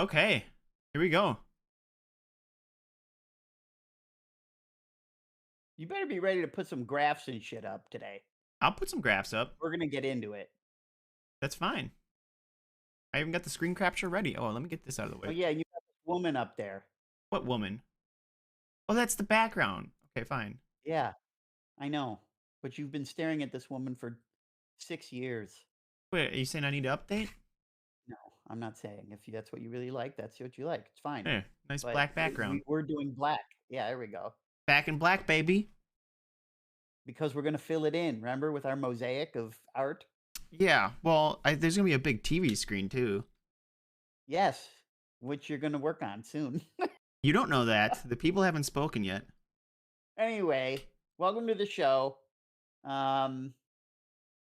Okay, here we go. You better be ready to put some graphs and shit up today. I'll put some graphs up. We're gonna get into it. That's fine. I even got the screen capture ready. Oh, let me get this out of the Oh way. yeah, you got this woman up there. What woman? Oh, that's the background. Okay, fine. Yeah, I know. But you've been staring at this woman for 6 years. Wait, are you saying I need to update? No, I'm not saying. If that's what you really like, that's what you like. It's fine. Hey, nice But black background. we're doing black. Yeah, there we go. Back in black, baby. Because we're gonna fill it in. Remember with our mosaic of art. Yeah, well, there's gonna be a big TV screen too. Yes, which you're gonna work on soon. You don't know that. The people haven't spoken yet. Anyway, welcome to the show. Um,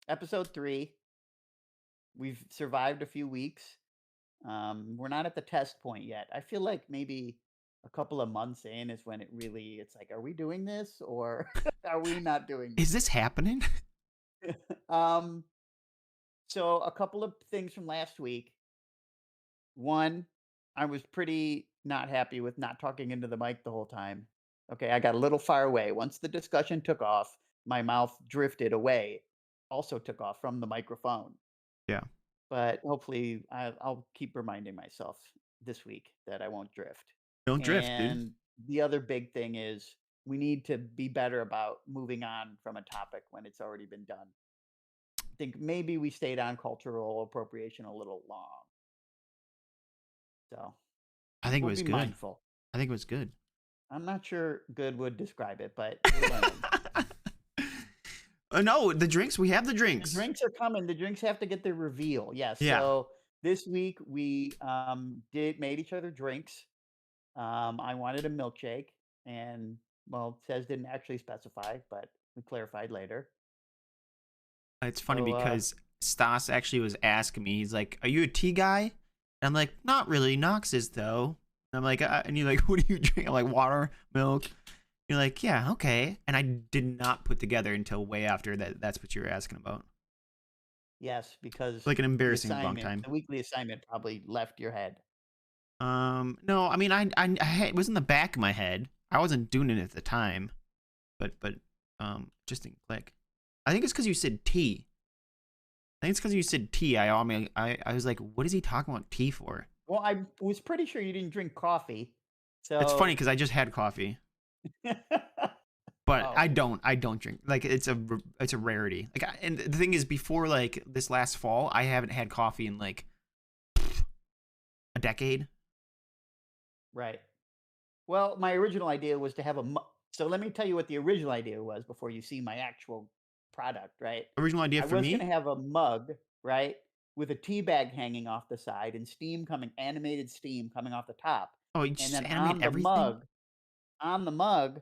episode 3. We've survived a few weeks. We're not at the test point yet. I feel like maybe a couple of months in is when it's like, are we doing this or are we not doing Is this happening? this? So a couple of things from last week. One, I was pretty not happy with not talking into the mic the whole time. Okay, I got a little far away. Once the discussion took off, my mouth drifted away, also took off from the microphone. Yeah. But hopefully, I'll keep reminding myself this week that I won't drift. Don't drift, dude. And the other big thing is we need to be better about moving on from a topic when it's already been done. I think maybe we stayed on cultural appropriation a little long. So I think it we'll was be good. mindful. I think it was good. I'm not sure good would describe it, but we're learning. No, the drinks. We have the The drinks. drinks are coming. The drinks have to get their reveal. Yes. Yeah. So this week we made each other drinks. I wanted a milkshake, and well, says didn't actually specify, but we clarified later. It's funny So because Stas actually was asking me. He's like, "Are you a tea guy?" And I'm like, "Not really. Knox is though." And I'm like, and you're like, "What do you drink?" I'm like, "Water, milk." You're like, "Yeah, okay." And I did not put together until way after that. That's what you were asking about. yes, because Like an embarrassing long time. the weekly assignment probably left your head. No, I mean, it was in the back of my head. I wasn't doing it at the time, but just didn't click. I think it's because you said tea. I think it's because you said tea. I was like, what is he talking about tea for? Well, I was pretty sure you didn't drink coffee. It's funny So because I just had coffee, but oh, I don't drink. Like it's a rarity. Like, and the thing is, before like this last fall, I haven't had coffee in like a decade. right. Well, my original idea was to have a so let me tell you what the original idea was before you see my actual product, right? Original idea I for was gonna me. have a mug, right, with a tea bag hanging off the side and animated steam coming off the top. Oh, you And just then animate everything. on the mug,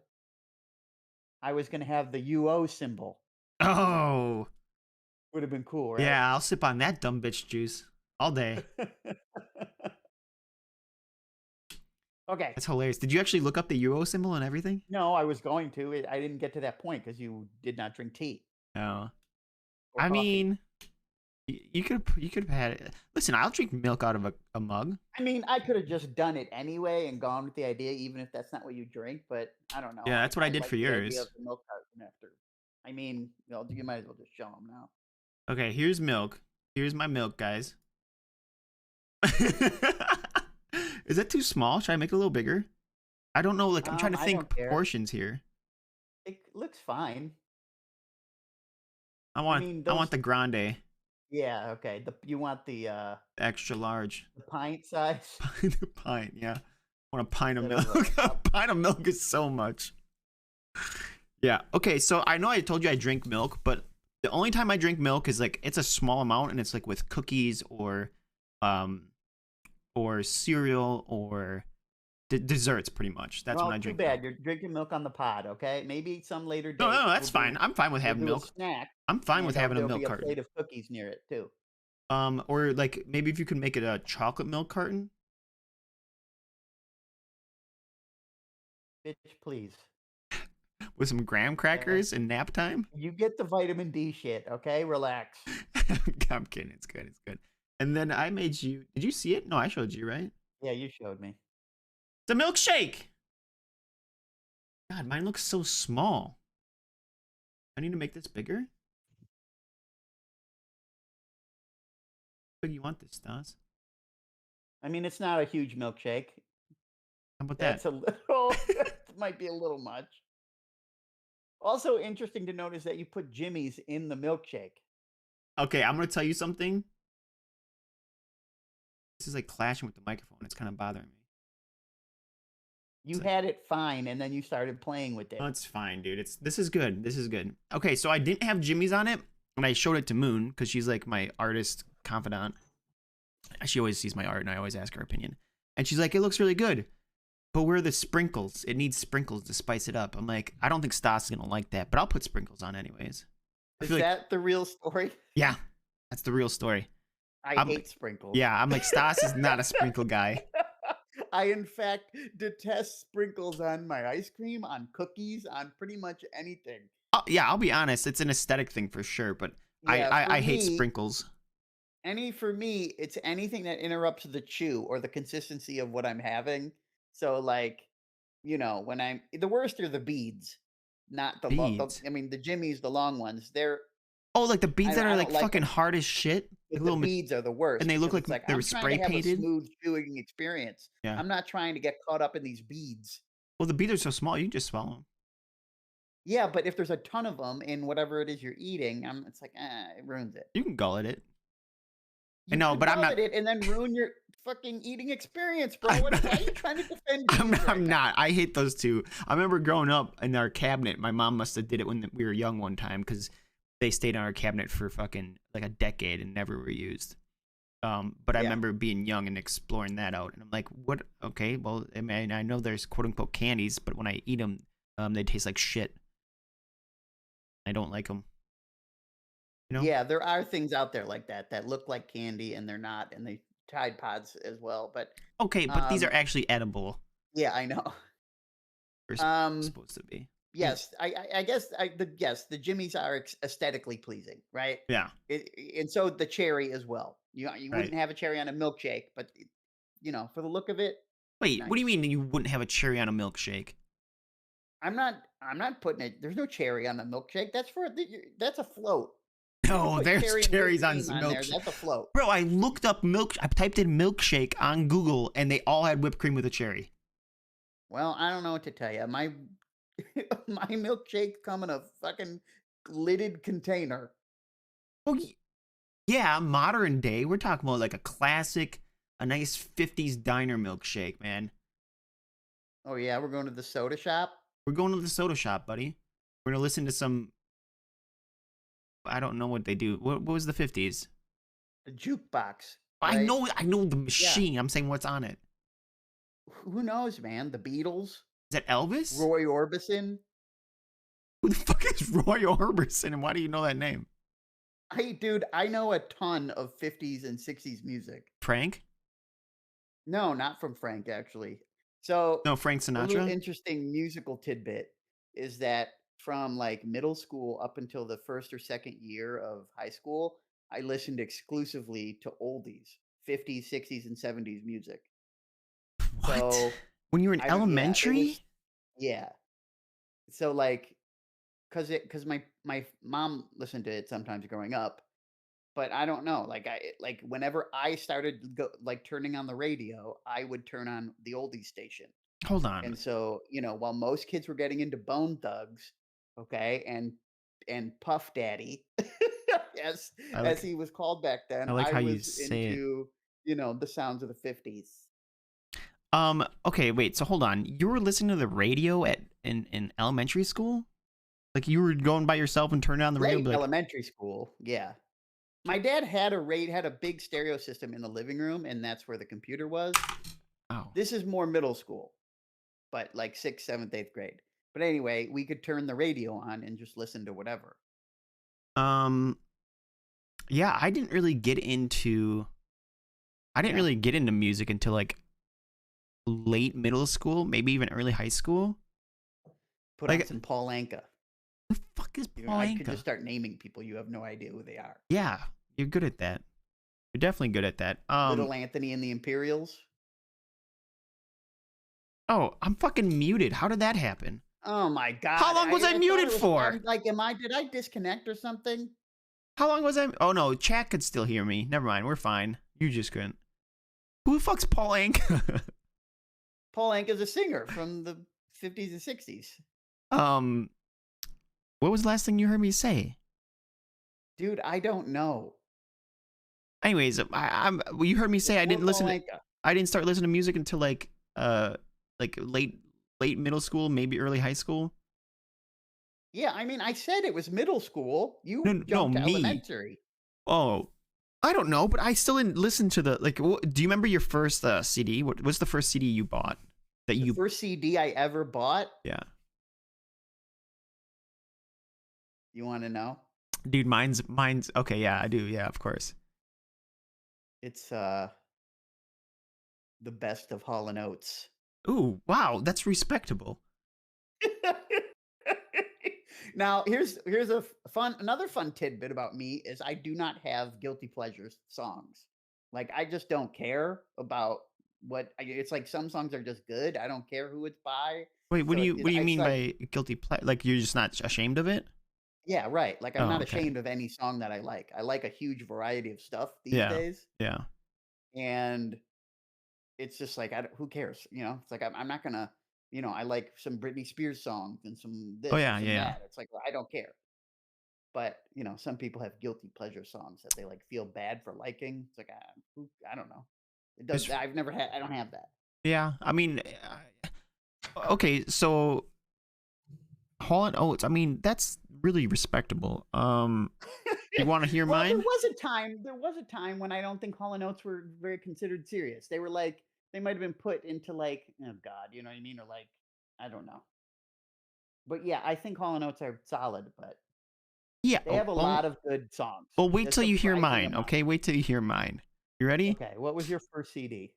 I was gonna have the UO symbol. Oh, Would have been cool, right? yeah. I'll sip on that dumb bitch juice all day. Okay. That's hilarious. Did you actually look up the Euro symbol and everything? No, I was going to. I didn't get to that point because you did not drink tea No. or I coffee. mean, you could have had it. Listen, I'll drink milk out of a mug. I mean, I could have just done it anyway and gone with the idea, even if that's not what you drink. But I don't know. Yeah, that's what I I did like for the idea of yours. the milk carton after. I mean, you might as well just show them now. Okay, here's milk. Here's my milk, guys. Is that too small? Should I make it a little bigger? I don't know. Like, I'm trying to I think don't care. proportions here. It looks fine. I I want mean, I want the grande, yeah, okay. You want extra large. the pint size The pint, yeah. I want a pint of instead of milk. a A cup. pint of milk is so much. Yeah. Okay. So I know I told you I drink milk, but the only time I drink milk is like it's a small amount, and it's like with cookies um, or cereal or desserts, pretty much. That's when Well, I too drink bad. milk. You're drinking milk on the pod, okay? Maybe some later No, date no, that's fine. I'm fine with we'll having do a milk. snack, I'm fine with and having a there'll milk be a carton. plate of cookies near it too. Or like maybe if you could make it a chocolate milk carton. Bitch, please. With some graham Okay? crackers and nap time. You get the vitamin D shit, okay? Relax. I'm kidding. It's good. It's good. And then I made you. Did you see it? No, I showed you, right? Yeah, you showed me. The milkshake. God, mine looks so small. I need to make this bigger. How big you want this, Stas? I mean, it's not a huge milkshake. How about that? That's a little. That might be a little much. Also interesting to notice that you put Jimmy's in the milkshake. Okay, I'm gonna tell you something. This is like clashing with the microphone. It's kind of bothering me. You It's like, had it fine, and then you started playing with oh, it. it's fine, dude. This is good. This is good. Okay, so I didn't have Jimmy's on it, and I showed it to Moon because she's like my artist confidant. She always sees my art, and I always ask her opinion. And she's like, "It looks really good, but where are the sprinkles? It needs sprinkles to spice it up." I'm like, "I don't think Stas is gonna like that, but I'll put sprinkles on anyways." I Is feel like, that the real story? yeah, that's the real story. I I'm hate sprinkles. Yeah, I'm like Stas is not a sprinkle guy. I, in fact, detest sprinkles on my ice cream, on cookies, on pretty much anything. Yeah, I'll be honest. It's an aesthetic thing for sure, but Yeah, for I hate me, sprinkles. for me, it's anything that interrupts the chew or the consistency of what I'm having. So, like, when the worst are the beads, not Beads. I mean, the Jimmy's, the long ones. Oh, like the beads that are I like don't like fucking them. hard as shit, like The little, beads are the and worst they look because like it's like they were I'm trying spray to have a painted. smooth chewing experience. Yeah. I'm not trying to get caught up in these beads. Well, the beads are so small, you can just swallow them. Yeah, but if there's a ton of them in whatever it is you're eating, it's like, it ruins it. You can gullet it. I You know, could but I'm not. gullet it and then ruin your fucking eating experience, bro. I'm Why are you not. trying to defend beads right I'm now? not. I hate those two. I remember growing up in our cabinet. My mom must have did it when we were young one time because they stayed on our cabinet for fucking like a decade and never were used. But I Yeah. remember being young and exploring that out, and I'm like, what? Okay, well, I mean, I know there's quote unquote candies, but when I eat them, they taste like shit. I don't like them. You know? Yeah, there are things out there like that that look like candy and they're not, and they Tide Pods as well. But Okay, but these are um, actually edible. yeah, I know. Or Um, supposed to be. yes, I guess the Jimmys are aesthetically pleasing, right? Yeah. And so the cherry as well. You Right. wouldn't have a cherry on a milkshake, but for the look of it, Wait, what do you nice. mean you wouldn't have a cherry on a milkshake? I'm not putting it. There's no cherry on the milkshake. That's a float. You could No, put there's cherry and whipped cherries on cream some on there. milkshake. That's a float. Bro, I looked up milk. I typed in milkshake on Google, and they all had whipped cream with a cherry. Well, I don't know what to tell you. My my milkshakes come in a fucking lidded container. Well, yeah, modern day. We're talking about like a classic, a nice '50s diner milkshake, man. Oh yeah, we're going to the soda shop. We're going to the soda shop, buddy. We're gonna listen to some. I don't know what they do. What was the '50s? A jukebox, I right? know. I know the Yeah. machine. I'm saying what's on it. Who knows, man? The Beatles, Is that Elvis? Roy Orbison. Who the fuck is Roy Orbison, and why do you know that name? Dude, I know a ton of 50s and 60s music. Frank? No, not from Frank, actually. So, No, Frank a little Sinatra. interesting musical tidbit is that from like middle school up until the first or second year of high school, I listened exclusively to oldies, 50s, 60s, and 70s music. What? So, When you were in yeah, it was, elementary? yeah. So, like, because my mom listened to it sometimes growing up, but I don't know, like, whenever I started like turning on the radio, I would turn on the oldies station. Hold on. And so, while most kids were getting into Bone Thugs, okay, and Puff Daddy, as I as like he was called back then, I like I how you was say it. into, the sounds of the 50s. Okay, wait. So hold on. You were listening to the radio in elementary school? Like you were going by yourself and turning on the radio and Late be like, elementary school, yeah. My dad had a big stereo system in the living room, and that's where the computer was. "Oh, This is more middle school, but like 6th, 7th, 8th grade. But anyway, we could turn the radio on and just listen to whatever. um, yeah, I didn't Yeah. really get into music until like late middle school, maybe even early high school. Put on Like, some Paul Anka. who the fuck is Paul I could just Anka? start naming people. You have no idea who they are. Yeah, you're good at that. You're definitely good at that. Little Anthony and the Imperials. Oh, I'm fucking muted. How did that happen? Oh my How god. long was I I thought muted it was for? I'm like, did I disconnect or something? How long was I? Oh no, chat could still hear me. Never mind, we're fine. You just couldn't. Who the fuck's Paul Anka? Paul Anka's a singer from the 50s and 60s. um, what was the last thing you heard me say? Dude, I don't know. Anyways, well, you heard me say I Before didn't Paul listen. Anka. I didn't start listening to music until like late middle school, maybe early high school. Yeah, I mean, I said it was middle school. No, You no, jumped to me. elementary. Oh, I don't know, but I still didn't listen to the like. Do you remember your first CD? What's the first CD you bought that The you? first CD I ever bought, Yeah, you want to know? dude, mine's okay. Yeah, I do. Yeah, of course. It's the best of Hall and Oates. Ooh, wow, that's respectable. Now, here's another fun tidbit about me is I do not have guilty pleasures songs. Like I just don't care about it's like some songs are just good. I don't care who it's by. Wait, So what do you it's mean like by guilty pleasure? Like you're just not ashamed of it? yeah, right. Like I'm Oh, not okay. ashamed of any song that I like. I like a huge variety of stuff these Yeah, days, yeah. and it's just like who cares? You know, it's like I'm not gonna. You know, I like some Britney Spears songs and some Oh this and yeah, some yeah. that. It's like well, I don't care. But, you know, some people have guilty pleasure songs that they, like, feel bad for liking. It's like, I don't know. It does It's I don't have that. yeah. I mean, okay. So Hall and Oates. I mean, that's really respectable. You want to hear Well, mine? there was a time when I don't think Hall& Oates were very considered serious. They were, like they might have been put into, like, oh god, you know what I mean? Or, like, I don't know. But, yeah, I think Hall& Oates are solid, but Yeah. they have a lot of good songs. Well, wait A till you hear surprising mine. amount. Okay, wait till you hear mine. You ready? Okay, what was your first CD?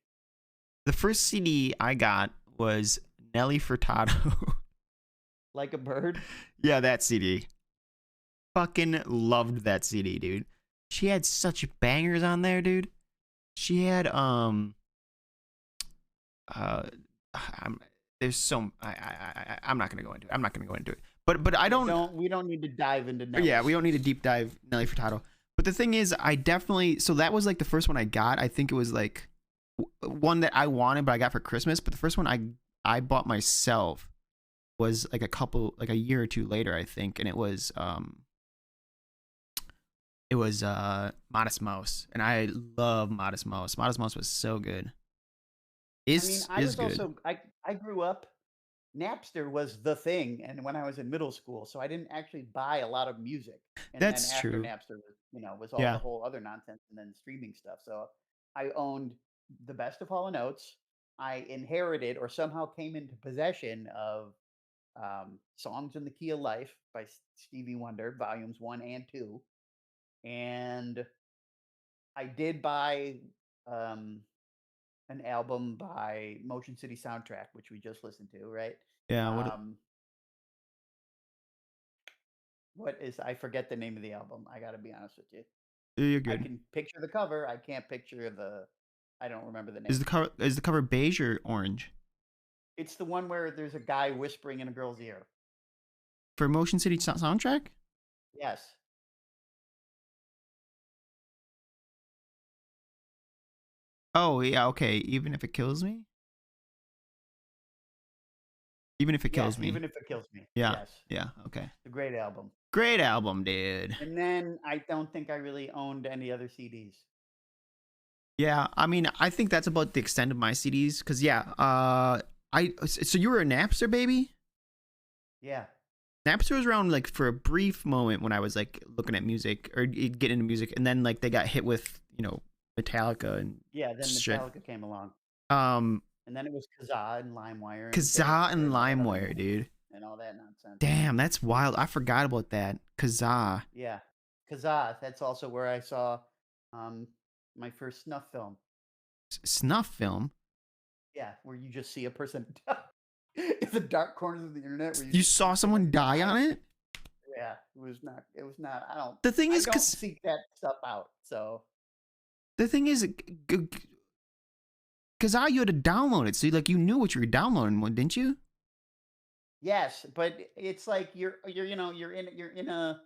The first CD I got was Nelly Furtado. Like a Bird? Yeah, that CD. Fucking loved that CD, dude. She had such bangers on there, dude. She had uh I'm there's so I'm not gonna go into it. I'm not gonna go into it. But I don't. We don't need to dive into Yeah, we Nelly's. don't need a deep dive Nelly Furtado. But the thing is, I definitely so that was like the first one I got. I think it was like one that I wanted, but I got for Christmas. But the first one I bought myself was like a year or two later, I think, and it was Modest Mouse, and I love Modest Mouse. Modest Mouse was so good. I mean, Is good. I grew up Napster was the thing, and when I was in middle school, so I didn't actually buy a lot of music. And then That's after true. Napster was, you know, was all the Yeah. whole other nonsense and then streaming stuff. So I owned the best of Hall and Oates. I inherited or somehow came into possession of Songs in the Key of Life by Stevie Wonder, volumes 1 and 2. And I did buy um, an album by Motion City Soundtrack, which we just listened to, right? Yeah. What? Um, what is I forget the name of the album. I got to be honest with you. You're I good. can picture the cover. I can't picture the. I don't remember the Is name. the cover beige or orange It's the one where there's a guy whispering in a girl's ear. for Motion City soundtrack? Yes. Oh yeah. Okay. Even if it kills me. Even if it kills Yes. me. Even if it kills me. Yeah. Yes. Yeah. Okay. It's a great album. Great album, dude. And then I don't think I really owned any other CDs. Yeah, I mean, I think that's about the extent of my CDs. Cause yeah, so you were a Napster baby. Yeah. Napster was around like for a brief moment when I was like looking at music or getting into music, and then like they got hit with Metallica and Yeah. Then shit. Metallica came along. Um, And then it was Kazaa and LimeWire and Kazaa Fix and and all that other LimeWire, dude. and all that nonsense. Damn, that's wild. I forgot about that. Kazaa Yeah. Kazaa, that's also where I saw um, my first snuff film. snuff film. Yeah, where you just see a person in the dark corners of the internet where you You just saw see someone die on it. Yeah, it was not The thing I is, don't cause seek that stuff out. So the thing is, Because how you had to download it, so like you knew what you were downloading, didn't you? Yes, but it's like you're you know you're in a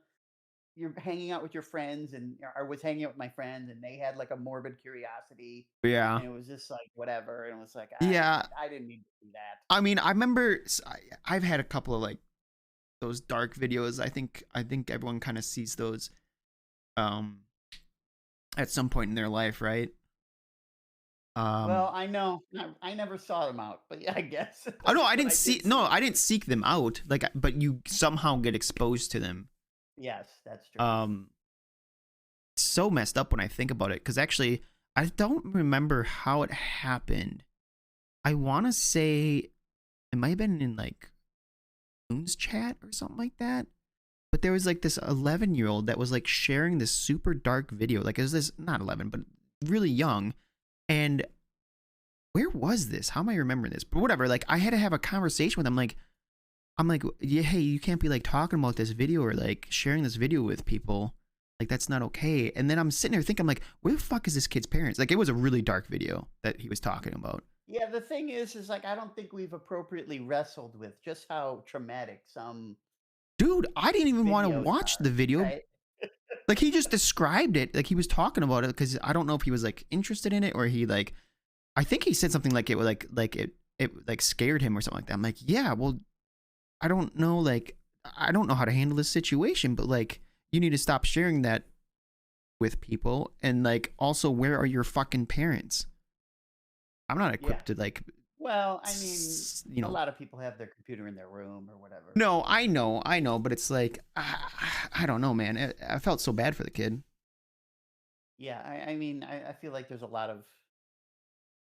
you're hanging out with your friends, and I was hanging out with my friends, and they had like a morbid curiosity, Yeah. and it was just like whatever, and it was like Yeah. I didn't need to see that. I mean, I remember I've had a couple of like those dark videos. I think everyone kind of sees those um at some point in their life, right? Well, Um I know I never saw them out, but yeah, I guess Oh no, but I did see I them. didn't seek them out. Like, but you somehow get exposed to them. Yes, that's true. Um, so messed up when I think about it, because actually, I don't remember how it happened. I want to say it might have been in like Moon's chat or something like that. But there was like this 11-year-old that was like sharing this super dark video. Like, it was this, not 11, but really young. And where was this? How am I remembering this? But whatever. Like, I had to have a conversation with him. Like, I'm like, yeah, hey, you can't be like talking about this video or like sharing this video with people. Like, that's not okay. And then I'm sitting there thinking, I'm like, where the fuck is this kid's parents? Like, it was a really dark video that he was talking about. Yeah, the thing is like I don't think we've appropriately wrestled with just how traumatic some Dude, I didn't even want to videos watch are, the video. right? Like, he just described it. Like, he was talking about it because I don't know if he was like interested in it or he like, I think he said something like it was like it like scared him or something like that. I'm like, yeah, well, I don't know, like, I don't know how to handle this situation, but like, you need to stop sharing that with people. And like, also, where are your fucking parents? I'm not Yeah. equipped to like, Well, I mean, you a know. lot of people have their computer in their room or whatever. No, I know, but it's like, I don't know, man. I felt so bad for the kid. Yeah, I mean, I feel like there's a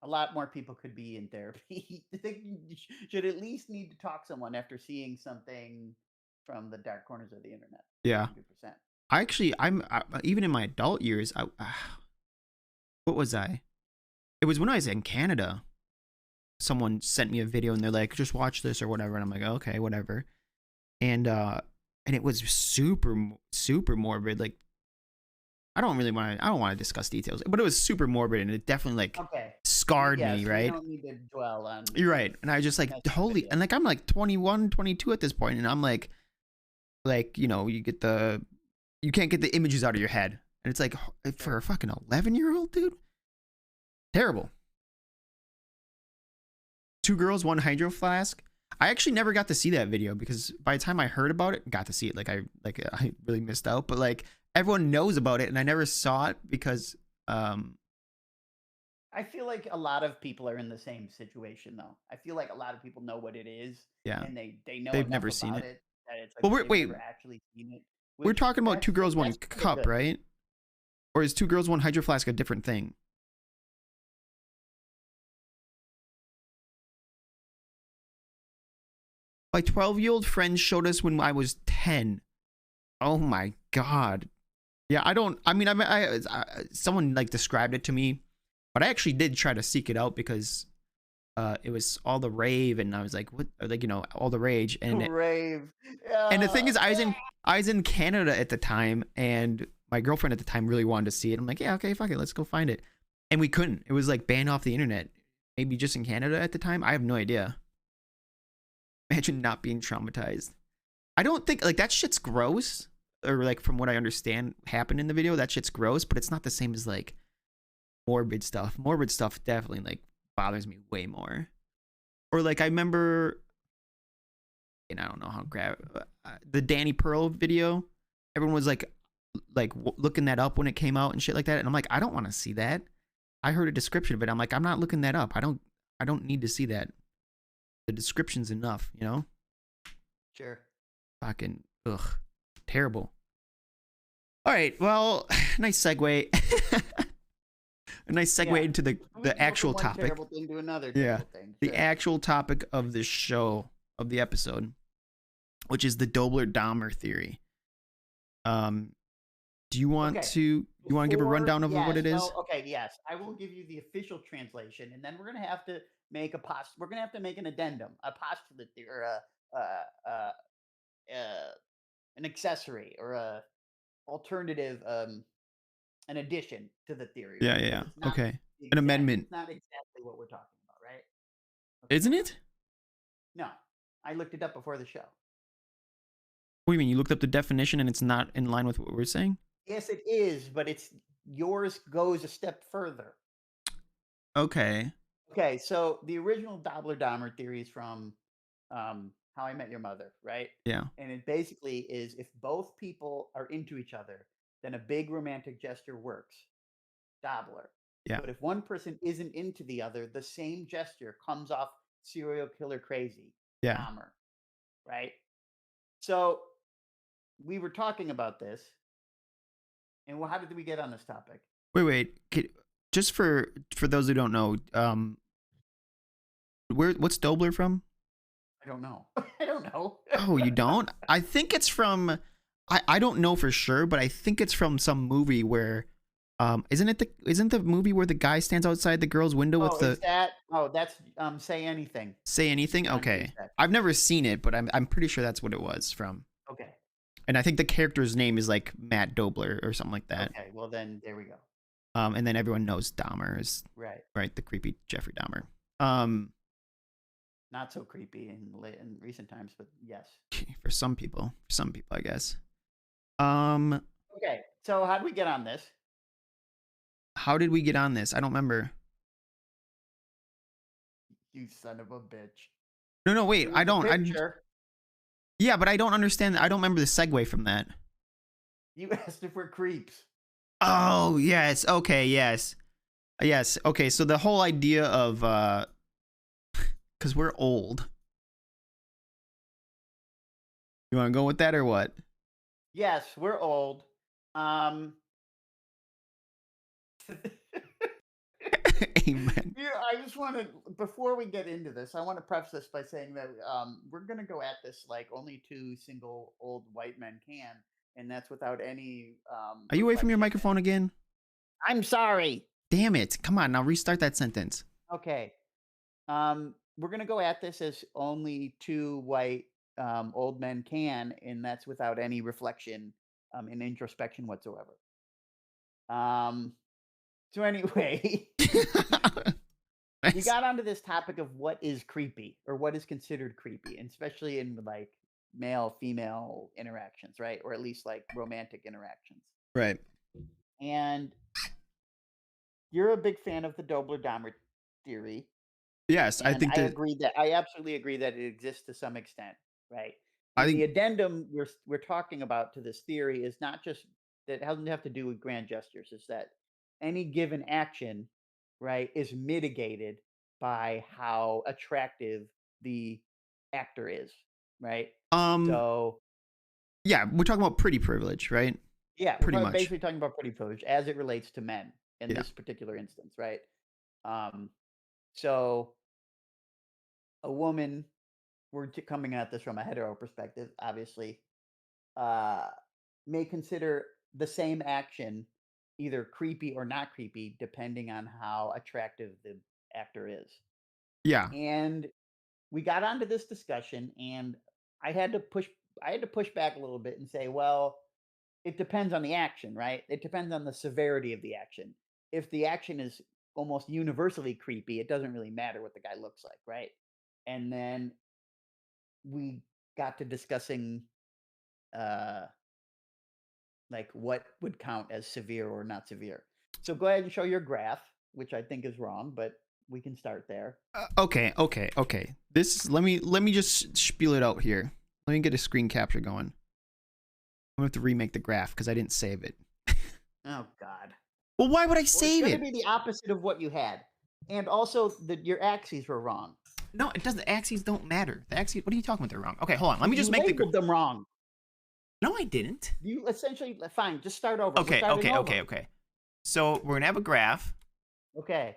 lot more people could be in therapy. They should at least need to talk to someone after seeing something from the dark corners of the internet. Yeah. 100%. I actually, even in my adult years, what was I? It was when I was in Canada. Someone sent me a video and they're like, just watch this or whatever. And I'm like, okay, whatever. And it was super morbid. Like, I don't want to discuss details, but it was super morbid and it definitely like Okay. scarred me, Yes, we right? don't need to dwell on You're right. And I just like, messy holy, and videos. like, I'm like 21, 22 at this point, and I'm like, you know, you can't get the images out of your head. And it's like, for Sure. a fucking 11-year-old, dude, terrible. Two girls, one hydro flask. I actually never got to see that video because by the time I heard about it, got to see it. I really missed out. But like, everyone knows about it, and I never saw it because I feel like a lot of people are in the same situation though. I feel like a lot of people know what it is, yeah, and they know they've enough never seen about it. it that it's like, Well, but they've wait, never actually seen it, we're which talking about two girls, one that's kind of cup, good. right? Or is two girls, one hydro flask a different thing? My 12-year-old friend showed us when I was 10. Oh my god. Yeah, I don't. I mean, someone like described it to me, but I actually did try to seek it out because it was all the rave, and I was like, what? Like, you know, all the rage, Rave. and the thing is, Yeah. I was in Canada at the time, and my girlfriend at the time really wanted to see it. I'm like, yeah, okay, fuck it, let's go find it, and we couldn't. It was like banned off the internet. Maybe just in Canada at the time. I have no idea. Imagine not being traumatized. I don't think like that shit's gross, or like from what I understand happened in the video, that shit's gross, but it's not the same as like morbid stuff. Morbid stuff definitely like bothers me way more. Or like I remember, and I don't know how the Danny Pearl video. Everyone was like looking that up when it came out and shit like that, and I'm like, I don't want to see that. I heard a description of it. I'm like, I'm not looking that up. I don't need to see that. The description's enough, you know. Sure. Fucking ugh, terrible. All right, well, nice segue. A nice segue Yeah. into We the can go from actual one topic. terrible thing to another Yeah, terrible thing. the Sure. actual topic of the show, of the episode, which is the Dobler-Dahmer theory. Um, do you want Okay. to give a rundown of what Yes. it is? No. Okay. Yes. I will give you the official translation, and then we're gonna have to make a We're gonna have to make an addendum, a postulate, or uh, uh, uh, an accessory, or alternative, an addition to the theory, Yeah, right? yeah, Because yeah. Okay. An amendment. It's not exactly what we're talking about, right? Okay, Isn't hold on. it? No, I looked it up before the show. What do you mean? You looked up the definition and it's not in line with what we're saying? Yes, it is, but it's yours goes a step further. Okay. Okay, so the original Dobler-Dahmer theory is from How I Met Your Mother, right? Yeah. And it basically is if both people are into each other, then a big romantic gesture works. Dobler. Yeah. But if one person isn't into the other, the same gesture comes off serial killer crazy. Yeah. Dahmer, right? So we were talking about this, and how did we get on this topic? Wait. Just for those who don't know, what's Dobler from? I don't know. I don't know. Oh, you don't? I think it's from. I don't know for sure, but I think it's from some movie where, isn't the movie where the guy stands outside the girl's window with Oh, the is that? Oh, that's Say Anything say anything? on Okay, Tuesday. I've never seen it, but I'm pretty sure that's what it was from. Okay. And I think the character's name is like Matt Dobler or something like that. Okay. Well, then there we go. And then everyone knows Dahmer is Right. right, the creepy Jeffrey Dahmer. Not so creepy in recent times, but yes. For some people, I guess. Okay. So how did we get on this? How did we get on this? I don't remember. You son of a bitch. No, wait. It was I a don't. picture. Yeah, but I don't understand. I don't remember the segue from that. You asked if we're creeps. Oh, yes. Okay, yes. Yes. Okay, so the whole idea of cuz we're old. You want to go with that or what? Yes, we're old. Amen. Yeah, I just want to, before we get into this, I want to preface this by saying that we're going to go at this like only two single old white men can, and that's without any. Are you away from your reflection. microphone again? I'm sorry. Damn it. Come on, now restart that sentence. Okay. We're going to go at this as only two white old men can, and that's without any reflection and introspection whatsoever. So anyway. We Nice. got onto this topic of what is creepy or what is considered creepy, and especially in like male female interactions, right? Or at least like romantic interactions. Right. And you're a big fan of the Dobler-Dahmer theory, Yes, I and think that I absolutely agree that it exists to some extent, right? I And the think addendum we're talking about to this theory is not just that it doesn't have to do with grand gestures, is that any given action, right, is mitigated by how attractive the actor is, right? um So yeah, we're talking about pretty privilege, right? yeah, Pretty we're much. basically talking about pretty privilege as it relates to men in Yeah. this particular instance, right? Um, so a woman, coming at this from a hetero perspective, obviously, uh, may consider the same action either creepy or not creepy, depending on how attractive the actor is. Yeah. And we got onto this discussion, and I had to push. I had to push back a little bit and say, well, it depends on the action, right? It depends on the severity of the action. If the action is almost universally creepy, it doesn't really matter what the guy looks like, right? And then we got to discussing uh like what would count as severe or not severe. So go ahead and show your graph, which I think is wrong, but we can start there. Okay. This let me just spiel it out here. Let me get a screen capture going. I'm gonna have to remake the graph because I didn't save it. Oh God. Well, why would I Well, it's save going to it? be the opposite of what you had, and also your axes were wrong. No, it doesn't. The axes don't matter. The axes. What are you talking about? They're wrong. Okay, hold on. Let me just You make the. labeled them wrong. No, I didn't. You essentially fine. Just start over. We're Okay. starting over. Okay. So we're gonna have a graph. Okay.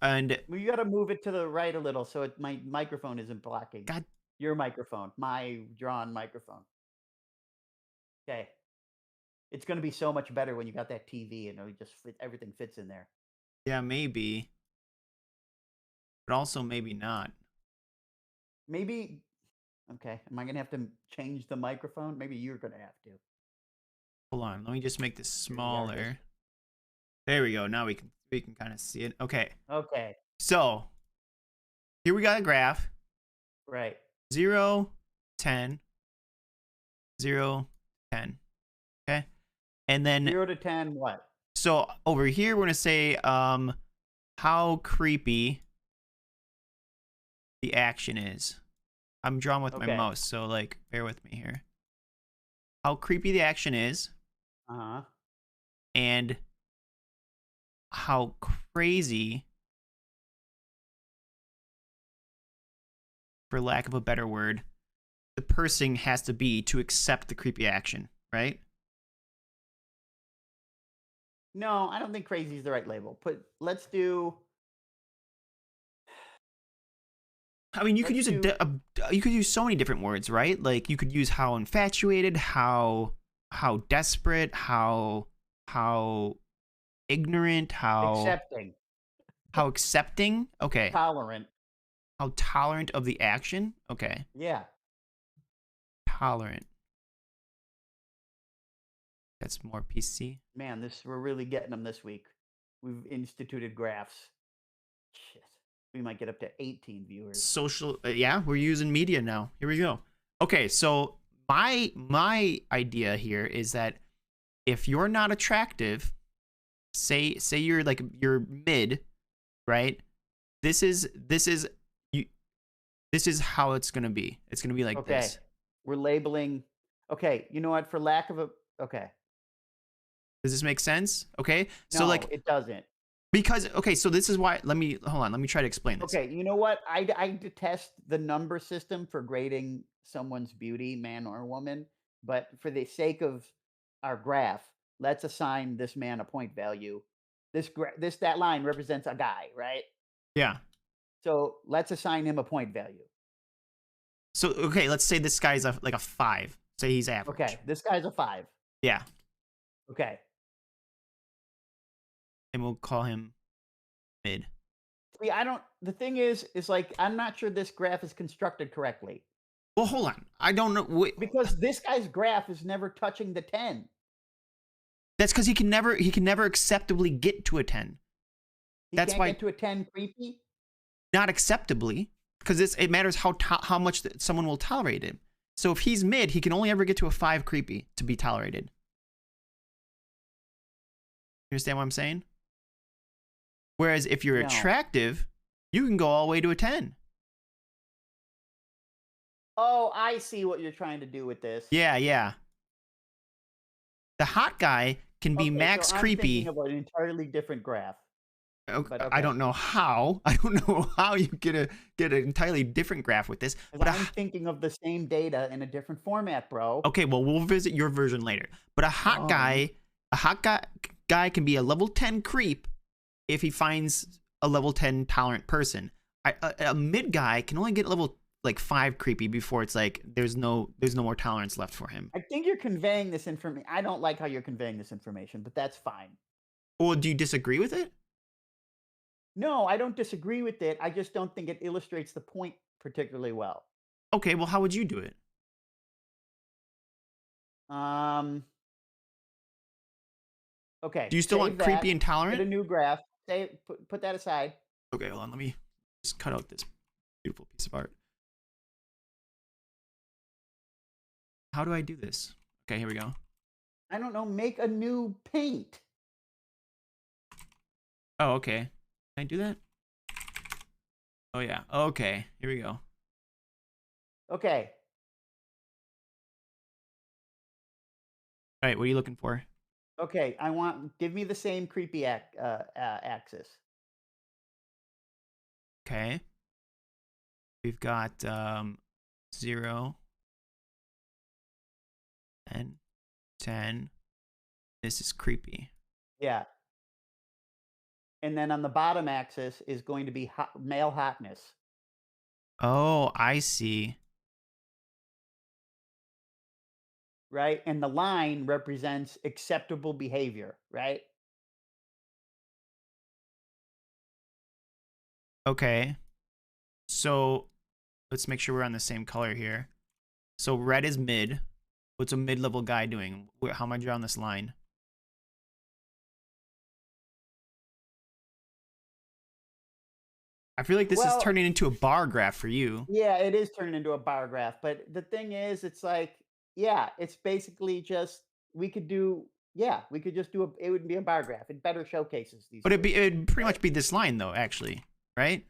And Well, you got to move it to the right a little so my microphone isn't blocking God, your microphone, my drawn microphone. Okay. It's going to be so much better when you got that TV and everything fits in there. yeah, maybe, but also maybe not. Maybe. Okay. Am I going to have to change the microphone? Maybe you're going to have to. Hold on. Let me just make this Here we are. smaller. There we go. Now we can kind of see it. Okay. Okay. So here we got a graph. Right. 0, 10, 0, 10. Okay. And then 0 to 10, what? so over here we're gonna say how creepy the action is. I'm drawing with my Okay. mouse, so like bear with me here. How creepy the action is Uh-huh. and how crazy, for lack of a better word, the person has to be to accept the creepy action, right? No, I don't think crazy is the right label. Let's do I mean, you could let's use do you could use so many different words, right? Like you could use how infatuated, how desperate, how ignorant, how accepting, accepting. Okay. tolerant. How tolerant of the action. Okay. Yeah. Tolerant. That's more PC. Man, we're really getting them this week. We've instituted graphs. Shit. We might get up to 18 viewers. Social yeah, we're using media now. Here we go. Okay, so my idea here is that if you're not attractive, say you're like you're mid, right? This is you this is how it's going to be. It's going to be like Okay. this. We're labeling. Okay, you know what? For lack of a okay. Does this make sense? Okay? So No, like it doesn't. because okay, so this is why hold on, let me try to explain this. Okay, you know what? I detest the number system for grading someone's beauty, man or woman, but for the sake of our graph, let's assign this man a point value. That line represents a guy, right? Yeah. So let's assign him a point value. So okay, let's say this guy's like a 5. Say he's average. Okay, this guy's a 5. Yeah. Okay. And we'll call him mid. See, the thing is like I'm not sure this graph is constructed correctly. Well, hold on. I don't know. Wait. Because this guy's graph is never touching the 10. That's because he can never acceptably get to a 10. He That's can't why get to a 10 creepy. not acceptably, because it matters how much someone will tolerate him. So if he's mid, he can only ever get to a 5 creepy to be tolerated. You understand what I'm saying? Whereas if you're No. attractive, you can go all the way to a 10. Oh, I see what you're trying to do with this. Yeah, yeah. The hot guy can be Okay, max so I'm creepy. thinking of an entirely different graph. Okay, But I don't know how. I don't know how you get an entirely different graph with this. 'Cause But I'm thinking of the same data in a different format, bro. okay, well we'll visit your version later. But a hot guy can be a level 10 creep if he finds a level 10 tolerant person. A mid guy can only get level like 5 creepy before it's like there's no more tolerance left for him. I think you're conveying this information. I don't like how you're conveying this information, but that's fine. Well, do you disagree with it? No, I don't disagree with it. I just don't think it illustrates the point particularly well. Okay, well how would you do it? Okay. Do you still want save creepy that, and Get a tolerant? new graph. Put that aside. Okay, hold on. Let me just cut out this beautiful piece of art. How do I do this? Okay, here we go. I don't know. Make a new paint. Oh, okay. Can I do that? Oh, yeah. Okay, here we go. Okay. All right, what are you looking for? Okay. Give me the same creepy axis. Okay. We've got 0, 10, 10. This is creepy. Yeah. And then on the bottom axis is going to be male hotness. Oh, I see. Right? And the line represents acceptable behavior, right? Okay. So let's make sure we're on the same color here. So red is mid. What's a mid-level guy doing? How am I drawing this line? I feel like this is Well, turning into a bar graph for you. yeah, it is turning into a bar graph, but the thing is, it's like, yeah, it's basically just we could do, yeah, we could just do it would be a bar graph. It better showcases these But two, it'd pretty right? much be this line though, actually, right?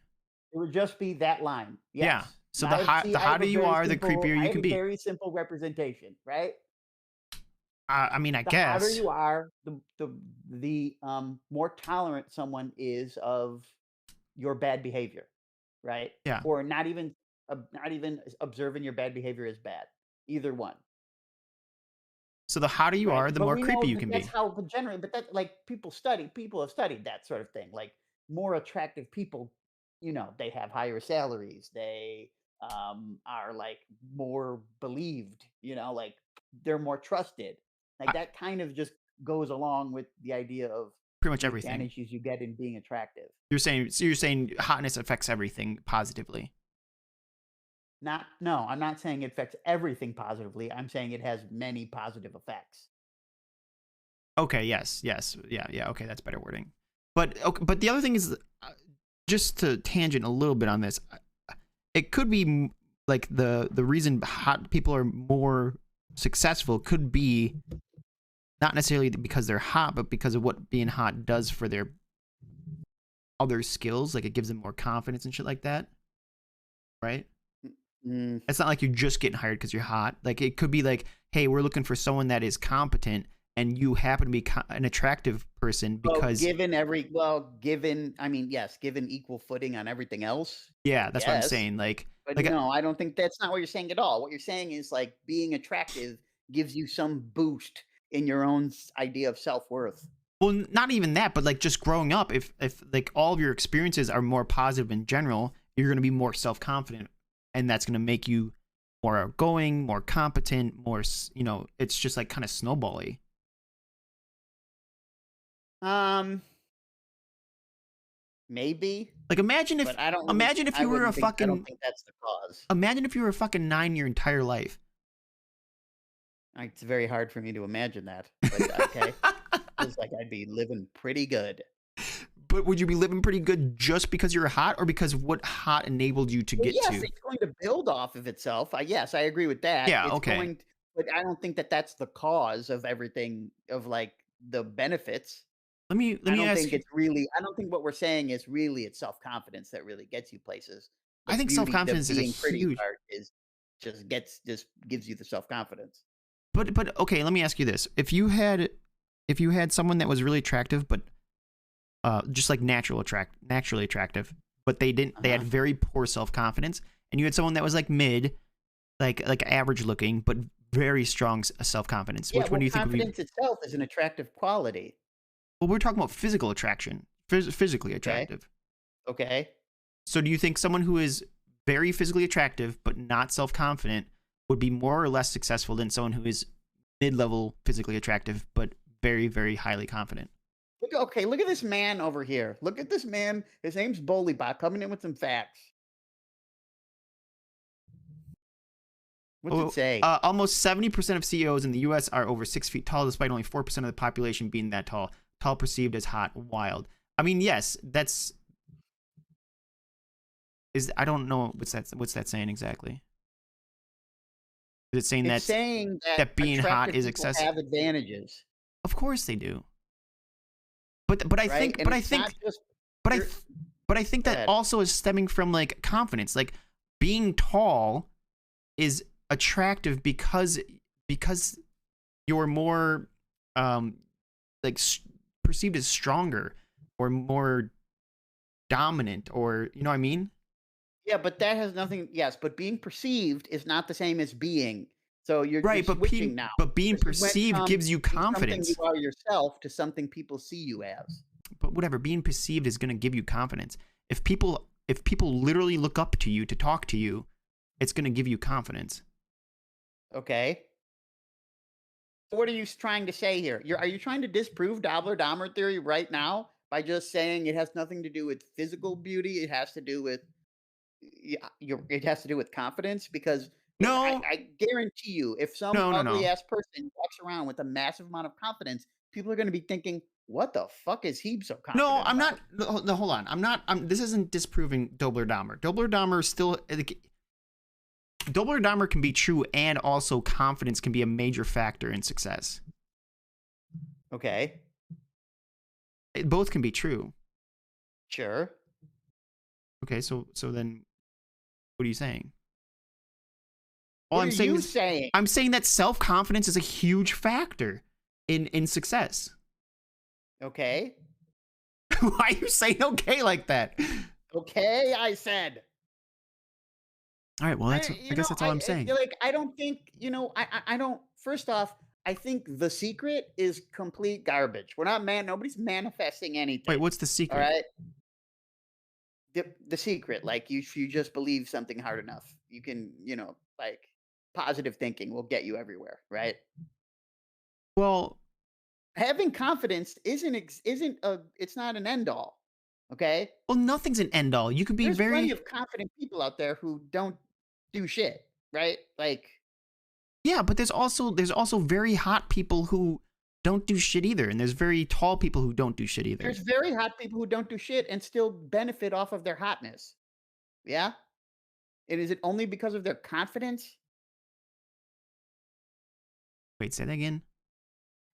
It would just be that line. Yeah. Yes. So the I have hotter a you very are, the simple, creepier I you have can a be. very simple representation, right? I mean, I The hotter guess. you are, the more tolerant someone is of your bad behavior, right? Yeah. Or not even observing your bad behavior as bad. Either one, So the hotter you right? are, the But more we know creepy you that can that's be. how, but generally, but that like people have studied that sort of thing. Like more attractive people, they have higher salaries. They are like more believed, like they're more trusted. Like I, that kind of just goes along with the idea of pretty much the everything. advantages you get in being attractive. You're saying hotness affects everything positively. Not No, I'm not saying it affects everything positively. I'm saying it has many positive effects. Okay, yes, yes. Yeah, yeah, okay, that's better wording. But okay, but the other thing is just to tangent a little bit on this. It could be like the reason hot people are more successful could be not necessarily because they're hot, but because of what being hot does for their other skills. Like it gives them more confidence and shit like that, right? Mm, It's not like you're just getting hired because you're hot. Like it could be like, hey, we're looking for someone that is competent, and you happen to be an attractive person Well, because given, I mean, yes, given equal footing on everything else, yeah, that's what I'm yes. saying. But Like no, I don't think that's not what you're saying at all. What you're saying is like being attractive gives you some boost in your own idea of self-worth. well, not even that, but like just growing up, if like all of your experiences are more positive in general, you're gonna be more self confident, and that's gonna make you more outgoing, more competent, more it's just like kind of snowbally. Um, Maybe, Like but I don't think that's the cause. imagine if you were a fucking nine your entire life. It's very hard for me to imagine that, but okay. Feels like I'd be living pretty good. But would you be living pretty good just because you're hot, or because what hot enabled you to Well, get yes, to? it's going to build off of itself. Yes, I agree with that. Yeah, okay. But I don't think that that's the cause of everything of like the benefits. Let me ask you. I don't think what we're saying is really it's self-confidence that really gets you places. I think self The confidence is a being pretty huge. part is just gives you the self-confidence. But okay, let me ask you this: if you had someone that was really attractive, but just like naturally attractive, but they had Uh-huh. very poor self confidence, and you had someone that was like mid, like average looking, but very strong self confidence. Yeah, Which one well, do you think would be? confidence itself is an attractive quality. Well, we're talking about physical attraction, physically Okay. attractive. Okay. So do you think someone who is very physically attractive but not self confident would be more or less successful than someone who is mid level physically attractive but very highly confident? Look at this man over here. Look at this man. His name's Bolibot coming in with some facts. What's it Oh, say? almost 70% of CEOs in the U.S. are over 6 feet tall, despite only 4% of the population being that tall. Tall perceived as hot, wild. I mean, yes, that's is. I don't know what's that saying exactly. Is it saying It's saying that that being hot attractive is people excessive? have advantages, Of course they do. But I right? think And it's not just but I you're th- but I think go that ahead. also is stemming from like confidence. Like being tall is attractive because you're more um like perceived as stronger or more dominant, or you know what I mean? Yeah, but that has nothing, yes, but being perceived is not the same as being. So you're Right, switching now. but being Because you went perceived from gives you something you confidence. are yourself to something people see you as. But whatever, being perceived is going to give you confidence. If people literally look up to you to talk to you, it's going to give you confidence. Okay? So what are you trying to say here? Are you trying to disprove Dobler-Dahmer theory right now by just saying it has nothing to do with physical beauty? It has to do with it has to do with confidence because And No, I guarantee you, if some no, no, ugly no. ass person walks around with a massive amount of confidence, people are gonna be thinking, "What the fuck is he so No, confident I'm not. about?" No, hold on. I'm not. This isn't disproving Dobler-Dahmer. Dobler-Dahmer is still. Dobler-Dahmer can be true, and also confidence can be a major factor in success. Okay, Both can be true. sure. Okay, so then what are you saying? All What I'm are saying you is saying? I'm saying that self-confidence is a huge factor in success. Okay. Why are you saying okay like that? Okay, I said. All right, well I guess that's all I'm saying. Like, I don't think, I don't first off, I think The Secret is complete garbage. We're not man nobody's manifesting Wait, anything, what's the secret? alright? The Secret, like, if you just believe something hard enough, you can, like, positive thinking will get you everywhere, right? Well, Having confidence isn't a it's not an end all, okay? nothing's an end all. You could be There's plenty very of confident people out there who don't do shit, right? Like, yeah, but there's also very hot people who don't do shit either, and there's very tall people who don't do shit either. there's very hot people who don't do shit and still benefit off of their hotness. Yeah? And is it only because of their confidence? Wait, say that again.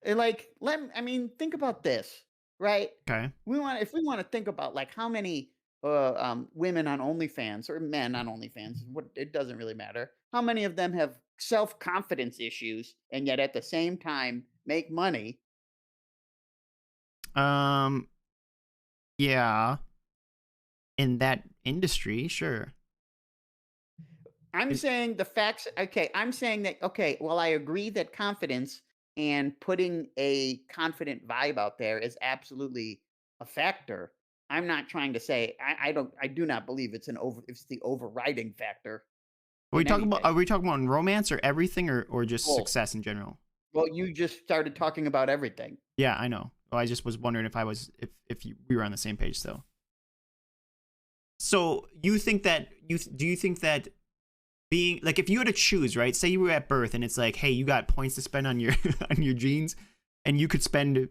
And like, I mean, think about this, right? Okay. If we want to think about like how many women on OnlyFans or men on OnlyFans, what it doesn't really matter. How many of them have self-confidence issues and yet at the same time make money? Um. Yeah. In that industry, sure. I'm Is- saying the facts. Okay, I'm saying that. Okay, well, I agree that confidence and putting a confident vibe out there is absolutely a factor. I'm not trying to say I don't. I do not believe it's the overriding factor in Are anything. we talking about in romance or everything, or just Both. success in general? Well, you just started talking about everything. Yeah, I know. Well, I just was wondering if we were on the same page still. So you think that do you think that being like if you had to choose, right? Say you were at birth and it's like, hey, you got points to spend on your on your genes, and you could spend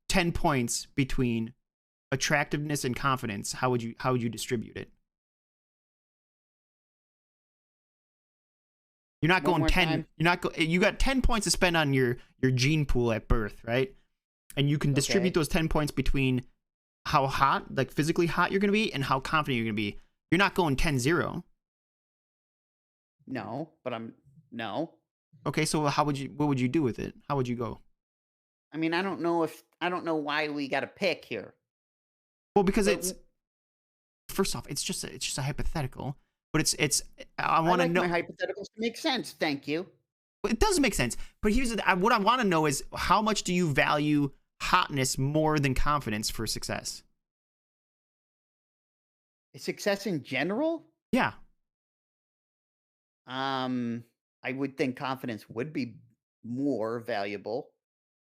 10 points between attractiveness and confidence. How would you distribute it? You're not One going more 10. time. You got 10 points to spend on your gene pool at birth, right? And you can distribute Okay. those 10 points between how hot, like physically hot you're going to be and how confident you're going to be. You're not going 10-0. No, but I'm no. Okay, so what would you do with it? How would you go? I mean, I don't know why we got to pick here. Well, because But it's first off, it's just a hypothetical, but it's I I want to like my know hypotheticals to make sense. Thank you. it does make sense. But what I want to know is how much do you value hotness more than confidence for success? Success in general? Yeah. Um, I would think confidence would be more valuable,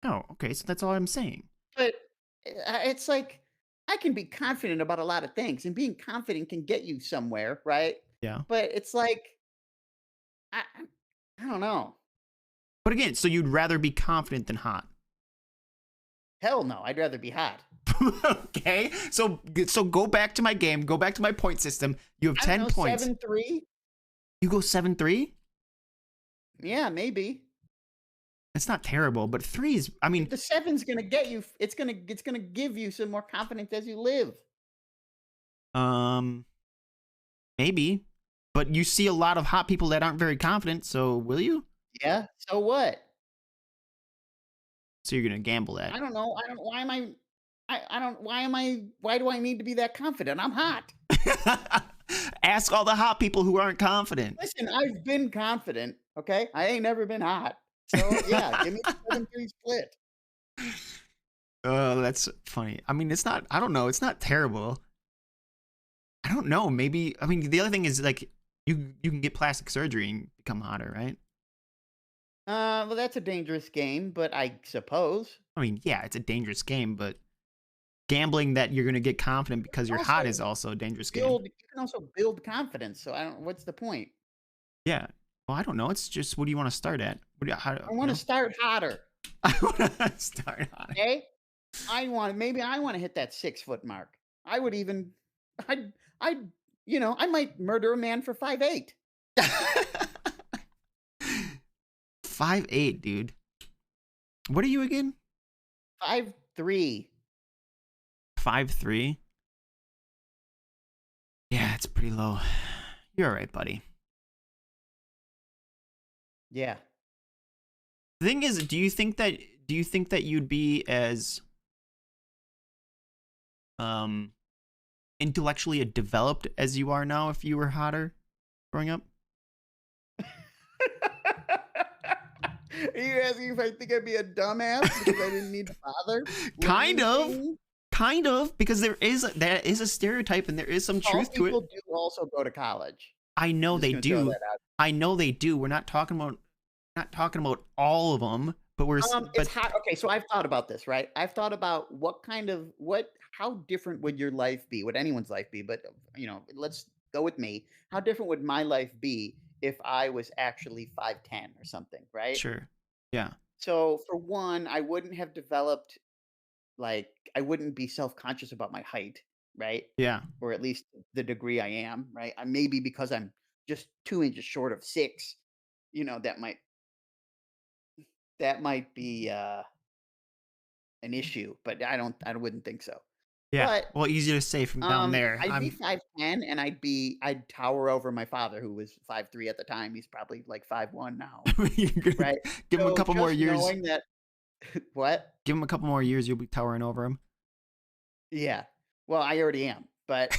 Oh, okay. So that's all I'm saying. but it's like I can be confident about a lot of things, and being confident can get you somewhere, right? Yeah. But it's like I, I don't know. But again, so you'd rather be confident than hot. Hell no, I'd rather be hot. Okay. So go back to my game. Go back to my point system. You have I don't 10 know, points. 7-3. You go 7-3. Yeah, maybe. It's not terrible, but three is. I mean, The seven's gonna get you. It's gonna give you some more confidence as you live. um, maybe. But you see a lot of hot people that aren't very confident. So will you? Yeah. So what? So you're gonna gamble that. I don't know. I don't. Why am I? I don't. Why am I? Why do I need to be that confident? I'm hot. Ask all the hot people who aren't confident. Listen, I've been confident. Okay, I ain't never been hot. So yeah, give me the 7-3 split. Oh, that's funny. I mean, it's not. I don't know. It's not terrible. I don't know. Maybe. I mean, the other thing is like you can get plastic surgery and become hotter, right? Well, that's a dangerous game, but I suppose. I mean, yeah, it's a dangerous game, but gambling that you're gonna get confident because you're hot Also, is also a dangerous game. build. You can also build confidence. So I don't. What's the point? Yeah. Well, I don't know. It's just, what do you want to start at? What do you, how, I want to start hotter. I want to start on it. Okay? Maybe I want to hit that 6 foot mark. I would even, I'd, I might murder a man for 5'8". 5'8", dude. What are you again? 5'3". 5'3". Yeah, it's pretty low. You're all right, buddy. Yeah. The thing is, do you think that you'd be as intellectually developed as you are now if you were hotter growing up? Are you asking if I think I'd be a dumbass because I didn't need to bother? Kind of, because there is a stereotype and there is some truth to it. People do also go to college. I know I'm they just gonna throw do. that out. I know they do. We're not talking about all of them, but It's hot. Okay, so I've thought about this, right? I've thought about how different would your life be? Would anyone's life be? But let's go with me. How different would my life be if I was actually 5'10" or something, right? sure. Yeah. So for one, I wouldn't have developed I wouldn't be self-conscious about my height, right? Yeah. Or at least the degree I am, right? I maybe because I'm just 2 inches short of 6, that might be an issue, but I wouldn't think so. Yeah. But Well, easier to say from down there. I'd be 5'10", and I'd tower over my father, who was 5'3" at the time. He's probably like 5'1" now, You're gonna right? give him a So couple more just years. knowing that what? Give him a couple more years, you'll be towering over him. Yeah. Well, I already am, but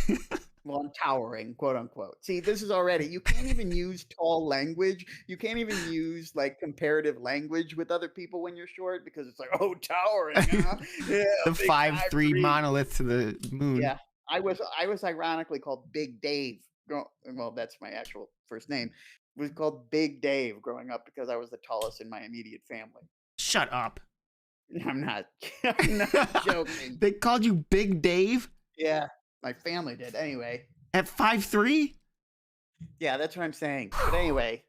well, I'm towering, quote unquote. See, this is already, you can't even use tall language. You can't even use like comparative language with other people when you're short because it's like, oh, towering, huh? Yeah, The big 5'3" monolith to the moon. Yeah. I was ironically called Big Dave. Well, that's my actual first name. It was called Big Dave growing up because I was the tallest in my immediate family. Shut up. I'm not I'm not joking. They called you Big Dave Yeah, my family did. Anyway, at 5'3"? yeah, that's what I'm saying. But anyway,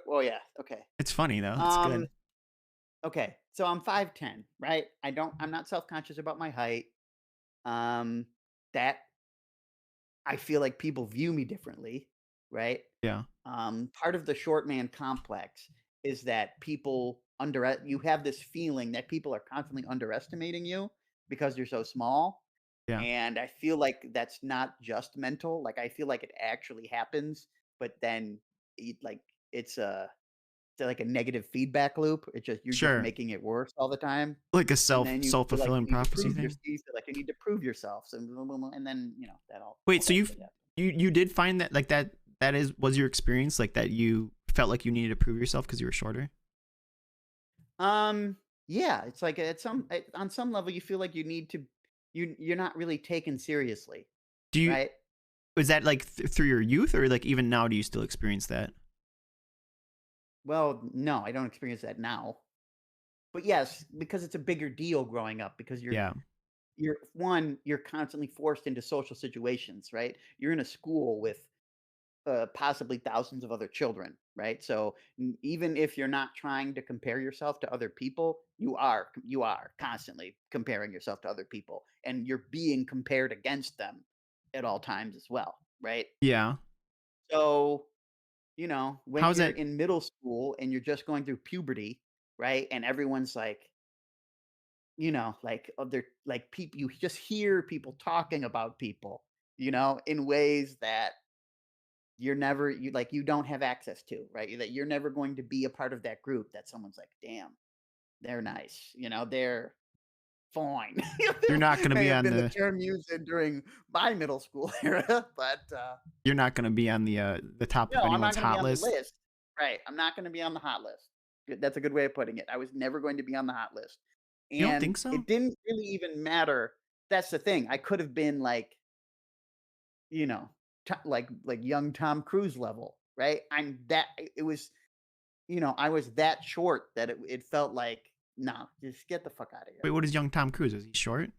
well, yeah, okay. It's funny though. It's good. Okay, so I'm 5'10", right? I'm not self-conscious about my height. That I feel like people view me differently, right? Yeah. Part of the short man complex is that you have this feeling that people are constantly underestimating you because you're so small. Yeah. And I feel like that's not just mental. Like I feel like it actually happens, but then it's like a negative feedback loop. You're just Sure. making it worse all the time. Like a And then you feel like self-fulfilling you need to prophecy prove thing. you feel like you need to prove yourself. So, and then that all. Wait, all so that shit happens. you did find that like that was your experience, like that you felt like you needed to prove yourself because you were shorter? Yeah, it's like on some level you feel like you need to you're not really taken seriously, Do you right? Was that like through your youth, or like even now do you still experience that? Well, no, I don't experience that now. But yes, because it's a bigger deal growing up because Yeah. you're constantly forced into social situations, right? You're in a school with possibly thousands of other children, right? So even if you're not trying to compare yourself to other people, you are constantly comparing yourself to other people, and you're being compared against them at all times as well, right? Yeah. So when How's you're that? in middle school and you're just going through puberty, right? And everyone's like, like other like people, you just hear people talking about people, in ways that you don't have access to, right? That you're never going to be a part of that group that someone's like, damn, they're nice, they're fine. You're not gonna May be have on been the the term used during my middle school era, but you're not gonna be on the top no, of I'm not anyone's going to be hot on the list. list. Right. I'm not going to be on the hot list. That's a good way of putting it. I was never going to be on the hot list. You don't And think so? it didn't really even matter. That's the thing. I could have been like, you know, like young Tom Cruise level, right? It was, I was that short that it felt like, no, just get the fuck out of here. Wait, what is young Tom Cruise? Is he short?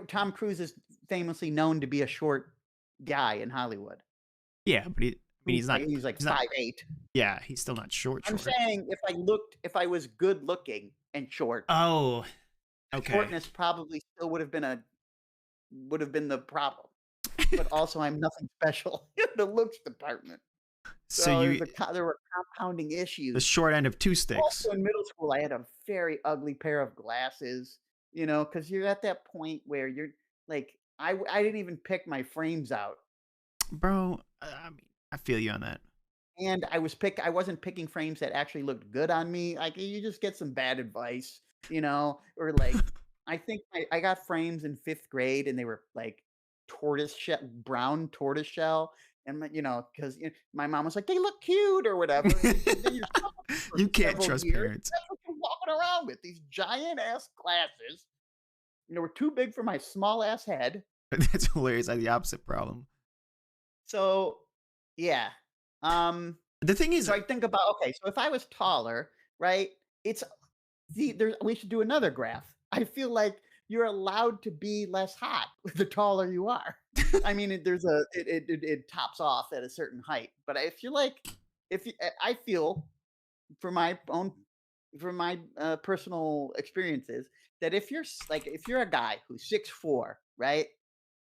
Tom Cruise is famously known to be a short guy in Hollywood. Yeah, but mean, he's not. He's like He's not. 5'8". Yeah, he's still not short. I'm Short. saying if I was good looking and short, Oh, okay. shortness probably still would have been the problem. But also, I'm nothing special in the looks department. So So you there were compounding the issues. short end of two sticks. Also, in middle school, I had a very ugly pair of glasses, because you're at that point where you're like, I didn't even pick my frames out, Bro, I mean, I feel you on that. and I wasn't picking frames that actually looked good on me. Like, you just get some bad advice, or like, I think I got frames in 5th grade, and they were like brown tortoise shell, and because my mom was like, they look cute or whatever. And then you're stuck with them for You can't several trust years. parents. That's what you're walking around with, these giant ass glasses. Were too big for my small ass head. That's hilarious. I had the opposite problem. So yeah. The thing is, So I think about, okay, so if I was taller, right? It's we should do another graph. I feel like you're allowed to be less hot the taller you are. I mean, it tops off at a certain height, but if you're like, I feel from my own from my personal experiences that if you're a guy who's 6'4", right?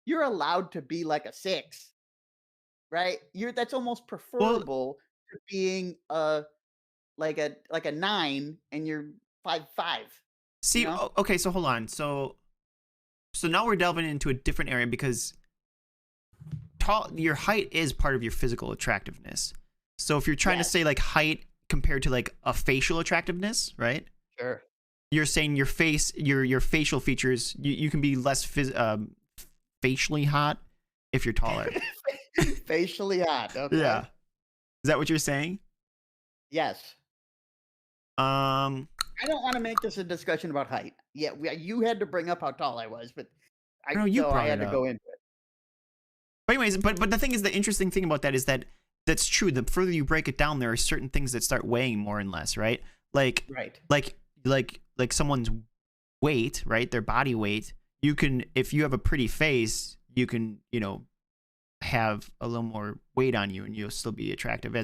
You're allowed to be like a 6, right? That's almost well, preferable to being like a 9 and you're 5'5", you see, know? okay, so hold on. So now we're delving into a different area because your height is part of your physical attractiveness. So if you're trying to Yes. say like height compared to like a facial attractiveness, right? Sure. You're saying your face, your facial features, you can be less facially hot if you're taller. Facially hot, okay. Yeah. Is that what you're saying? Yes. Um, I don't wanna make this a discussion about height. Yeah, you had to bring up how tall I was, but no, you I brought had it to up. go into it. But anyways, but the thing is, the interesting thing about that is that that's true. The further you break it down, there are certain things that start weighing more and less, right? Like, Right. like someone's weight, right? Their body weight. You can, if you have a pretty face, you can, have a little more weight on you, and you'll still be attractive.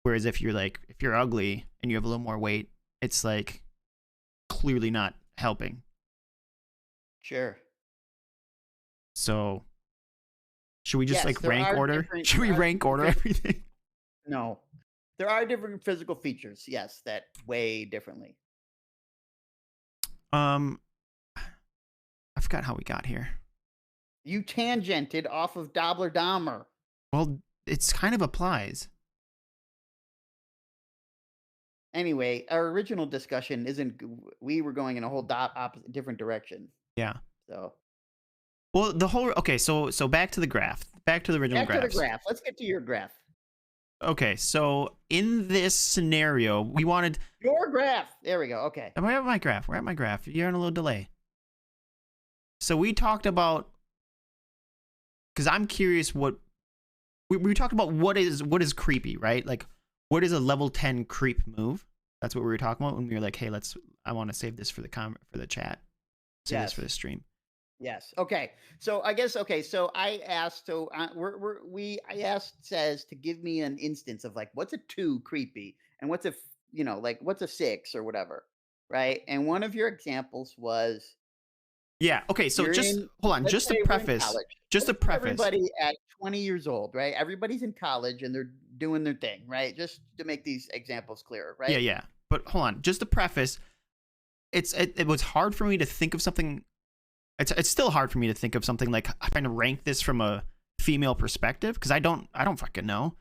Whereas if you're ugly and you have a little more weight, it's like clearly not helping. Sure. So should we just Yes, like there rank are order? different Should we there are rank order different everything? No. There are different physical features, yes, that weigh differently. Um, I forgot how we got here. You tangented off of Dobler-Dahmer. Well, it's kind of applies. Anyway, our original discussion isn't we were going in a whole different direction. Yeah. So, Well, okay, so back to the graph. Back to the original back to the graphs. graph. Let's get to your graph. Okay, so in this scenario, we wanted. Your graph. There we go. Okay. Am I at my graph? We're at my graph. You're on a little delay. So we talked about, because I'm curious what we talked about. What is creepy, right? Like, what is a level 10 creep move? That's what we were talking about when we were like, hey, I want to save this for the chat. Save this Yes. for the stream. Yes. Okay. So I guess So I asked. So I asked Says to give me an instance of like what's a 2 creepy and what's like what's a 6 or whatever, right? And one of your examples was Yeah. Okay. So hold on. let's Just to say we're in preface. college. Just to Let's put preface. everybody at 20 years old, right? Everybody's in college and they're doing their thing, right? Just to make these examples clearer, right? Yeah. Yeah. But hold on. Just to preface. It was hard for me to think of something. It's still hard for me to think of something like trying to rank this from a female perspective because I don't fucking know.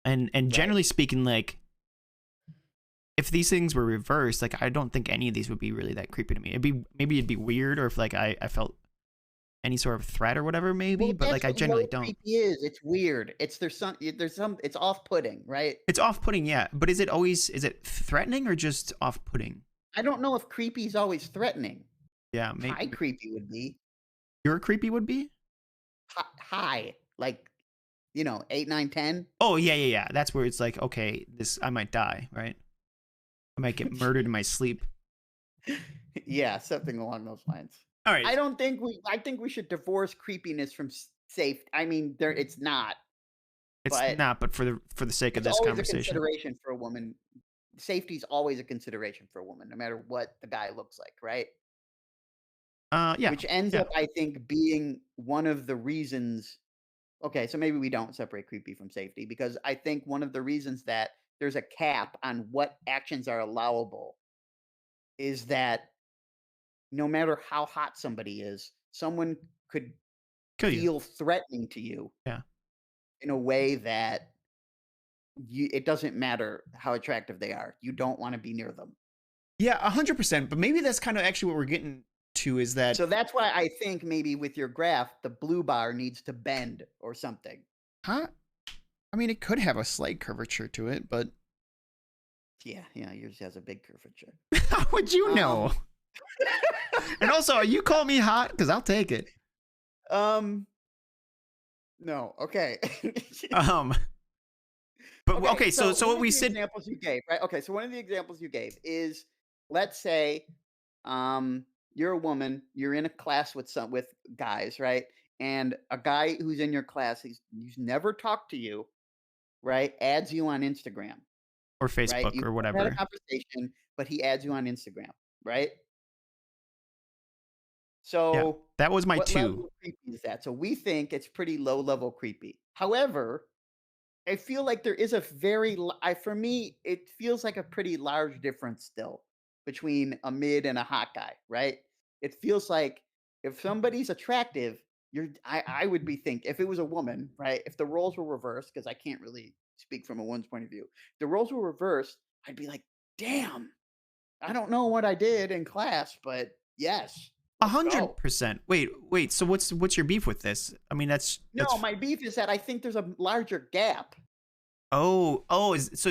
And generally speaking, like if these things were reversed, like I don't think any of these would be really that creepy to me. Maybe it'd be weird, or if like I felt any sort of threat or whatever, maybe. Well, but like I generally don't. Creepy is it's weird. It's it's off-putting, right? It's off-putting, yeah. But is it threatening or just off-putting? I don't know if creepy is always threatening. Yeah, maybe. High creepy would be. Your creepy would be? High, like 8, 9, 10. Oh yeah. That's where it's like, okay, I might die, right? I might get murdered in my sleep. Yeah, something along those lines. All right. I think we should divorce creepiness from safe. I mean, it's not. It's but not, but for the sake of it's this always a conversation. consideration for a woman. Safety is always a consideration for a woman, no matter what the guy looks like, right? Yeah, Which ends yeah. up, I think, being one of the reasons. Okay, so maybe we don't separate creepy from safety because I think one of the reasons that there's a cap on what actions are allowable is that no matter how hot somebody is, someone could Kill you. feel threatening to you Yeah. in a way that it doesn't matter how attractive they are. You don't want to be near them. Yeah, 100%. But maybe that's kind of actually what we're getting to is that, So that's why I think maybe with your graph, the blue bar needs to bend or something. huh? I mean, it could have a slight curvature to it, but Yeah, yours has a big curvature. how would you know? And also, are you calling me hot? Because I'll take it. No, okay. But okay, so one what of we the said. examples you gave, right? Okay, so one of the examples you gave is, let's say, you're a woman, you're in a class with guys, right? And a guy who's in your class, he's never talked to you, right? Adds you on Instagram, Or right? Facebook You've or never had a whatever. conversation, but he adds you on Instagram, right? Yeah, So that was my what level two. of creepy is that? So we think it's pretty low level creepy. However, I feel like there is a for me, it feels like a pretty large difference still between a mid and a hot guy, right? It feels like if somebody's attractive, I would be think if it was a woman, right? If the roles were reversed, because I can't really speak from a woman's point of view, the roles were reversed, I'd be like, damn, I don't know what I did in class, but yes, let's go. 100%. Wait. So what's your beef with this? I mean, No, that's. my beef is that I think there's a larger gap. So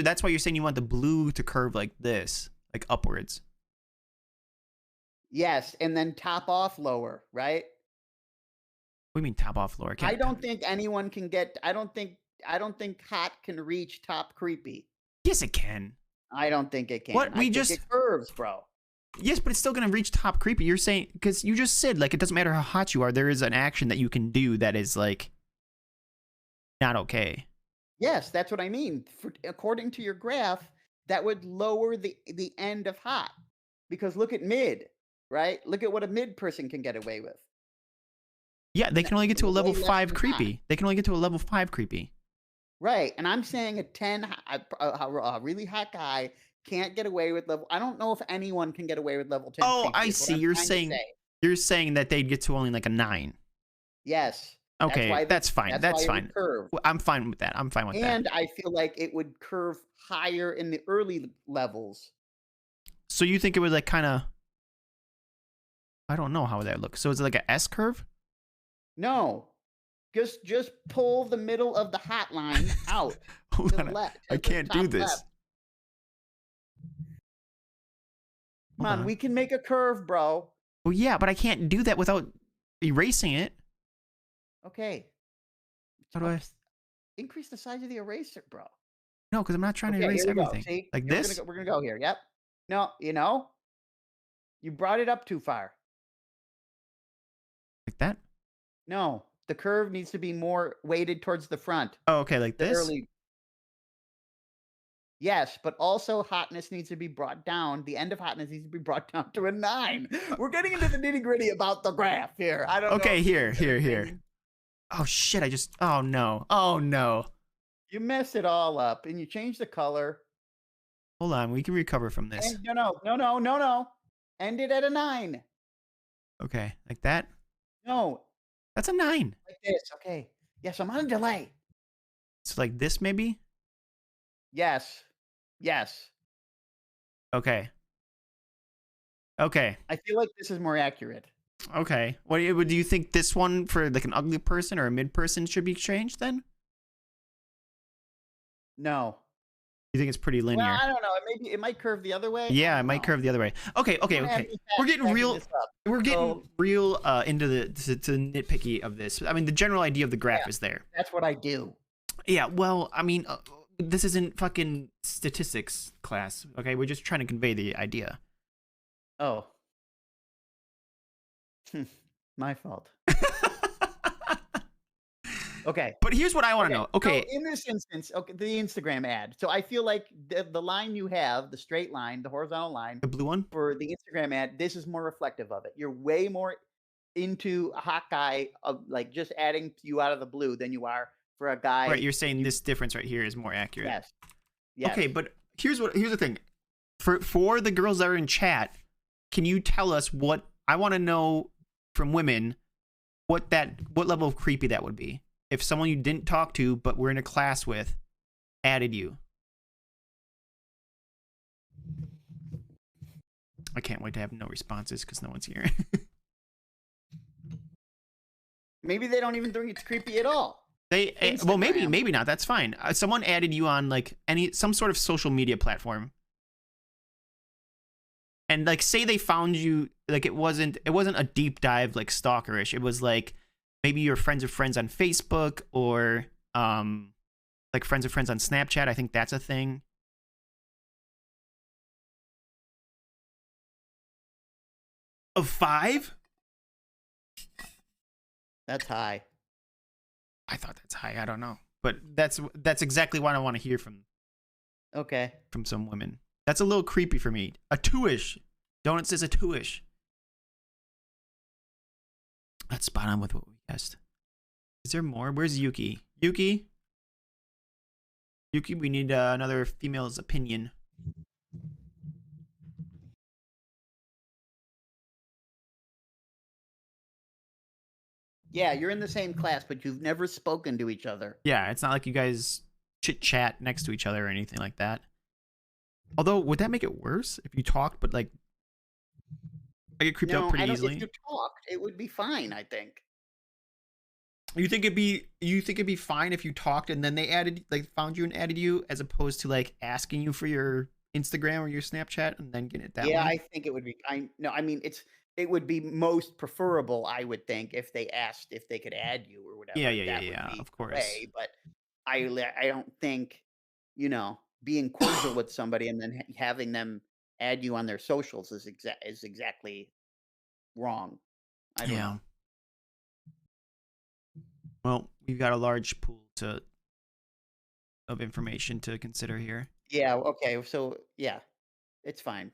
that's why you're saying you want the blue to curve like this, like upwards. Yes, and then top off lower, right? What do you mean top off lower? I Can't. don't think anyone can get I don't think hot can reach top creepy. Yes, it can. I don't think it can. What I we think just. it curves, bro. Yes, but it's still gonna reach top creepy. You're saying because you just said like it doesn't matter how hot you are. There is an action that you can do that is like not okay. Yes, that's what I mean. According to your graph, that would lower the end of hot. Because look at mid, right? Look at what a mid person can get away with. Yeah, they can only get to a level Way less 5 than hot. creepy. They can only get to a level 5 creepy. Right, and I'm saying a really hot guy can't get away with level. I don't know if anyone can get away with level 10 Oh, creepy. I Is what see. I'm trying to say. You're saying that they'd get to only like a 9. Yes, Okay, that's fine. That's it would fine. curve. Well, I'm fine with that. I'm fine with that. And I feel like it would curve higher in the early levels. So you think it would like kind of? I don't know how that looks. So is it like a S curve? No, just pull the middle of the hot line out Hold to the on, left. I to the can't do top this. left. Come Hold on, on. we can make a curve, bro. Well, yeah, but I can't do that without erasing it. Okay. How do I? Increase the size of the eraser, bro? No, because I'm not trying to Okay, erase here we go. everything. See? Like Here, this? we're gonna go here. Yep. No, you brought it up too far. Like that? No, the curve needs to be more weighted towards the front. Oh, okay, like The this? early. Yes, but also hotness needs to be brought down. The end of hotness needs to be brought down to a 9. We're getting into the nitty-gritty about the graph here. I don't know. Okay, here. Oh shit! Oh no! Oh no! You messed it all up, and you changed the color. Hold on, we can recover from this. And no. End it at a 9. Okay, like that? No, That's a 9. like this. Okay. Yes, I'm on a delay. So like this maybe? Yes. Okay. I feel like this is more accurate. Okay. What do you think this one for like an ugly person or a mid person should be changed then? No. You think it's pretty linear? Well, I don't know. It might curve the other way. Yeah, I it don't might know. curve the other way. Okay. Don't have me We're getting backing real. this up. We're getting So- real into the to nitpicky of this. I mean, the general idea of the graph Yeah. is there. That's what I do. Yeah. Well, I mean, this isn't fucking statistics class. Okay, we're just trying to convey the idea. Oh. My fault. Okay. But here's what I want to Okay. know. So Okay, in this instance, okay, the Instagram ad. So I feel like the line you have, the straight line, the horizontal line the blue one. for the Instagram ad, this is more reflective of it. You're way more into a hot guy of like just adding you out of the blue than you are for a Right, guy you're saying you this difference right here is more accurate. yes. Yes. Okay, but here's the thing. For the girls that are in chat, can you tell us what I want to know from women what level of creepy that would be if someone you didn't talk to but were in a class with added you? I can't wait to have no responses because no one's here. Maybe they don't even think it's creepy at all. Well, Instagram. maybe not. That's fine. Someone added you on like some sort of social media platform, and like say they found you like it wasn't a deep dive like stalkerish. It was like maybe you're friends of friends on Facebook or like friends of friends on Snapchat. I think that's a thing. Of 5? That's high. I thought that's high. I don't know, but that's exactly what I want to hear from Okay. some women. That's a little creepy for me. A 2-ish. Donut says a 2-ish. That's spot on with what we guessed. Is there more? Where's Yuki? Yuki, we need another female's opinion. Yeah, you're in the same class, but you've never spoken to each other. Yeah, it's not like you guys chit chat next to each other or anything like that. Although, would that make it worse if you talked, but like I get creeped out pretty easily? If you talked, it would be fine, I think. You think it'd be fine if you talked and then they found you and added you as opposed to like asking you for your Instagram or your Snapchat and then getting it that way? Yeah, I think it would be I mean, it would be most preferable, I would think, if they asked if they could add you or whatever. That would Yeah, be of the course. way, but I don't think, being cordial with somebody and then having them add you on their socials is exactly wrong. I don't Yeah. know. Well, we've got a large pool of information to consider here. Yeah, okay, so yeah, it's fine.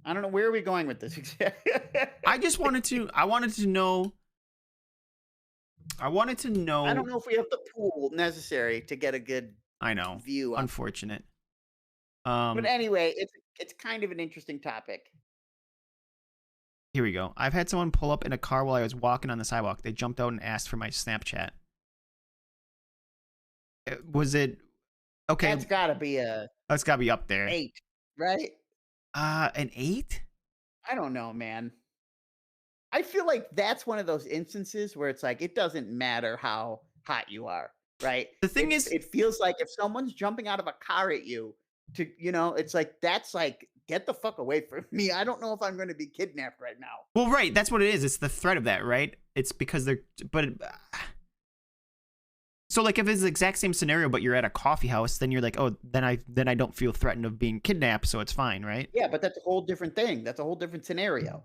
I don't know where are we going with this exactly. I wanted to know I don't know if we have the pool necessary to get a good I know. view on. Unfortunate. But anyway, it's kind of an interesting topic. Here we go. I've had someone pull up in a car while I was walking on the sidewalk. They jumped out and asked for my Snapchat. Was it okay? That's got to be a That's got to be up there. 8, right? An 8? I don't know, man. I feel like that's one of those instances where it's like it doesn't matter how hot you are, right? The thing is, it feels like if someone's jumping out of a car at you it's like that's like get the fuck away from me. I don't know if I'm going to be kidnapped right now. well, right. That's what it is. It's the threat of that, right? It's because they're, but so like if it's the exact same scenario, but you're at a coffee house, then you're like, oh, then I don't feel threatened of being kidnapped, so it's fine, right? Yeah, but that's a whole different thing. That's a whole different scenario.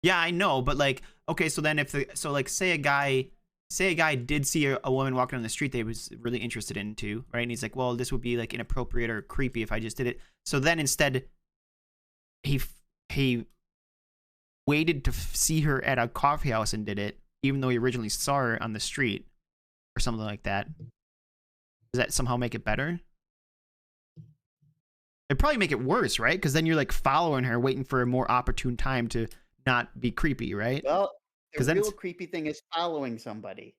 Yeah, I know, but like, okay, so then like say a guy did see a woman walking on the street they was really interested in too, right? And he's like, well, this would be like inappropriate or creepy if I just did it. So then instead, he waited to see her at a coffee house and did it, even though he originally saw her on the street or something like that. Does that somehow make it better? It'd probably make it worse, right? Because then you're like following her, waiting for a more opportune time to not be creepy, right? Well, the 'Cause then real it's- creepy thing is following somebody.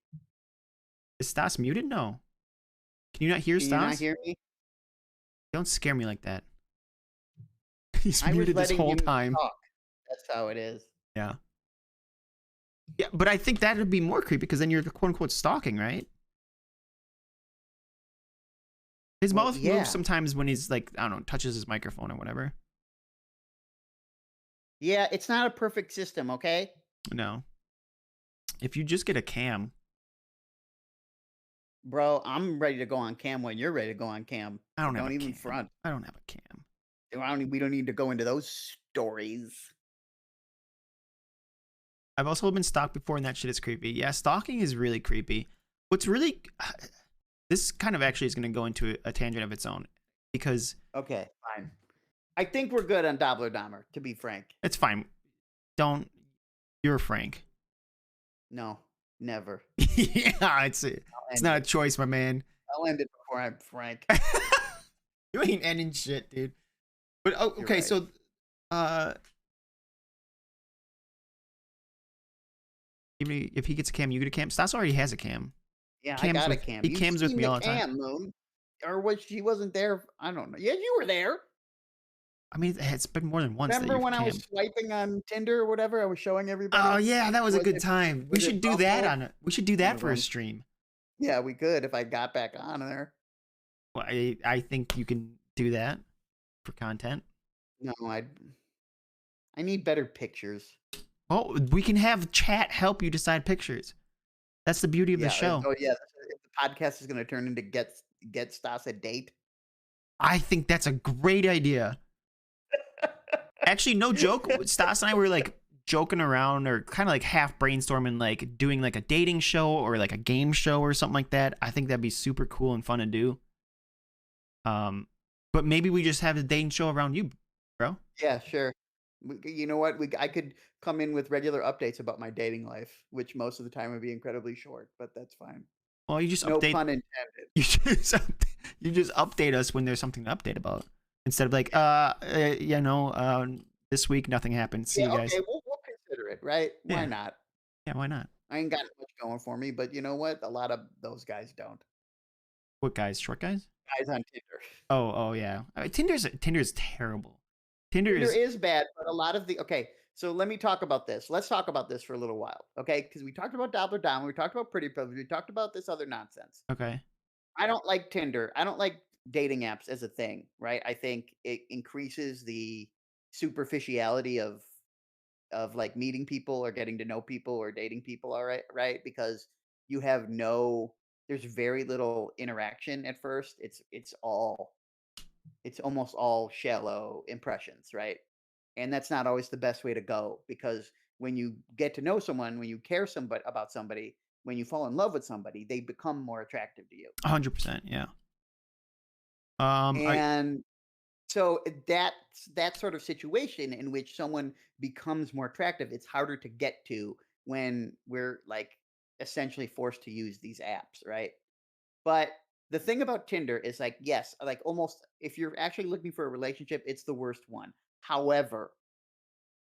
Is Stas muted? No. Can you not hear Can you not Stas? hear me? Don't scare me like that. He's I was muted this letting whole him time. talk. That's how it is. Yeah. Yeah, but I think that would be more creepy because then you're quote unquote stalking, right? His Well, mouth yeah. moves sometimes when he's like, I don't know, touches his microphone or whatever. Yeah, it's not a perfect system, okay? No. If you just get a cam. Bro, I'm ready to go on cam when you're ready to go on cam. I don't have Don't a even cam. front. I don't have a cam. We don't need to go into those stories. I've also been stalked before, and that shit is creepy. Yeah, stalking is really creepy. What's really this kind of actually is going to go into a tangent of its own because Okay, fine. I think we're good on Dobler-Dahmer, to be frank. it's fine. Don't you're Frank. No, never. Yeah, it's not a choice, my man. I'll end it before I'm Frank. You ain't ending shit, dude. But okay, right. so even if he gets a cam, you get a cam. Stas already has a cam. Yeah, Cams I got with, a cam. he You've cams with seen me the all the time. cam, Moon. Or was she wasn't there? I don't know. Yeah, you were there. I mean, it's been more than once. Remember that when you've I was cammed. swiping on Tinder or whatever? I was showing everybody. Oh yeah, that was a Was good it- time. We was it should do that Bumble? on it. We should do One that of for a them. stream. Yeah, we could if I got back on there. Well, I think you can do that for content. No, I need better pictures. Well, we can have chat help you decide pictures. That's the beauty of the show. Oh yeah, if the podcast is going to turn into get Stas a date. I think that's a great idea. Actually, no joke. Stas and I were like joking around or kind of like half brainstorming, like doing like a dating show or like a game show or something like that. I think that'd be super cool and fun to do. But maybe we just have a dating show around you, bro. Yeah, sure. You know what? I could come in with regular updates about my dating life, which most of the time would be incredibly short, but that's fine. Well, you just No update. pun intended. You just update us when there's something to update about instead of like this week nothing happened. See you guys. Okay, we'll consider it, right? Yeah. Why not? Yeah, why not? I ain't got much going for me, but you know what? A lot of those guys don't. What guys? Short guys? Guys on Tinder. Oh yeah. Tinder's terrible. Tinder is bad, but a lot of the so let me talk about this. Let's talk about this for a little while, okay? Because we talked about Dobler-Dahmer, we talked about Pretty Privilege, we talked about this other nonsense. okay. I don't like Tinder. I don't like dating apps as a thing, right? I think it increases the superficiality of like meeting people or getting to know people or dating people, all right? Because you have there's very little interaction at first. It's almost all shallow impressions, right? And that's not always the best way to go because when you get to know someone, when you care about somebody, when you fall in love with somebody, they become more attractive to you. 100%. Yeah. And so that's that sort of situation in which someone becomes more attractive. It's harder to get to when we're like essentially forced to use these apps, right? But the thing about Tinder is like, yes, like almost if you're actually looking for a relationship, it's the worst one. However,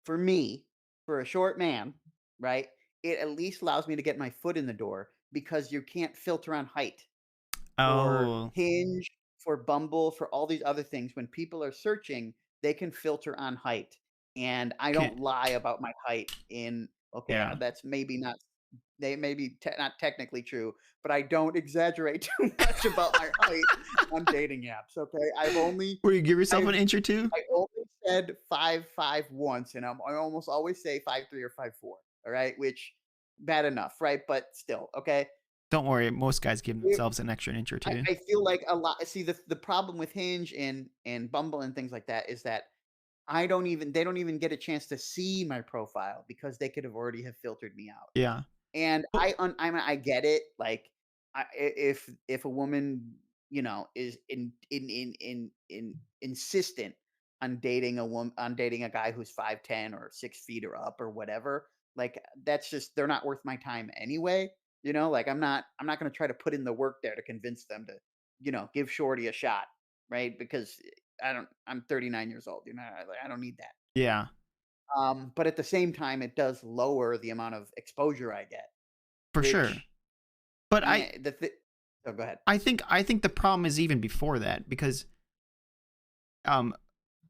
for me, for a short man, right, it at least allows me to get my foot in the door because you can't filter on height. For oh. Hinge, for Bumble, for all these other things, when people are searching, they can filter on height. And I don't lie about my height Yeah. that's maybe not not technically true, but I don't exaggerate too much about my height on dating apps. Okay, Will you give yourself an inch or two? I only said 5'5" once, and I almost always say 5'3" or 5'4". All right, which bad enough, right? But still, okay. Don't worry, most guys give themselves an extra inch or two. I feel like a lot. See, the problem with Hinge and Bumble and things like that is that they don't even get a chance to see my profile because they could have already have filtered me out. Yeah. And I get it. Like, if a woman is insistent on dating a guy who's 5'10" or 6 feet or up or whatever, like that's just they're not worth my time anyway. Like I'm not going to try to put in the work there to convince them to give Shorty a shot, right? Because I'm 39 years old. I don't need that. Yeah. But at the same time, it does lower the amount of exposure I get. For sure. But oh, go ahead. I think the problem is even before that because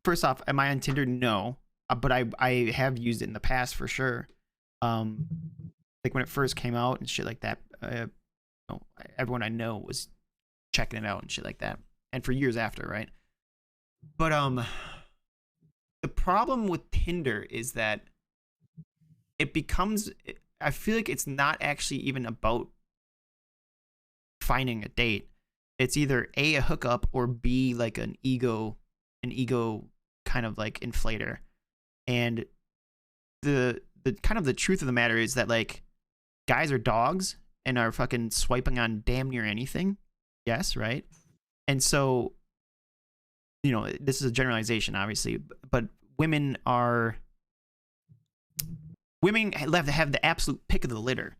first off, am I on Tinder? No. But I have used it in the past for sure. Like when it first came out and shit like that, everyone I know was checking it out and shit like that. And for years after, right? But the problem with Tinder is that it becomes, I feel like it's not actually even about finding a date. It's either A, a hookup, or B, like an ego kind of like inflator. And the the kind of the truth of the matter is that like guys are dogs and are fucking swiping on damn near anything. Yes, right? And so, you know, this is a generalization, obviously, but women have the absolute pick of the litter,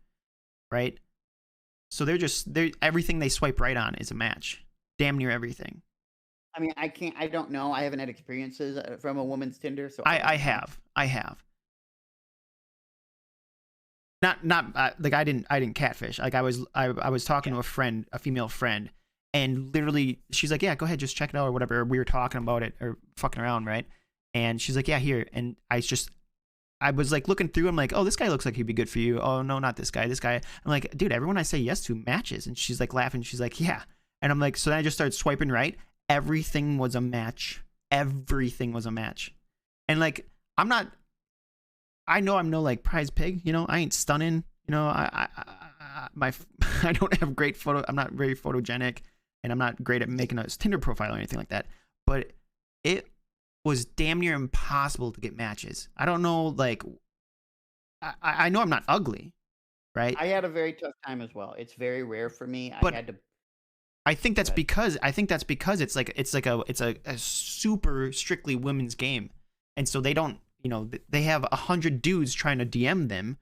right? So they're everything they swipe right on is a match. Damn near everything. I mean, I don't know. I haven't had experiences from a woman's Tinder, so I have. Not like I didn't catfish. Like I was talking to a friend, a female friend, and literally she's like, yeah, go ahead, just check it out or whatever. We were talking about it or fucking around, right? And she's like, yeah, here. And I was like looking through. I'm like, oh, this guy looks like he'd be good for you. Oh no, not this guy. This guy. I'm like, dude, everyone I say yes to matches. And she's like laughing. She's like, yeah. And I'm like, so then I just started swiping right. Everything was a match. Everything was a match. And like, I know I'm no like prize pig. You know, I ain't stunning. You know, I don't have great photo. I'm not very photogenic, and I'm not great at making a Tinder profile or anything like that. But it was damn near impossible to get matches. I don't know, like, I know I'm not ugly, right? I had a very tough time as well. It's very rare for me. But I had to. I think that's because it's a super strictly women's game, and so they don't, you know, they have 100 dudes trying to DM them.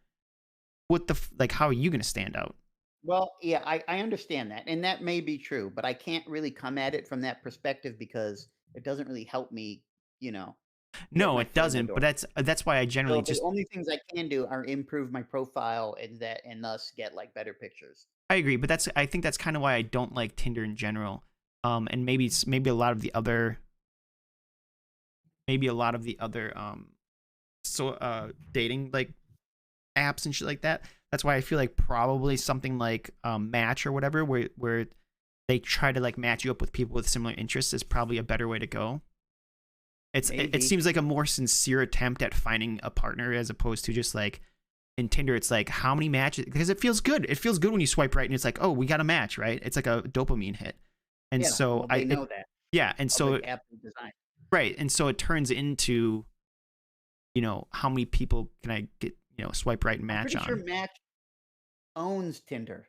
What the like? How are you gonna stand out? Well, yeah, I understand that, and that may be true, but I can't really come at it from that perspective because it doesn't really help me, you know, get No, my it foot in the doesn't. door. But that's why I So generally the just only things I can do are improve my profile and thus get like better pictures. I agree. But I think that's kind of why I don't like Tinder in general. And maybe a lot of the other dating like apps and shit like that. That's why I feel like probably something like Match or whatever, where they try to like match you up with people with similar interests is probably a better way to go. It seems like a more sincere attempt at finding a partner as opposed to just like in Tinder. It's like how many matches, because it feels good. It feels good when you swipe right and it's like, oh, we got a match, right? It's like a dopamine hit. And Yeah, so well, they know that. yeah, and so Public app design. right, and so it turns into, you know, how many people can I get, you know, swipe right and I'm match pretty sure on? Match owns Tinder.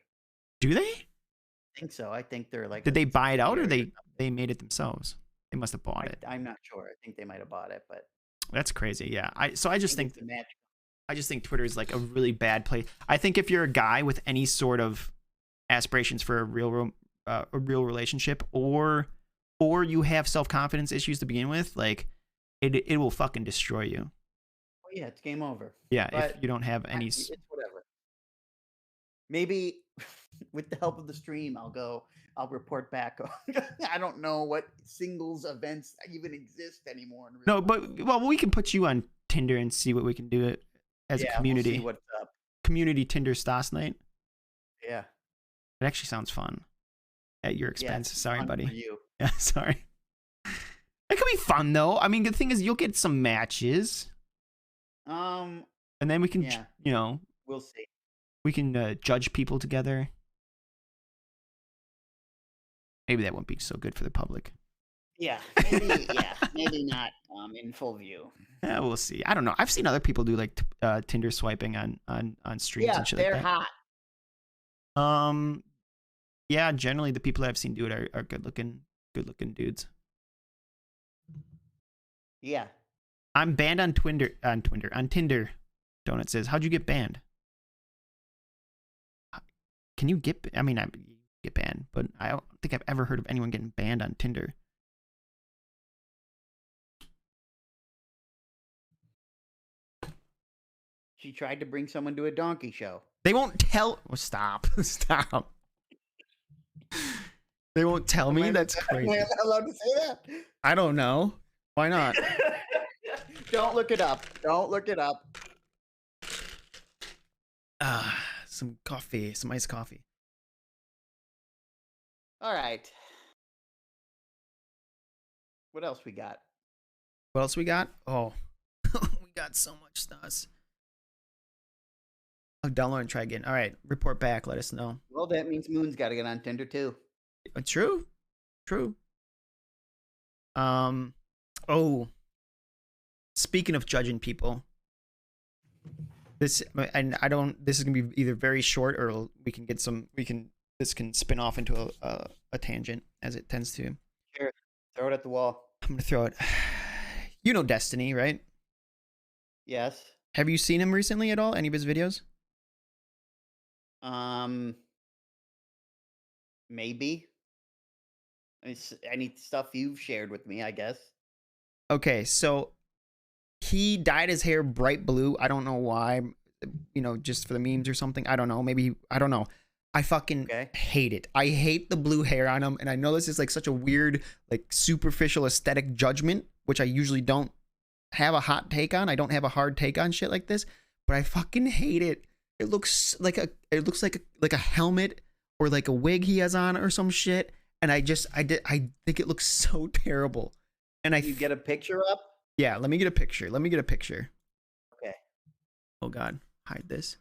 Do they? I think so. I think they're like Did a they buy it out or subsidiary or they made it themselves? They must have bought something. it. I'm not sure. I think they might have bought it, but That's crazy. Yeah. I just maybe think it's the Match. I just think Twitter is like a really bad place. I think if you're a guy with any sort of aspirations for a real relationship, or you have self-confidence issues to begin with, like it will fucking destroy you. Oh yeah, it's game over. Yeah, But if you don't have any it's whatever. Maybe with the help of the stream, I'll report back. I don't know what singles events even exist anymore in real No, life. but well, we can put you on Tinder and see what we can do it as a Yeah, community. we'll see what's up. Community Tinder Stas night. Yeah. It actually sounds fun. At your expense. it's Sorry, fun buddy. For you. Yeah, sorry. It could be fun though. I mean, the thing is, you'll get some matches, and then we can, Yeah. you know, We'll see. we can judge people together. Maybe that won't be so good for the public. Yeah, maybe. Yeah, maybe not in full view. Yeah, we'll see. I don't know. I've seen other people do like Tinder swiping on streams Yeah, and shit they're like that. hot. Yeah, generally the people I've seen do it are good looking dudes. Yeah. I'm banned on Tinder. Donut says, how'd you get banned? Can you get? I mean, I get banned, but I don't think I've ever heard of anyone getting banned on Tinder. She tried to bring someone to a donkey show. They won't tell. Oh, stop. Stop. They won't tell me. That's crazy. Am I allowed to say that? I don't know. Why not? Don't look it up. Don't look it up. Some coffee. Some iced coffee. All right. What else we got? What else we got? Oh, we got so much stuff. I'll download and try again. All right, report back. Let us know. Well, that means Moon's got to get on Tinder too. True. Oh, speaking of judging people, this, and I don't. This is gonna be either very short or we can get some. This can spin off into a tangent as it tends to. Sure. Throw it at the wall. I'm gonna throw it. You know Destiny, right? Yes. Have you seen him recently at all? Any of his videos? Maybe. Any stuff you've shared with me, I guess. Okay, so he dyed his hair bright blue. I don't know why. You know, just for the memes or something. I don't know. Maybe I don't know. I fucking hate it. I hate the blue hair on him, and I know this is like such a weird, like superficial aesthetic judgment, which I usually don't have a hot take on. I don't have a hard take on shit like this, but I fucking hate it. It looks like a helmet or like a wig he has on or some shit, and I think it looks so terrible. And you get a picture up? Yeah, let me get a picture. Okay. Oh God, hide this.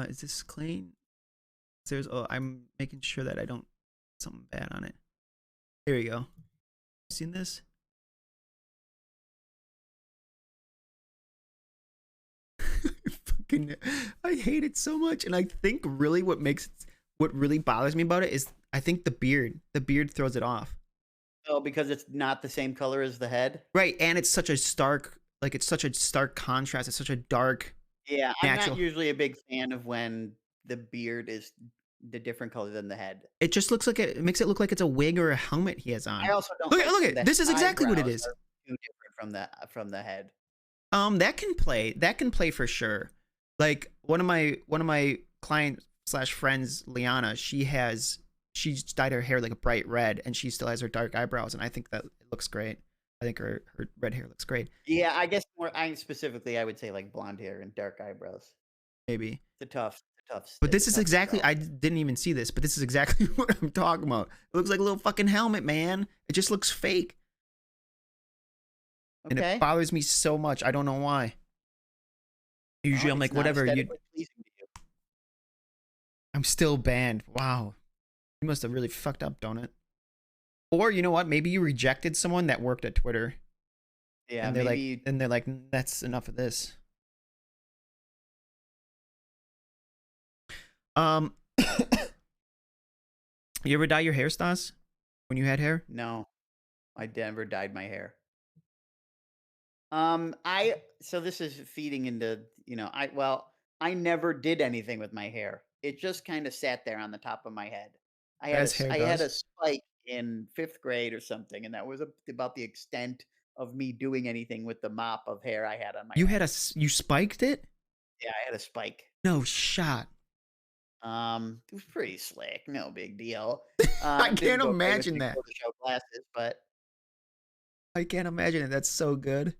Is this clean? I'm making sure that I don't something bad on it. Here we go. Seen this? I hate it so much, and I think really what really bothers me about it is I think the beard. The beard throws it off. Oh, because it's not the same color as the head? Right, and it's such a stark contrast. It's such a dark. Yeah, I'm not usually a big fan of when the beard is the different color than the head. It just looks like it makes it look like it's a wig or a helmet he has on. I also don't look at this is exactly what it is. Too different from the head. That can play for sure. Like one of my client / friends, Liana, she's dyed her hair like a bright red, and she still has her dark eyebrows, and I think that it looks great. I think her red hair looks great. Yeah, I guess I would say like blonde hair and dark eyebrows. Maybe. It's a tough. But this is exactly, I didn't even see this, but this is exactly what I'm talking about. It looks like a little fucking helmet, man. It just looks fake. Okay. And it bothers me so much. I don't know why. Usually I'm like, whatever. I'm still banned. Wow. You must have really fucked up, don't it? Or you know what? Maybe you rejected someone that worked at Twitter. Yeah, and they're like, that's enough of this. You ever dye your hair, Stas? When you had hair? No, I never dyed my hair. So this is feeding into, I never did anything with my hair. It just kind of sat there on the top of my head. I had a spike in 5th grade or something, and that was about the extent of me doing anything with the mop of hair I had on my head. You spiked it? Yeah, I had a spike. No shot. It was pretty slick, no big deal. I can't imagine that. Show glasses, but I can't imagine it. That's so good.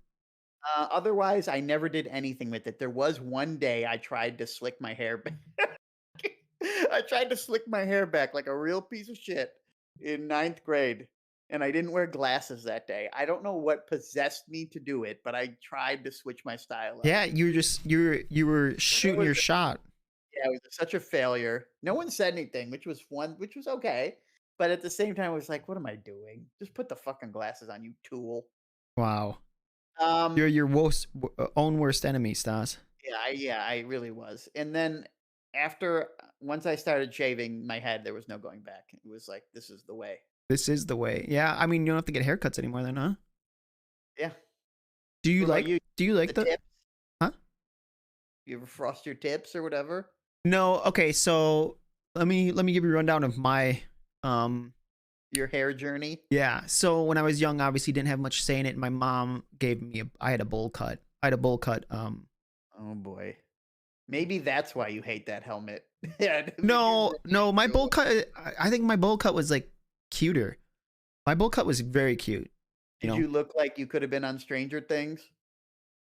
Otherwise, I never did anything with it. There was one day I tried to slick my hair back. I tried to slick my hair back like a real piece of shit in 9th grade, and I didn't wear glasses that day. I don't know what possessed me to do it, but I tried to switch my style up. Yeah, you were shooting your shot. Yeah, it was such a failure. No one said anything, which was okay. But at the same time, I was like, what am I doing? Just put the fucking glasses on, you tool. Wow. You're your own worst enemy, Stas. Yeah, I really was. And then once I started shaving my head, there was no going back. It was like, this is the way. This is the way. Yeah, I mean, you don't have to get haircuts anymore then, huh? Yeah. Do you like the tips? Huh? You ever frost your tips or whatever? No. Okay, so let me give you a rundown of my your hair journey. Yeah. So when I was young, obviously didn't have much say in it. My mom gave me I had a bowl cut. Oh boy. Maybe that's why you hate that helmet. Yeah. No, my bowl cut. I think my bowl cut was like cuter. My bowl cut was very cute. Did you look like you could have been on Stranger Things?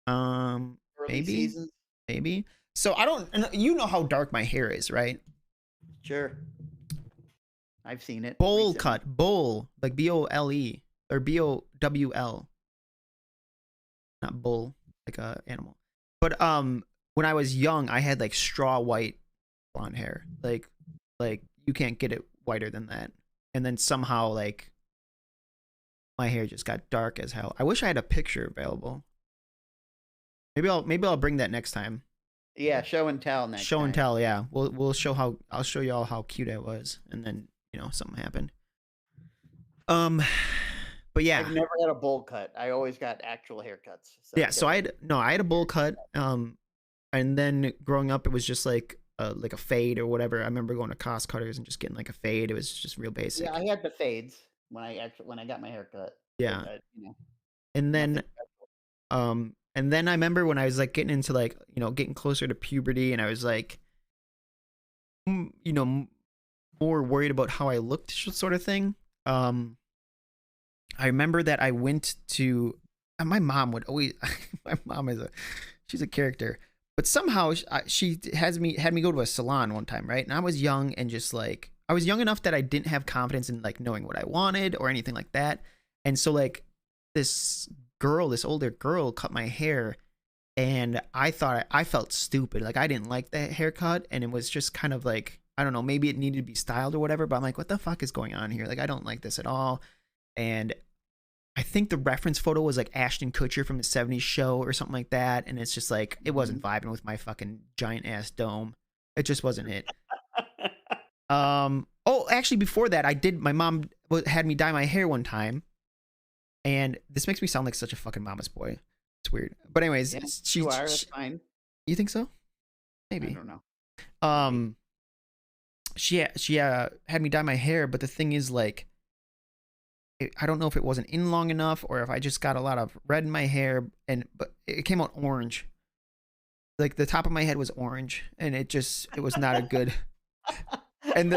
Maybe. Seasons? Maybe. So I don't. You know how dark my hair is, right? Sure. I've seen it. Bowl recently. cut. Bowl. Like BOLE. Or BOWL. Not bull. Like a animal. But when I was young, I had like straw white blonde hair. Like you can't get it whiter than that. And then somehow like my hair just got dark as hell. I wish I had a picture available. Maybe I'll bring that next time. Yeah, show and tell next Show and time. tell, yeah. We'll show how I'll show y'all how cute I was, and then something happened. But yeah, I've never had a bowl cut. I always got actual haircuts. So yeah. So I had a bowl cut. And then growing up, it was just like a fade or whatever. I remember going to cost cutters and just getting like a fade. It was just real basic. Yeah, I had the fades when I got my haircut. Yeah. But, And then nothing special. and then I remember when I was like getting into like getting closer to puberty, and I was like more worried about how I looked, sort of thing. I remember that I went to my mom would always my mom she's a character, but somehow she had me go to a salon one time, right? And I was young, and just like I was young enough that I didn't have confidence in like knowing what I wanted or anything like that. And so like this older girl cut my hair, and I thought I felt stupid. Like I didn't like that haircut, and it was just kind of like, I don't know, maybe it needed to be styled or whatever, but I'm like, what the fuck is going on here? Like I don't like this at all. And I think the reference photo was like Ashton Kutcher from the 70s show or something like that, and it's just like it wasn't vibing with my fucking giant ass dome. It just wasn't it. Oh, actually before that, my mom had me dye my hair one time. And this makes me sound like such a fucking mama's boy. It's weird. But anyways, yeah, that's fine. You think so? Maybe. I don't know. She had me dye my hair, but the thing is like I don't know if it wasn't in long enough or if I just got a lot of red in my hair, but it came out orange. Like the top of my head was orange, and it was not a good. And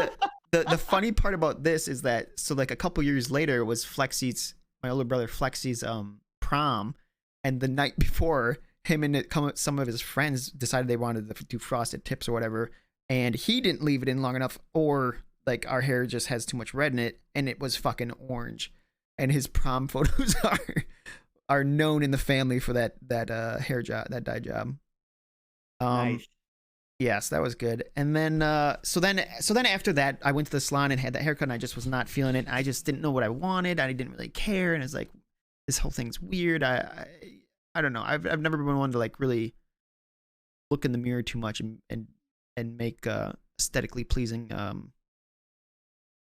the funny part about this is that so like a couple years later was my older brother Flexie's prom, and the night before, him and some of his friends decided they wanted to do frosted tips or whatever, and he didn't leave it in long enough, or like our hair just has too much red in it, and it was fucking orange. And his prom photos are known in the family for that hair job, that dye job. Nice. Yes, that was good. And then so then after that, I went to the salon and had that haircut, and I just was not feeling it. I just didn't know what I wanted. I didn't really care, and it's like this whole thing's weird. I don't know. I've never been one to like really look in the mirror too much and make aesthetically pleasing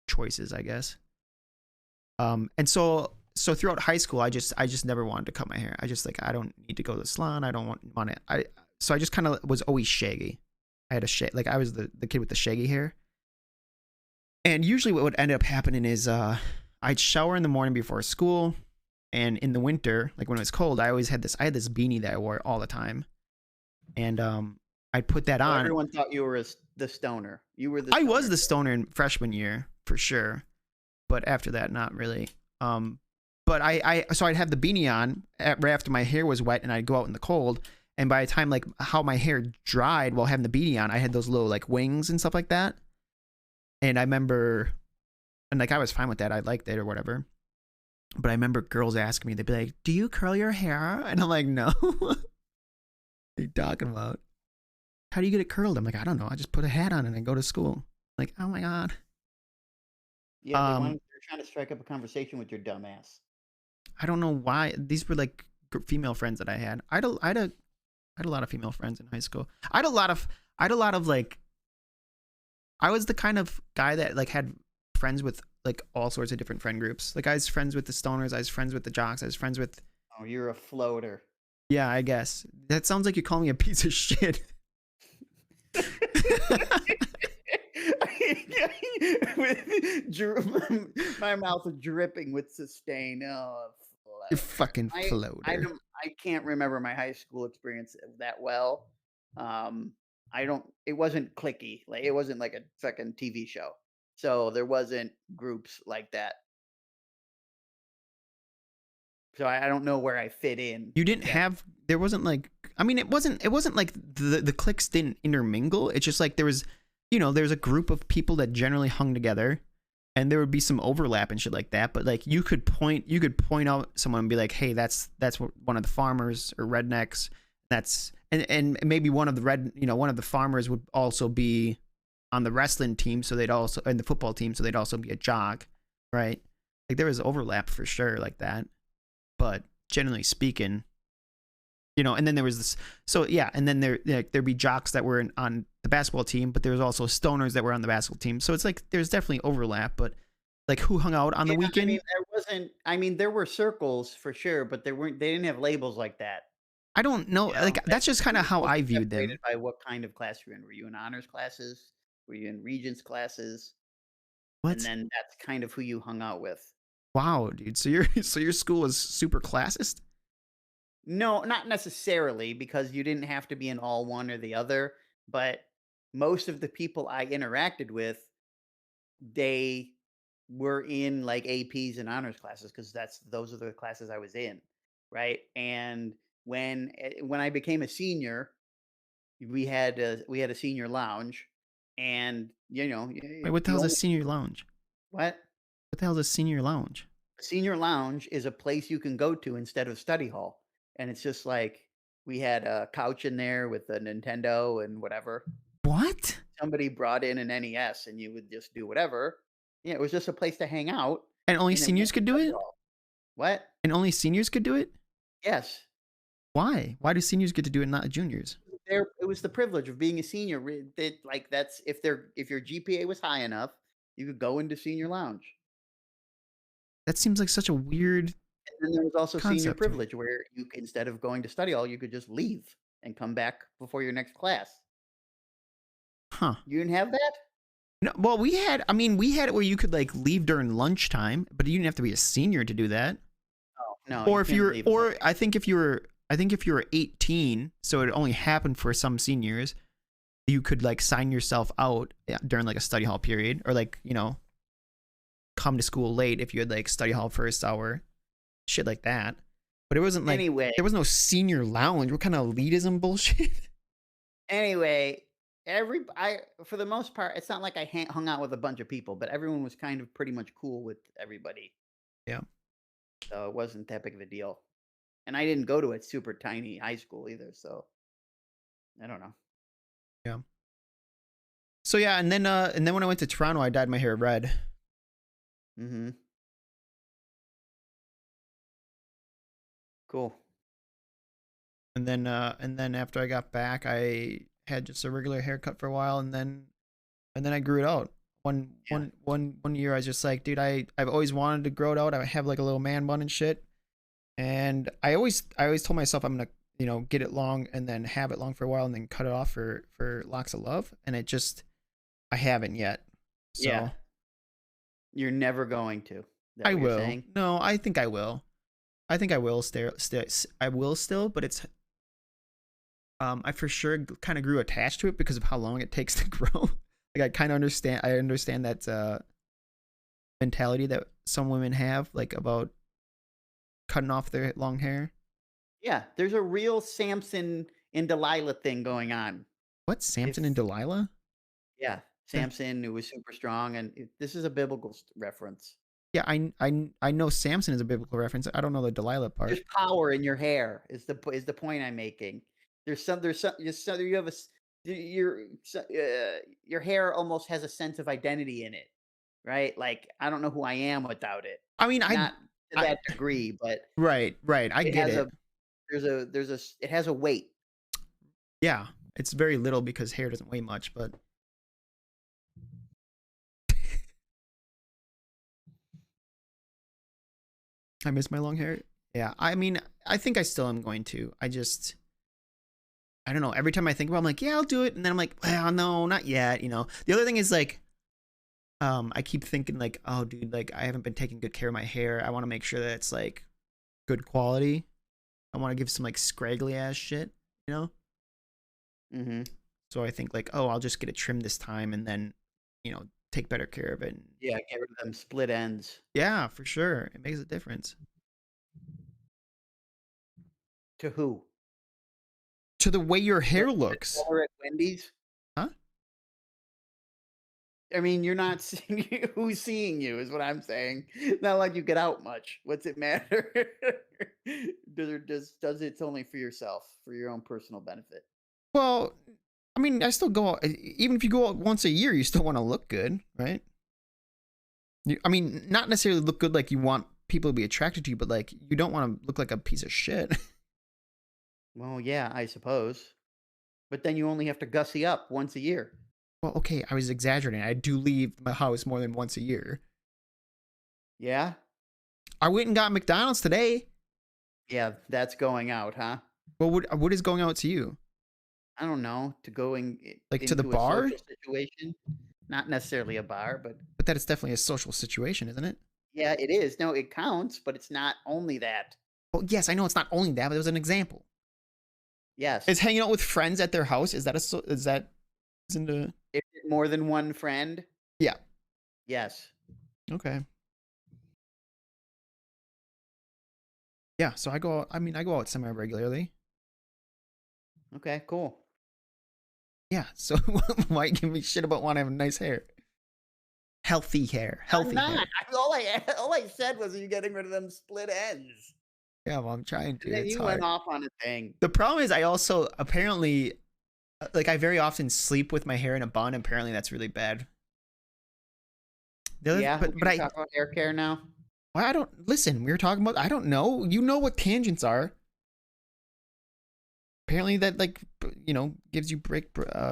choices, I guess. And so throughout high school, I just never wanted to cut my hair. I just like, I don't need to go to the salon. I don't want it. So I just kind of was always shaggy. I had like I was the kid with the shaggy hair. And usually what would end up happening is I'd shower in the morning before school, and in the winter, like when it was cold, I had this beanie that I wore all the time. And I'd put that on. Everyone thought you were the stoner. You were I was the stoner in freshman year for sure, but after that, not really. But so I'd have the beanie on right after my hair was wet, and I'd go out in the cold. And by the time like how my hair dried while having the beanie on, I had those little like wings and stuff like that. And I remember, and like I was fine with that. I liked it or whatever. But I remember girls asking me, they'd be like, "Do you curl your hair?" And I'm like, "No." What are you talking about? How do you get it curled? I'm like, I don't know. I just put a hat on and I go to school. Like, oh my God. Yeah, they're trying to strike up a conversation with your dumb ass. I don't know why. These were like female friends that I had. I had a lot of female friends in high school. I had a lot of like, I was the kind of guy that like had friends with like all sorts of different friend groups. Like I was friends with the stoners. I was friends with the jocks. I was friends with. Oh, you're a floater. Yeah, I guess. That sounds like you're calling me a piece of shit. My mouth is dripping with sustain. Oh, you fucking floater. I can't remember my high school experience that well. It wasn't clicky. Like it wasn't like a fucking TV show. So there wasn't groups like that. So I don't know where I fit in. You didn't have, there wasn't like, I mean, it wasn't like the cliques didn't intermingle. It's just like there was, there's a group of people that generally hung together, and there would be some overlap and shit like that. But like you could point out someone and be like, hey, that's one of the farmers or rednecks. And maybe one of the farmers would also be on the wrestling team, so they'd also and the football team, so they'd also be a jock, right? Like there was overlap for sure, like that. But generally speaking, and then there was this. So yeah, and then there'd be jocks that were on the basketball team, but there was also stoners that were on the basketball team. So it's like there's definitely overlap, but like who hung out on the Yeah, I weekend? mean, there wasn't. I mean, there were circles for sure, but there weren't. They didn't have labels like that. I don't know. You know, Like that's just kind of it how I wasn't viewed separated them. by what kind of class you're in. Were you in honors classes? Were you in regents classes? And What? then that's kind of who you hung out with. Wow, dude. So your so your school is super classist? No, not necessarily because you didn't have to be in all one or the other, but most of the people I interacted with, they were in like APs and honors classes because those are the classes I was in, right? And when I became a senior, we had a senior lounge, and Wait, what the the hell's a only senior lounge? what What the hell's a senior lounge? a senior lounge is a place you can go to instead of study hall, and it's just like we had a couch in there with a Nintendo and whatever. What? Somebody brought in an NES, and you would just do whatever. Yeah, it was just a place to hang out, And only and it seniors wasn't could do study it? hall. What? And only seniors could do it? Yes. Why? Why do seniors get to do it, not juniors? It was the privilege of being a senior. That's if your GPA was high enough, you could go into senior lounge. That seems like such a weird And then there was also senior concept to me. privilege where instead of going to study hall, you could just leave and come back before your next class. Huh. You didn't have that? No, well, we had it where you could like leave during lunchtime, but you didn't have to be a senior to do that. Oh, no, you Or if couldn't you're, leave. or I think if you were 18, so it only happened for some seniors, you could like sign yourself out during like a study hall period, or like come to school late if you had like study hall first hour, shit like that. But it wasn't like Anyway, there was no senior lounge. What kind of elitism bullshit? anyway, I for the most part, it's not like I hung out with a bunch of people, but everyone was kind of pretty much cool with everybody, Yeah, so it wasn't that big of a deal. And I didn't go to a super tiny high school either, so I don't know. yeah. So yeah, and then when I went to Toronto, I dyed my hair red. Mhm. Cool. And then after I got back, I had just a regular haircut for a while, and then I grew it out. Yeah. One year, I was just like, dude, I've always wanted to grow it out. I have like a little man bun and shit, and I always told myself I'm gonna get it long and then have it long for a while and then cut it off for locks of love, and I haven't yet. Yeah. So You're never going to. Is that I what you're will. saying? No, I think I will. I think I will I will still, but it's I for sure kind of grew attached to it because of how long it takes to grow. Like I kind of understand. I understand that mentality that some women have, like about cutting off their long hair. Yeah, there's a real Samson and Delilah thing going on. What, Samson and If Delilah? Yeah, Yeah, Samson who was super strong, and this is a biblical reference. yeah. I know Samson is a biblical reference. I don't know the Delilah part. There's power in your hair. Is the point I'm making? You have your hair almost has a sense of identity in it, right? Like I don't know who I am without it. I mean, Not to I that degree, but right. I it get has it. it has a weight. Yeah, it's very little because hair doesn't weigh much, but I miss my long hair. Yeah, I mean, I think I still am going to. I don't know. Every time I think about it, I'm like, yeah, I'll do it. And then I'm like, well, no, not yet. The other thing is like, I keep thinking like, oh, dude, like I haven't been taking good care of my hair. I want to make sure that it's like good quality. I want to give some like scraggly ass shit, you know? Mhm. So I think like, oh, I'll just get it trimmed this time and then, take better care of it. Yeah, get rid of them split ends. Yeah, for sure. It makes a difference. To who? To the way your The hair the looks. teller at Wendy's? Huh? I mean, you're not seeing who's seeing you is what I'm saying. Not like you get out much. What's it matter? Does it's only for yourself, for your own personal benefit? Well, I mean, I still go out, even if you go out once a year, you still want to look good, right? I mean, not necessarily look good like you want people to be attracted to you, but like you don't want to look like a piece of shit. Well, yeah, I suppose. But then you only have to gussy up once a year. Well, okay, I was exaggerating. I do leave my house more than once a year. Yeah? I went and got McDonald's today. Yeah, that's going out, huh? Well, what is going out to you? I don't know, to going Like to the into a bar? social situation. Not necessarily a bar, but But that is definitely a social situation, isn't it? yeah, it is. No, it counts, but it's not only that. Well, yes, I know it's not only that, but it was an example. Is Yes. hanging out with friends at their house, is that isn't a Is it more than one friend? yeah. Yes. Okay. Yeah, so I go out semi regularly. Okay, cool. Yeah, so why give me shit about wanting to have nice hair? Healthy hair. I'm Healthy hair. not. All I said was, are you getting rid of them split ends? Yeah, well, I'm trying to. And then It's you hard. went off on a thing. The problem is I also apparently like I very often sleep with my hair in a bun. Apparently that's really bad. The other, Yeah, but we're but gonna I talk about hair care now. why I don't listen. We were talking about I don't know. You know what tangents are. Apparently that like gives you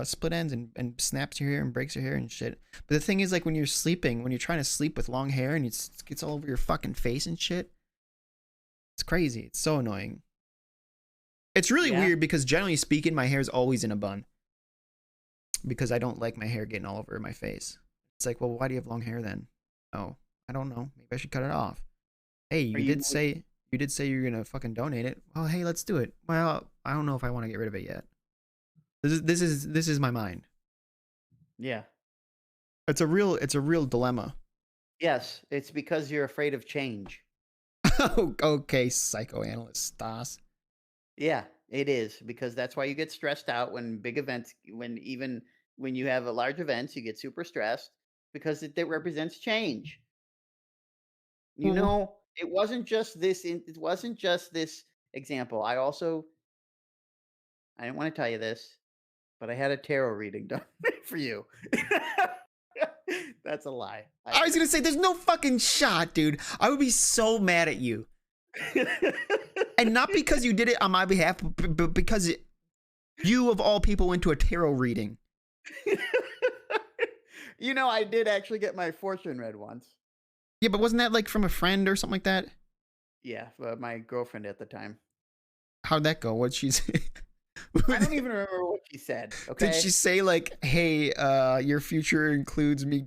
split ends and snaps your hair and breaks your hair and shit. But the thing is like when you're sleeping, when you're trying to sleep with long hair and it gets all over your fucking face and shit. It's crazy. It's so annoying. It's really Yeah. weird because generally speaking, my hair's always in a bun. Because I don't like my hair getting all over my face. It's like, well, why do you have long hair then? Oh, I don't know. Maybe I should cut it off. Hey, Are you did say you're gonna fucking donate it. Well, hey, let's do it. Well, I don't know if I want to get rid of it yet. This is my mind. Yeah. It's a real dilemma. Yes, it's because you're afraid of change. Okay, psychoanalyst Stas. Yeah, it is because that's why you get stressed out when big events, when you have a large events, you get super stressed because it represents change. You Well, know, it wasn't just this example. I didn't want to tell you this, but I had a tarot reading done for you. That's a lie. I was gonna say, there's no fucking shot, dude. I would be so mad at you. And not because you did it on my behalf, but because you, of all people, went to a tarot reading. You know, I did actually get my fortune read once. Yeah, but wasn't that like from a friend or something like that? Yeah, my girlfriend at the time. How'd that go? What'd she say? I don't even remember what she said. Okay. Did she say like, "Hey, your future includes me"?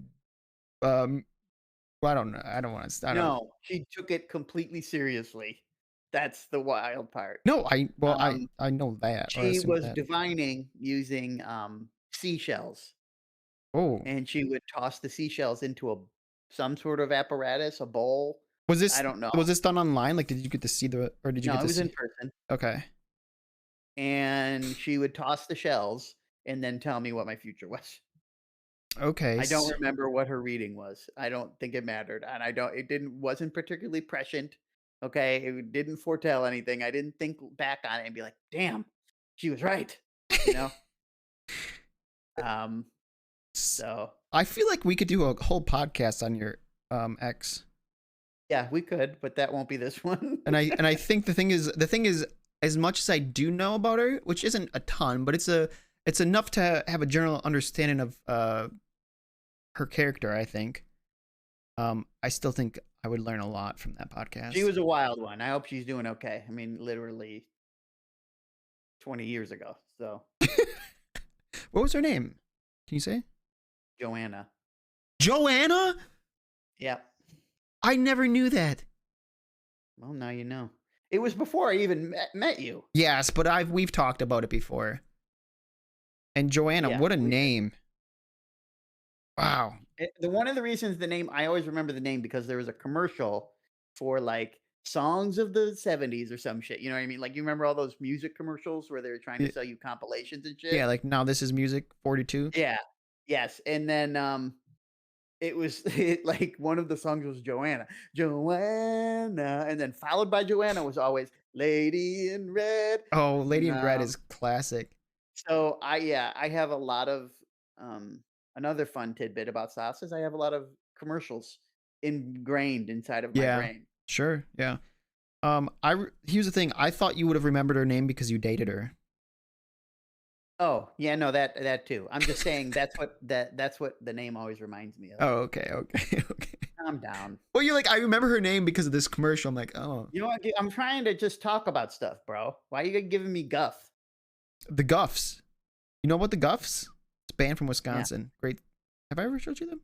Well, I don't know. I don't want to. No, she took it completely seriously. That's the wild part. No, Um, I know that. Or I she assume was that. divining using seashells, Oh, and she would toss the seashells into some sort of apparatus, a bowl. was I don't know. this done online? Like, did you get to see or did you No, get it to was see? in person. Okay. And she would toss the shells and then tell me what my future was. Okay. I don't remember what her reading was. I don't think it mattered, and wasn't particularly prescient. Okay, it didn't foretell anything. I didn't think back on it and be like, "Damn, she was right." You know. So I feel like we could do a whole podcast on your ex. yeah, we could, but that won't be this one. And I think the thing is as much as I do know about her, which isn't a ton, but it's enough to have a general understanding of her character, I think. I still think I would learn a lot from that podcast. She was a wild one. I hope she's doing okay. I mean, literally 20 years ago. So What was her name? Can you say? Joanna. Joanna? Yep. I never knew that. Well, now you know. It was before I even met you. Yes, but we've talked about it before. And Joanna, Yeah, what a we did. name. Wow. One of the reasons I always remember the name because there was a commercial for like songs of the 70s or some shit. You know what I mean? Like you remember all those music commercials where they were trying to sell you compilations and shit? Yeah, like Now This Is Music 42. Yeah. Yes. And then it was like one of the songs was Joanna. Joanna. And then followed by Joanna was always Lady in Red. Oh, Lady in Red No. is classic. So I have a lot of another fun tidbit about sauce is I have a lot of commercials ingrained inside of my Yeah, brain. sure, yeah. Here's the thing. I thought you would have remembered her name because you dated her. Oh, yeah, no, that too. I'm just saying that's what the name always reminds me of. Oh, okay, okay, okay. Calm down. Well, you're like, I remember her name because of this commercial. I'm like, oh, You know what? I'm trying to just talk about stuff, bro. Why are you giving me guff? the Guffs. You know about the Guffs? It's a band from Yeah, Wisconsin. Great. Have I ever showed you them?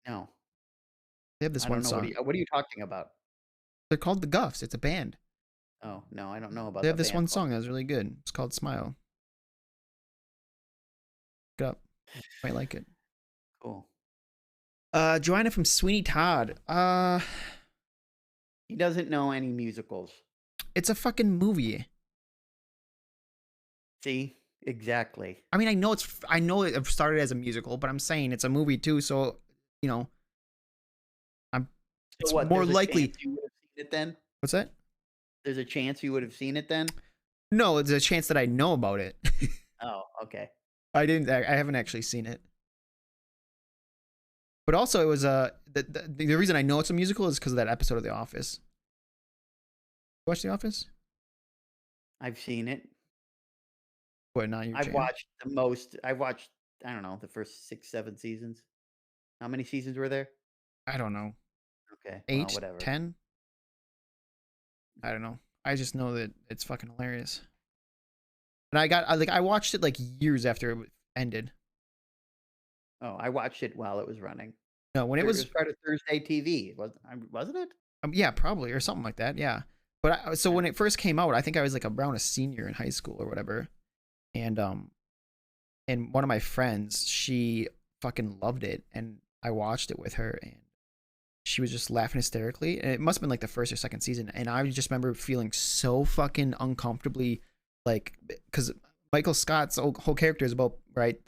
no, They have this I one don't know. song. What are you talking about? They're called the Guffs. It's a band. Oh no, I don't know They about the have this band one called. song that's really good. It's called Smile. Look it up. Might like it. Cool. Joanna from Sweeney Todd. He doesn't know any musicals. It's a fucking movie. See, exactly. I mean, I know it started as a musical, but I'm saying it's a movie too. So, you know, I'm. So It's what? more There's a chance likely. you would have seen it then. What's that? There's a chance you would have seen it then. No, there's a chance that I know about it. Oh, okay. I didn't. I haven't actually seen it. But also, it was the reason I know it's a musical is because of that episode of The Office. Watch The Office? I've seen it. What? Not your I've jam? watched the most. I've watched. I don't know the first 6, 7 seasons. How many seasons were there? I don't know. Okay, well, 8, whatever. 10? I don't know. I just know that it's fucking hilarious. And I watched it like years after it ended. Oh, I watched it while it was running. No, when it It was was part of Thursday TV. Wasn't it? yeah, probably or something like that. Yeah. But so Yeah. when it first came out, I think I was like around a senior in high school or whatever. And and one of my friends, she fucking loved it and I watched it with her and she was just laughing hysterically. And it must have been like the first or second season. And I just remember feeling so fucking uncomfortably like because Michael Scott's whole character is about right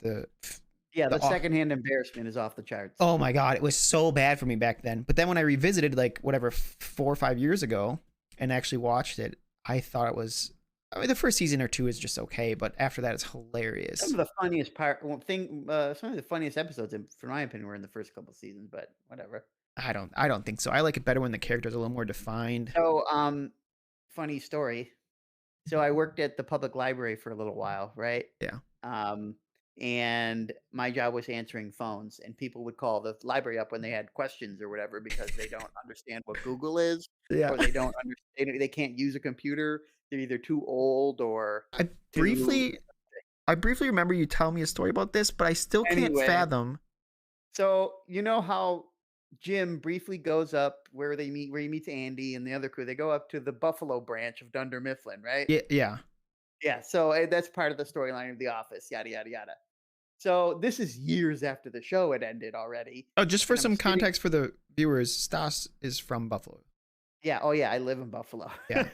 Yeah, the the secondhand embarrassment is off the charts. oh my god, it was so bad for me back then. But then when I revisited like whatever 4 or 5 years ago and actually watched it, I thought it was. I mean, the first season or two is just okay, but after that, it's hilarious. Some of the funniest some of the funniest episodes, for my opinion, were in the first couple seasons. But whatever. I don't think so. I like it better when the characters are a little more defined. So, funny story. So I worked at the public library for a little while, right? Yeah, Um, and my job was answering phones, and people would call the library up when they had questions or whatever because they don't understand what Google is, yeah. or they don't understand. They can't use a computer. They're either too old or I too. briefly, I briefly remember you telling me a story about this, but I still can't Anyway, fathom. so you know how Jim briefly goes up where he meets Andy and the other crew. They go up to the Buffalo branch of Dunder Mifflin, right? Yeah, yeah. Yeah. So that's part of the storyline of The Office. Yada yada yada. So this is years after the show had ended already, Oh, just for and I'm some sitting. context for the viewers, Stas is from Buffalo. Yeah. Oh yeah. I live in Buffalo. Yeah.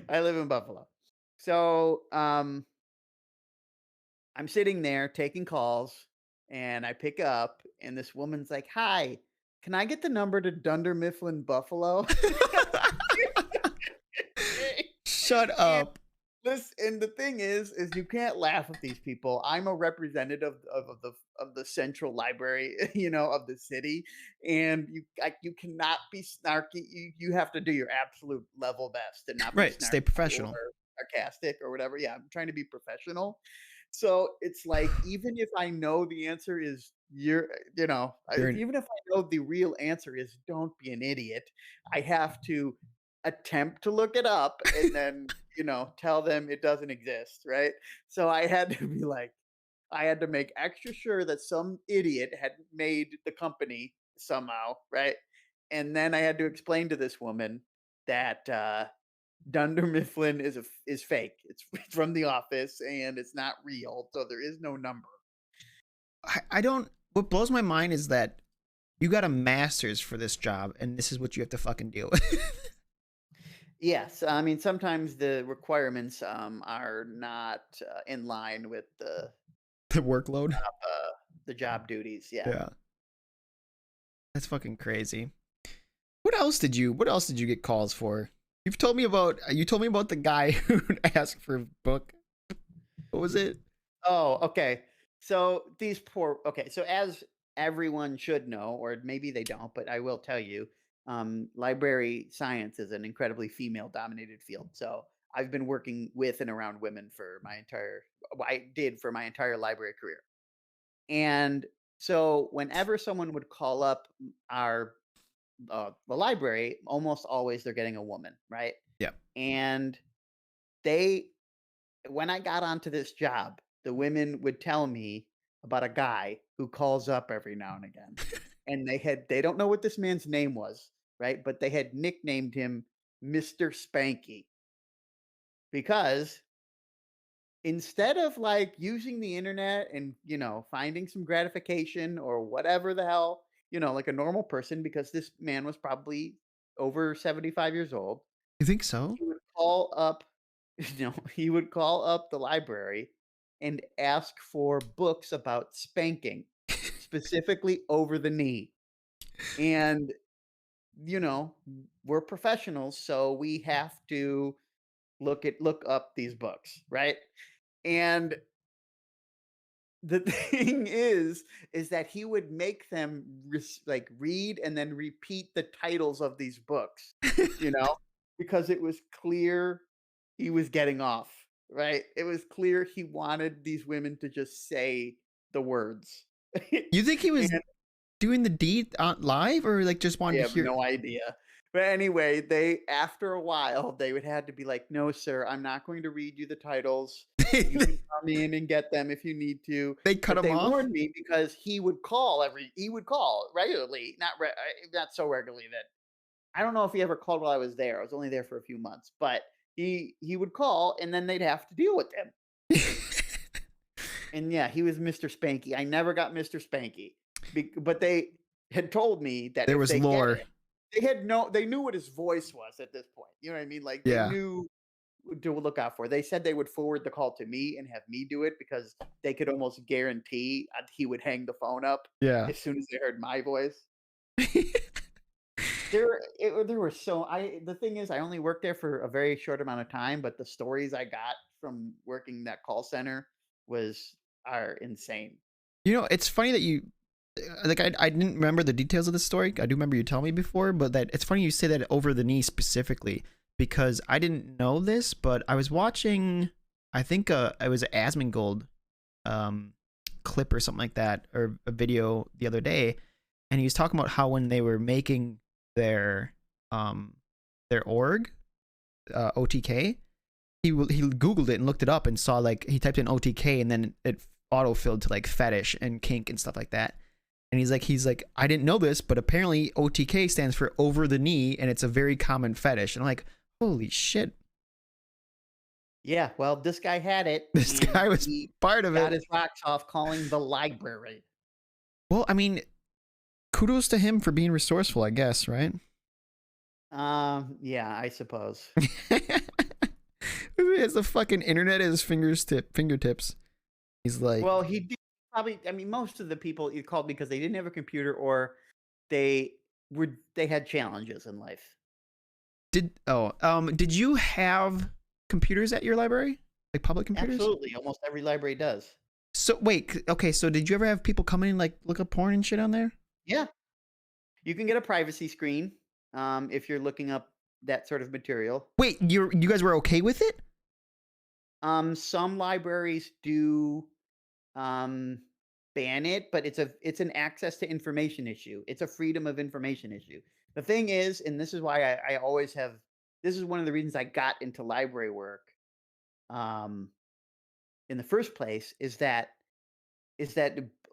I live in Buffalo. So I'm sitting there taking calls, and I pick up, and this woman's like, "Hi, can I get the number to Dunder Mifflin Buffalo?" Shut And up. listen, and the thing is you can't laugh at these people. I'm a representative of the central library, of the city, and you cannot be snarky. You have to do your absolute level best and not be Right, stay snarky or professional. sarcastic or whatever. Yeah, I'm trying to be professional. So it's like even if I know the answer is You're an even if I know the real answer is don't be an idiot, I have to attempt to look it up and then tell them it doesn't exist, right? So I had to be like, I had to make extra sure that some idiot had made the company somehow, right? And then I had to explain to this woman that Dunder Mifflin is fake. It's from The Office and it's not real, so there is no number. I don't. What blows my mind is that you got a master's for this job, and this is what you have to fucking deal with. Yes, I mean sometimes the requirements are not in line with The workload. the job duties. Yeah. Yeah, that's fucking crazy. What else did you get calls for? You told me about the guy who asked for a book. What was it? Oh, okay. So these poor okay, so as everyone should know, or maybe they don't, but I will tell you, library science is an incredibly female-dominated field. So I've been working with and around women for my entire well, I did for my entire library career. And so whenever someone would call up our the library, almost always they're getting a woman, right? Yeah. And they when I got onto this job, the women would tell me about a guy who calls up every now and again. And they don't know what this man's name was, right? But they had nicknamed him Mr. Spanky because instead of like using the internet and, finding some gratification or whatever the hell, like a normal person, because this man was probably over 75 years old, You think so? he would call up he would call up the library and ask for books about spanking, specifically over the knee. And, you know, we're professionals, so we have to look up these books, right? And the thing is that he would make them like read and then repeat the titles of these books, you know, because it was clear he was getting off, right? It was clear he wanted these women to just say the words. You think he was And doing the deed live, or like just I wanted to have hear? no idea. But anyway, they after a while, they would have to be like, "No, sir, I'm not going to read you the titles. You can come in and get them if you need to." They cut But him they off. warned me because he would call regularly, not so regularly that I don't know if he ever called while I was there. I was only there for a few months, but he would call and then they'd have to deal with him. And yeah, he was Mr. Spanky. I never got Mr. Spanky, but they had told me that There if was they get lore. it, they knew what his voice was at this point. You know what I mean? Like they Yeah. knew what to look out for. They said they would forward the call to me and have me do it because they could almost guarantee he would hang the phone up Yeah. as soon as they heard my voice. There were so I the thing is I only worked there for a very short amount of time, but the stories I got from working that call center was are insane. It's funny that you like I didn't remember the details of the story. I do remember you telling me before, but that it's funny you say that over the knee specifically because I didn't know this, but I was watching I think it was an Asmongold um clip or something like that or a video the other day, and he was talking about how when they were making their um their org OTK, he googled it and looked it up and saw like he typed in OTK and then it auto-filled to like fetish and kink and stuff like that. And he's like I didn't know this, but apparently OTK stands for over the knee and it's a very common fetish. And I'm like, holy shit. Yeah, well, this guy had it, This and guy was he part of got it. his rocks off calling the library. Well, I mean, kudos to him for being resourceful, I guess, right? Yeah, I suppose. He has the fucking internet at his fingertips. He's like, Well, he did probably I mean, most of the people you called because they didn't have a computer or they they had challenges in life. did you have computers at your library? Like public computers? Absolutely, almost every library does. So wait, okay, so did you ever have people come in and like look up porn and shit on there? Yeah, you can get a privacy screen, if you're looking up that sort of material. Wait, you guys were okay with it? Some libraries do ban it, but it's an access to information issue. It's a freedom of information issue. The thing is, and this is why I always have this is one of the reasons I got into library work um, in the first place is that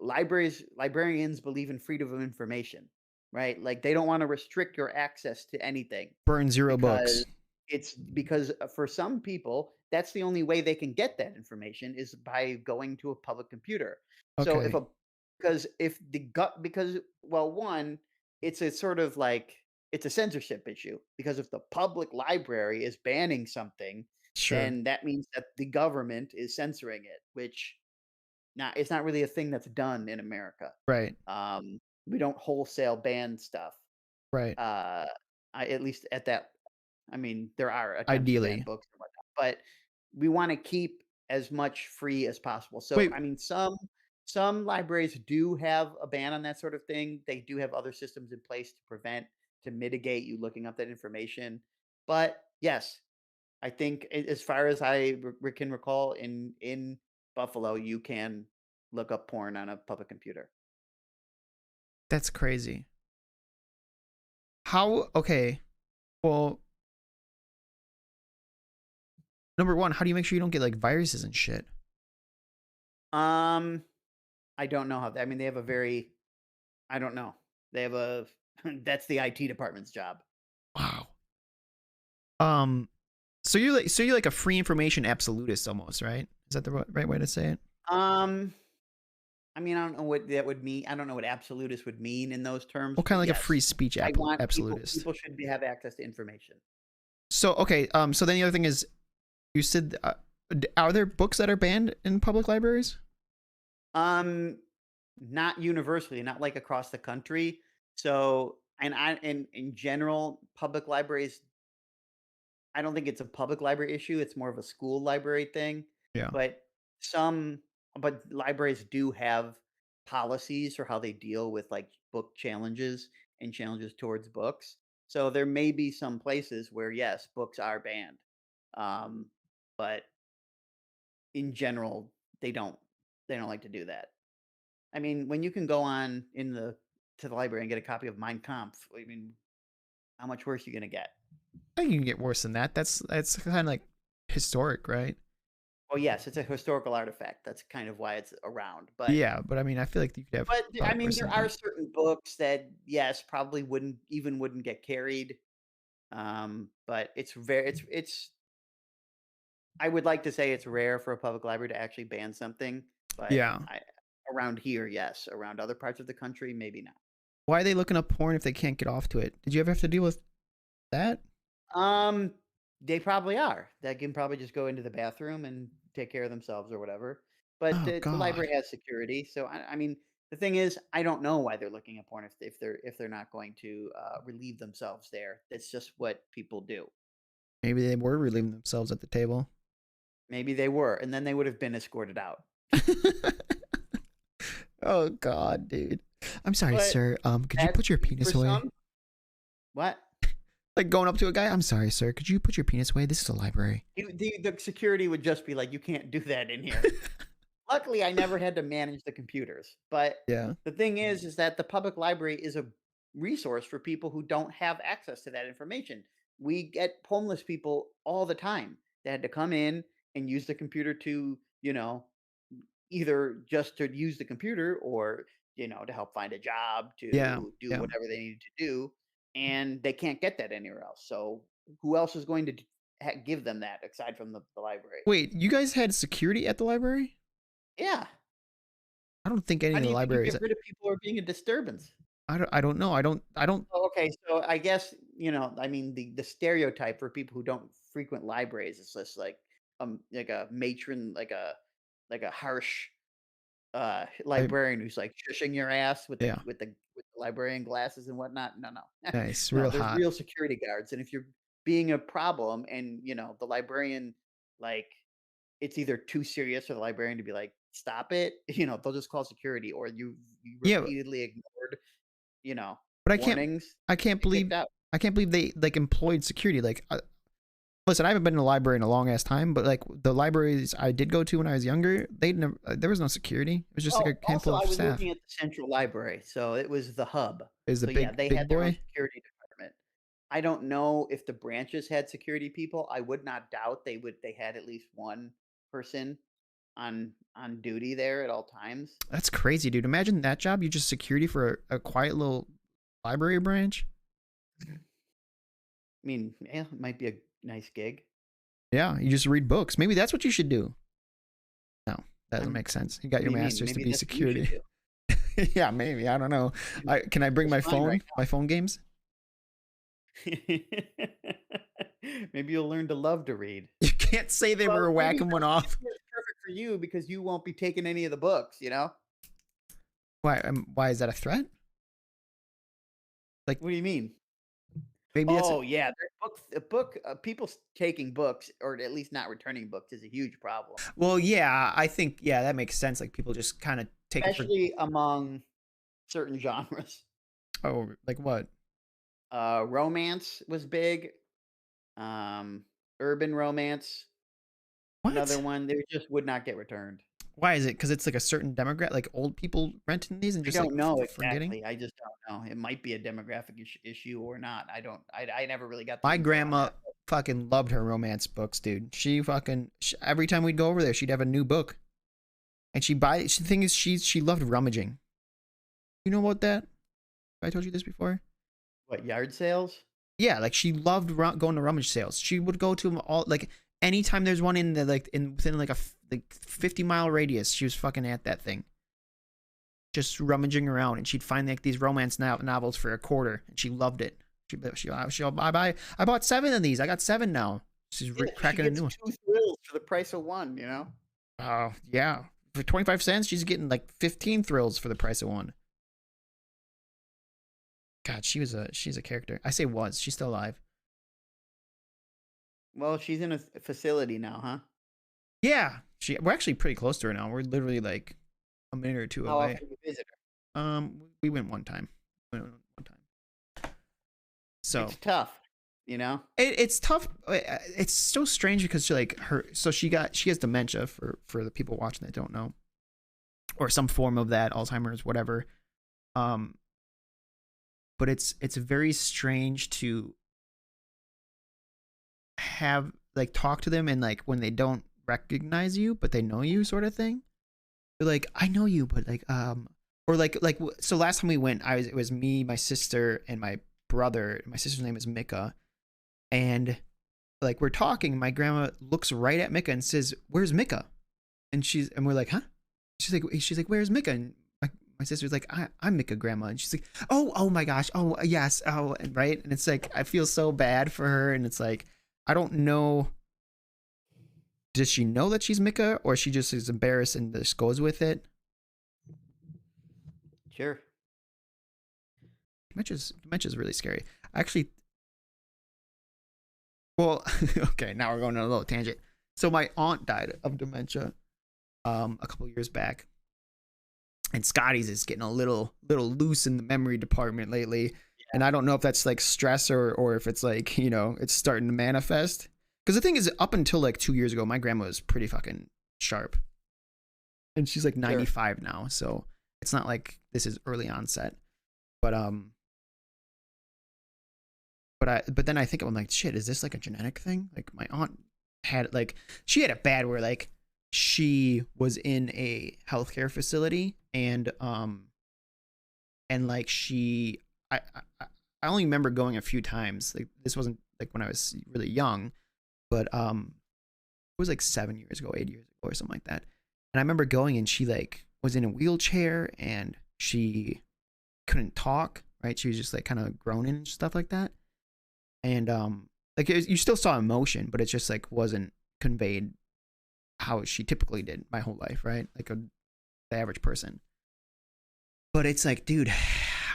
librarians believe in freedom of information, right? Like they don't want to restrict your access to anything Burn zero because books. for some people, that's the only way they can get that information is by going to a public computer. So Okay, if the gut because well, one, it's a sort of like it's a censorship issue because if the public library is banning something, sure. then that means that the government is censoring it, which not it's not really a thing that's done in America. Right, We don't wholesale ban stuff. right. Uh, at least at that I mean, there are attempts to ban Ideally. books and whatnot, but we wanna keep as much free as possible. So, Wait, I mean, some libraries do have a ban on that sort of thing. They do have other systems in place to mitigate you looking up that information. But yes, I think as far as can recall, in Buffalo, you can look up porn on a public computer. that's crazy. How? Okay. Well, number one, how do you make sure you don't get like viruses and shit? Um, I don't know how. I mean, they have a very. I don't know. They have a. That's the IT department's job. Wow. Um, so you're like a free information absolutist almost, right? Is that the right way to say it? Um, I mean, I don't know what that would mean. I don't know what absolutist would mean in those terms, Well, kind of but like a yes, free speech I want absolutist. people should have access to information. So okay, so then the other thing is, you said, are there books that are banned in public libraries? Um, not universally, not like across the country. So, in general, public libraries, I don't think it's a public library issue. It's more of a school library thing. Yeah. But some, but libraries do have policies for how they deal with like book challenges and challenges towards books. So there may be some places where yes, books are banned, um, but in general, they don't they don't like to do that. I mean, when you can go on in the to the library and get a copy of Mein Kampf, I mean, how much worse are you gonna get? I think you can get worse than that. That's kind of like historic, right? Well, yes, it's a historical artifact. That's kind of why it's around. Yeah, but I mean, I feel like you could have I probably mean, worse there than are that. certain books that yes, probably wouldn't get carried. But it's I would like to say it's rare for a public library to actually ban something, but Yeah. around here, yes. Around other parts of the country, maybe not. Why are they looking up porn if they can't get off to it? Did you ever have to deal with that? Um, they probably are. They can probably just go into the bathroom and take care of themselves or whatever. But Oh the God. library has security, so I mean, the thing is, I don't know why they're looking at porn if they're not going to relieve themselves there. That's just what people do. Maybe they were relieving themselves at the table. Maybe they were, and then they would have been escorted out. Oh God, dude. I'm sorry, But sir. Could you that's put your for penis away? some. What? Like going up to a guy. I'm sorry, sir. Could you put your penis away? This is a library. The security would just be like, you can't do that in here. Luckily, I never had to manage the computers, but Yeah. the thing is that the public library is a resource for people who don't have access to that information. We get homeless people all the time that had to come in and use the computer to, either just to use the computer or, to help find a job, Yeah. to do Yeah. whatever they need to do, and they can't get that anywhere else. So who else is going to give them that aside from the library? Wait, you guys had security at the library? Yeah. I don't think any How of do the you think you libraries. get rid of people who are being a disturbance? I don't know. I don't. I don't. Oh, okay, so I guess, I mean, the stereotype for people who don't frequent libraries is just like a matron, like a harsh I, librarian who's like shushing your ass with the yeah. librarian glasses and whatnot. No, no. Nice. No, Real there's hot. real security guards. And if you're being a problem and the librarian, like, it's either too serious for the librarian to be like, stop it, they'll just call security, or you Yeah, repeatedly ignored, you know, but I can't. warnings, I can't get believe. kicked out. I can't believe they like employed security. Like, listen, I haven't been in a library in a long ass time, but like the libraries I did go to when I was younger, they never. There was no security. It was just like Oh, a also, handful of I was staff. working at the central library, so it was the hub. Is the So yeah, they big had their own boy? security department. I don't know if the branches had security people. I would not doubt they had at least one person on duty there at all times. That's crazy, dude. Imagine that job. You just security for a quiet little library branch. I mean, yeah, it might be a nice gig. Yeah, you just read books. Maybe that's what you should do. No, that doesn't I'm make sense. You got What do your you mean? master's to Maybe be that's what you should security. do. Yeah, maybe. I don't know. Can I bring Just my fine right phone? My phone games? now. Maybe you'll learn to love to read. You can't say they Well, were maybe whacking one off. it's perfect for you because you won't be taking any of the books. Why? Why is that a threat? Like, What do you mean? Maybe that's Oh yeah, there's people taking books or at least not returning books is a huge problem, well, yeah, I think yeah, that makes sense. Like people just kind of take it for especially among certain genres. oh, like what? Romance was big. Urban romance, another What? one. They just would not get returned. Why is it? Because it's like a certain demographic, like old people renting these and I just like don't know forgetting. exactly. I just don't know. It might be a demographic issue or not. I don't. I never really got the My info on grandma that. fucking loved her romance books, dude. Every time we'd go over there, she'd have a new book, and she buy. The thing is, she loved rummaging. You know about that? Have I told you this before? What, yard sales? Yeah, like she loved going to rummage sales. She would go to them all like anytime there's one in the like in within like a like 50-mile radius. She was fucking at that thing, just rummaging around, and she'd find like these romance novels for a quarter, and she loved it. I bought 7 of these. I got 7 now. She's Yeah, she cracking a gets new one. 2 thrills for the price of 1, you know? Oh yeah, for 25 cents, she's getting like 15 thrills for the price of 1. God, she's a character. I say was. She's still alive. Well, she's in a facility now, huh? Yeah, we're actually pretty close to her now. We're literally like a minute or two How away. often do you visit her? We went one time. We went one time. So It's tough, you know? it's tough. It's so strange because she like her. So she has dementia for the people watching that don't know, or some form of that, Alzheimer's, whatever. Um, but it's very strange to have like talk to them and like when they don't recognize you but they know you sort of thing. They're like, I know you, but like or like so last time we went, it was me, my sister, and my brother. My sister's name is Mika, and like we're talking, my grandma looks right at Mika and says, "Where's Mika?" And we're like, "Huh?" She's like, "Where's Mika?" And my sister's like, I'm Mika, grandma. And she's like, oh my gosh, oh yes, oh right. And it's like I feel so bad for her, and it's like I don't know. Does she know that she's Mika, or she just is embarrassed and just goes with it? Sure. Dementia's really scary. Actually, well, okay, now we're going on a little tangent. So my aunt died of dementia, a couple years back, and Scotty's is getting a little loose in the memory department lately, and I don't know if that's like stress or if it's like it's starting to manifest. Because the thing is, up until like 2 years ago, my grandma was pretty fucking sharp, and she's like 95 now, so it's not like this is early onset. But but then I think I'm like, shit, is this like a genetic thing? Like my aunt had like she had it bad where like she was in a healthcare facility and like I only remember going a few times. Like this wasn't like when I was really young, but it was like 7 years ago, 8 years ago or something like that. And I remember going and she like was in a wheelchair and she couldn't talk, right? She was just like kind of groaning and stuff like that. And like you still saw emotion, but it just like wasn't conveyed how she typically did my whole life, right? Like the average person. But it's like, dude,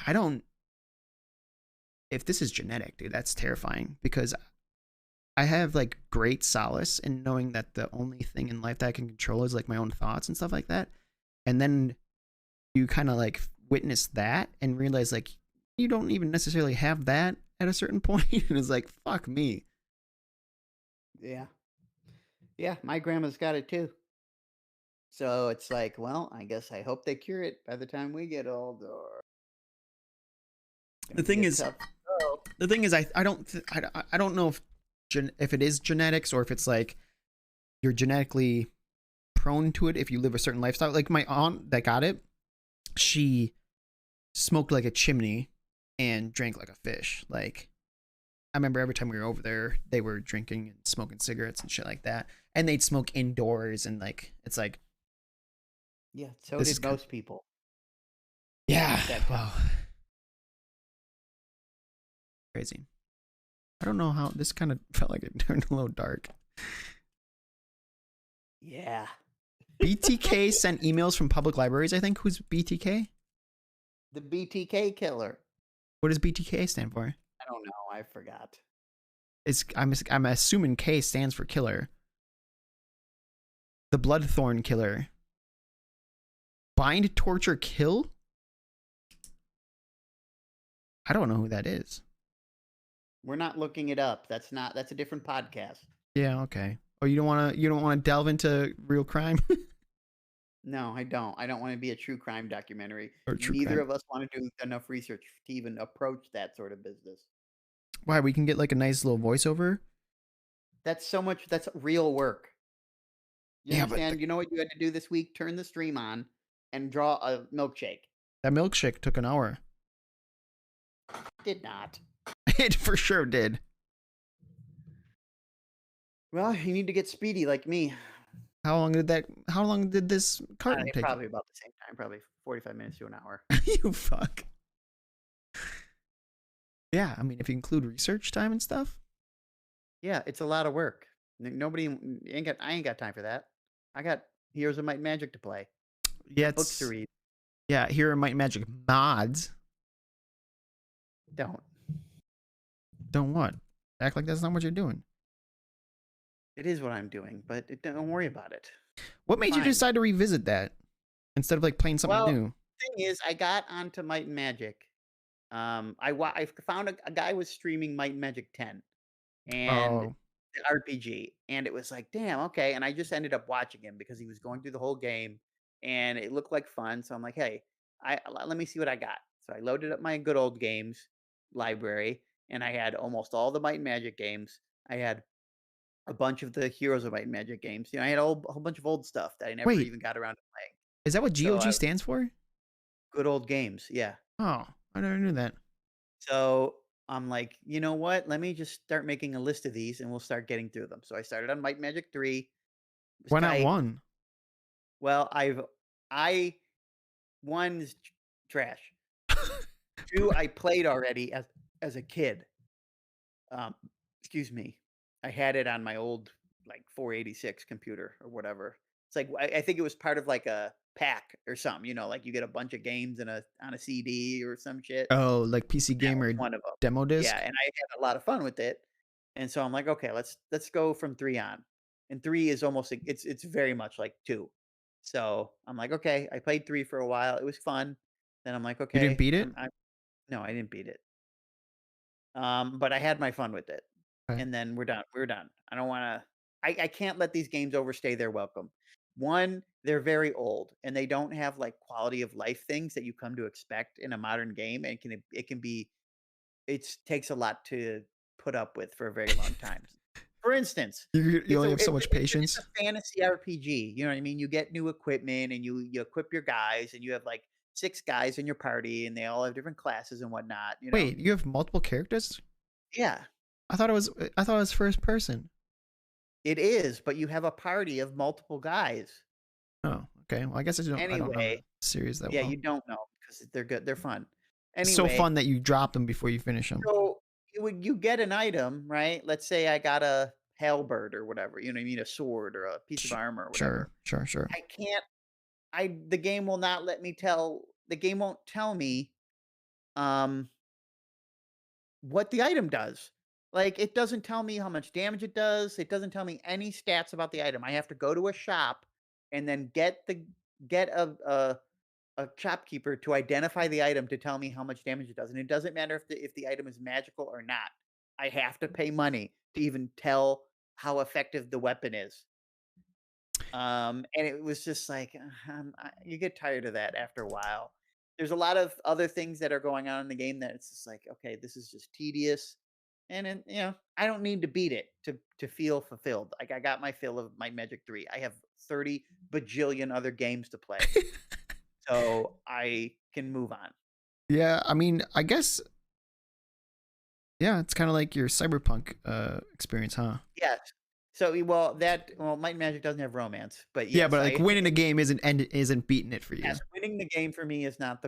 I don't. If this is genetic, dude, that's terrifying because I have like great solace in knowing that the only thing in life that I can control is like my own thoughts and stuff like that. And then you kind of like witness that and realize like you don't even necessarily have that at a certain point. And it's like, fuck me. Yeah. Yeah, my grandma's got it too. So it's like, well, I guess I hope they cure it by the time we get old, or The gonna be thing a is, tough go. I don't know if it is genetics or if it's like you're genetically prone to it if you live a certain lifestyle. Like my aunt that got it, she smoked like a chimney and drank like a fish. Like I remember every time we were over there, they were drinking and smoking cigarettes and shit like that. And they'd smoke indoors and like it's like Yeah, so this did is most people. yeah. at that time. Wow. Crazy. I don't know how this kind of felt like it turned a little dark. Yeah. BTK sent emails from public libraries, I think. Who's BTK? The BTK killer. What does BTK stand for? I don't know. I forgot. I'm assuming K stands for killer. The Bloodthorn Killer. Bind, torture, kill? I don't know who that is. We're not looking it up. That's a different podcast. Yeah, okay. Oh, you don't want to delve into real crime No, I don't. I don't want to be a true crime documentary. or true Neither crime? of us want to do enough research to even approach that sort of business. Why, we can get like a nice little voiceover? That's real work. You Yeah, but understand? You know what you had to do this week? Turn the stream on and draw a milkshake. that milkshake took an hour. Did not. It for sure did. Well, you need to get speedy like me. How long did this carton take? Probably about the same time, probably 45 minutes to an hour. You fuck. Yeah, I mean, if you include research time and stuff. Yeah, it's a lot of work. I ain't got time for that. I got Heroes of Might and Magic to play. Yeah, Books to read. Yeah, Hero Might and Magic mods. Don't what? Act like that's not what you're doing. It is what I'm doing, but don't worry about it. What made you Fine. decide to revisit that instead of like playing something new? Thing is, I got onto Might and Magic. I found a guy was streaming Might and Magic 10 and Oh, the RPG, and it was like, damn, okay. And I just ended up watching him because he was going through the whole game, and it looked like fun. So I'm like, hey, let me see what I got. So I loaded up my good old games library, and I had almost all the Might and Magic games. I had a bunch of the Heroes of Might and Magic games. I had a whole bunch of old stuff that I never wait, even got around to playing. is that what So GOG stands for? good old games, yeah. Oh, I never knew that. So I'm like, you know what? Let me just start making a list of these, and we'll start getting through them. So I started on Might and Magic 3. It was Why not tight. one? Well, I one is trash. 2 I played already as a kid. Um, excuse me. I had it on my old like 486 computer or whatever. It's like I think it was part of like a pack or something, like you get a bunch of games on a CD or some shit. Oh, like PC That was Gamer one of them. demo Yeah, disc? and I had a lot of fun with it. And so I'm like, okay, let's go from 3 on. And 3 is almost it's very much like 2. So I'm like, okay, I played 3 for a while. It was fun. Then I'm like, You didn't okay, beat it? no, I didn't beat it. But I had my fun with it. Okay. And then we're done. We're done. I don't want to. I can't let these games overstay their welcome. One, they're very old and they don't have like quality of life things that you come to expect in a modern game. And it can be it takes a lot to put up with for a very long time. For instance, You only have so much it's patience. a fantasy RPG. You know what I mean? You get new equipment and you equip your guys, and you have like 6 guys in your party, and they all have different classes and whatnot. Wait, you have multiple characters? Yeah, I thought it was first person. it is, but you have a party of multiple guys. Oh, okay. Well, I guess I don't know the Anyway, series that yeah, well. you don't know because they're good. They're fun. It's so Anyway, fun that you drop them before you finish them. so you get an item, right? Let's say I got a halberd or whatever. You know what I mean? A sword or a piece of armor or whatever. Sure. I can't. The game will not let me tell. The game won't tell me, um, what the item does. Like it doesn't tell me how much damage it does. It doesn't tell me any stats about the item. I have to go to a shop and then get a shopkeeper to identify the item to tell me how much damage it does. And it doesn't matter if the item is magical or not. I have to pay money to even tell how effective the weapon is. And it was just like you get tired of that after a while. There's a lot of other things that are going on in the game that it's just like, okay, this is just tedious, and then I don't need to beat it to feel fulfilled. Like I got my fill of my Magic 3. I have 30 bajillion other games to play, so I can move on. Yeah, I mean, I guess. Yeah, it's kind of like your cyberpunk experience, huh? Yes. So Might and Magic doesn't have romance, but Yeah, yes, but like winning a game isn't beating it for you. yes, winning the game for me is not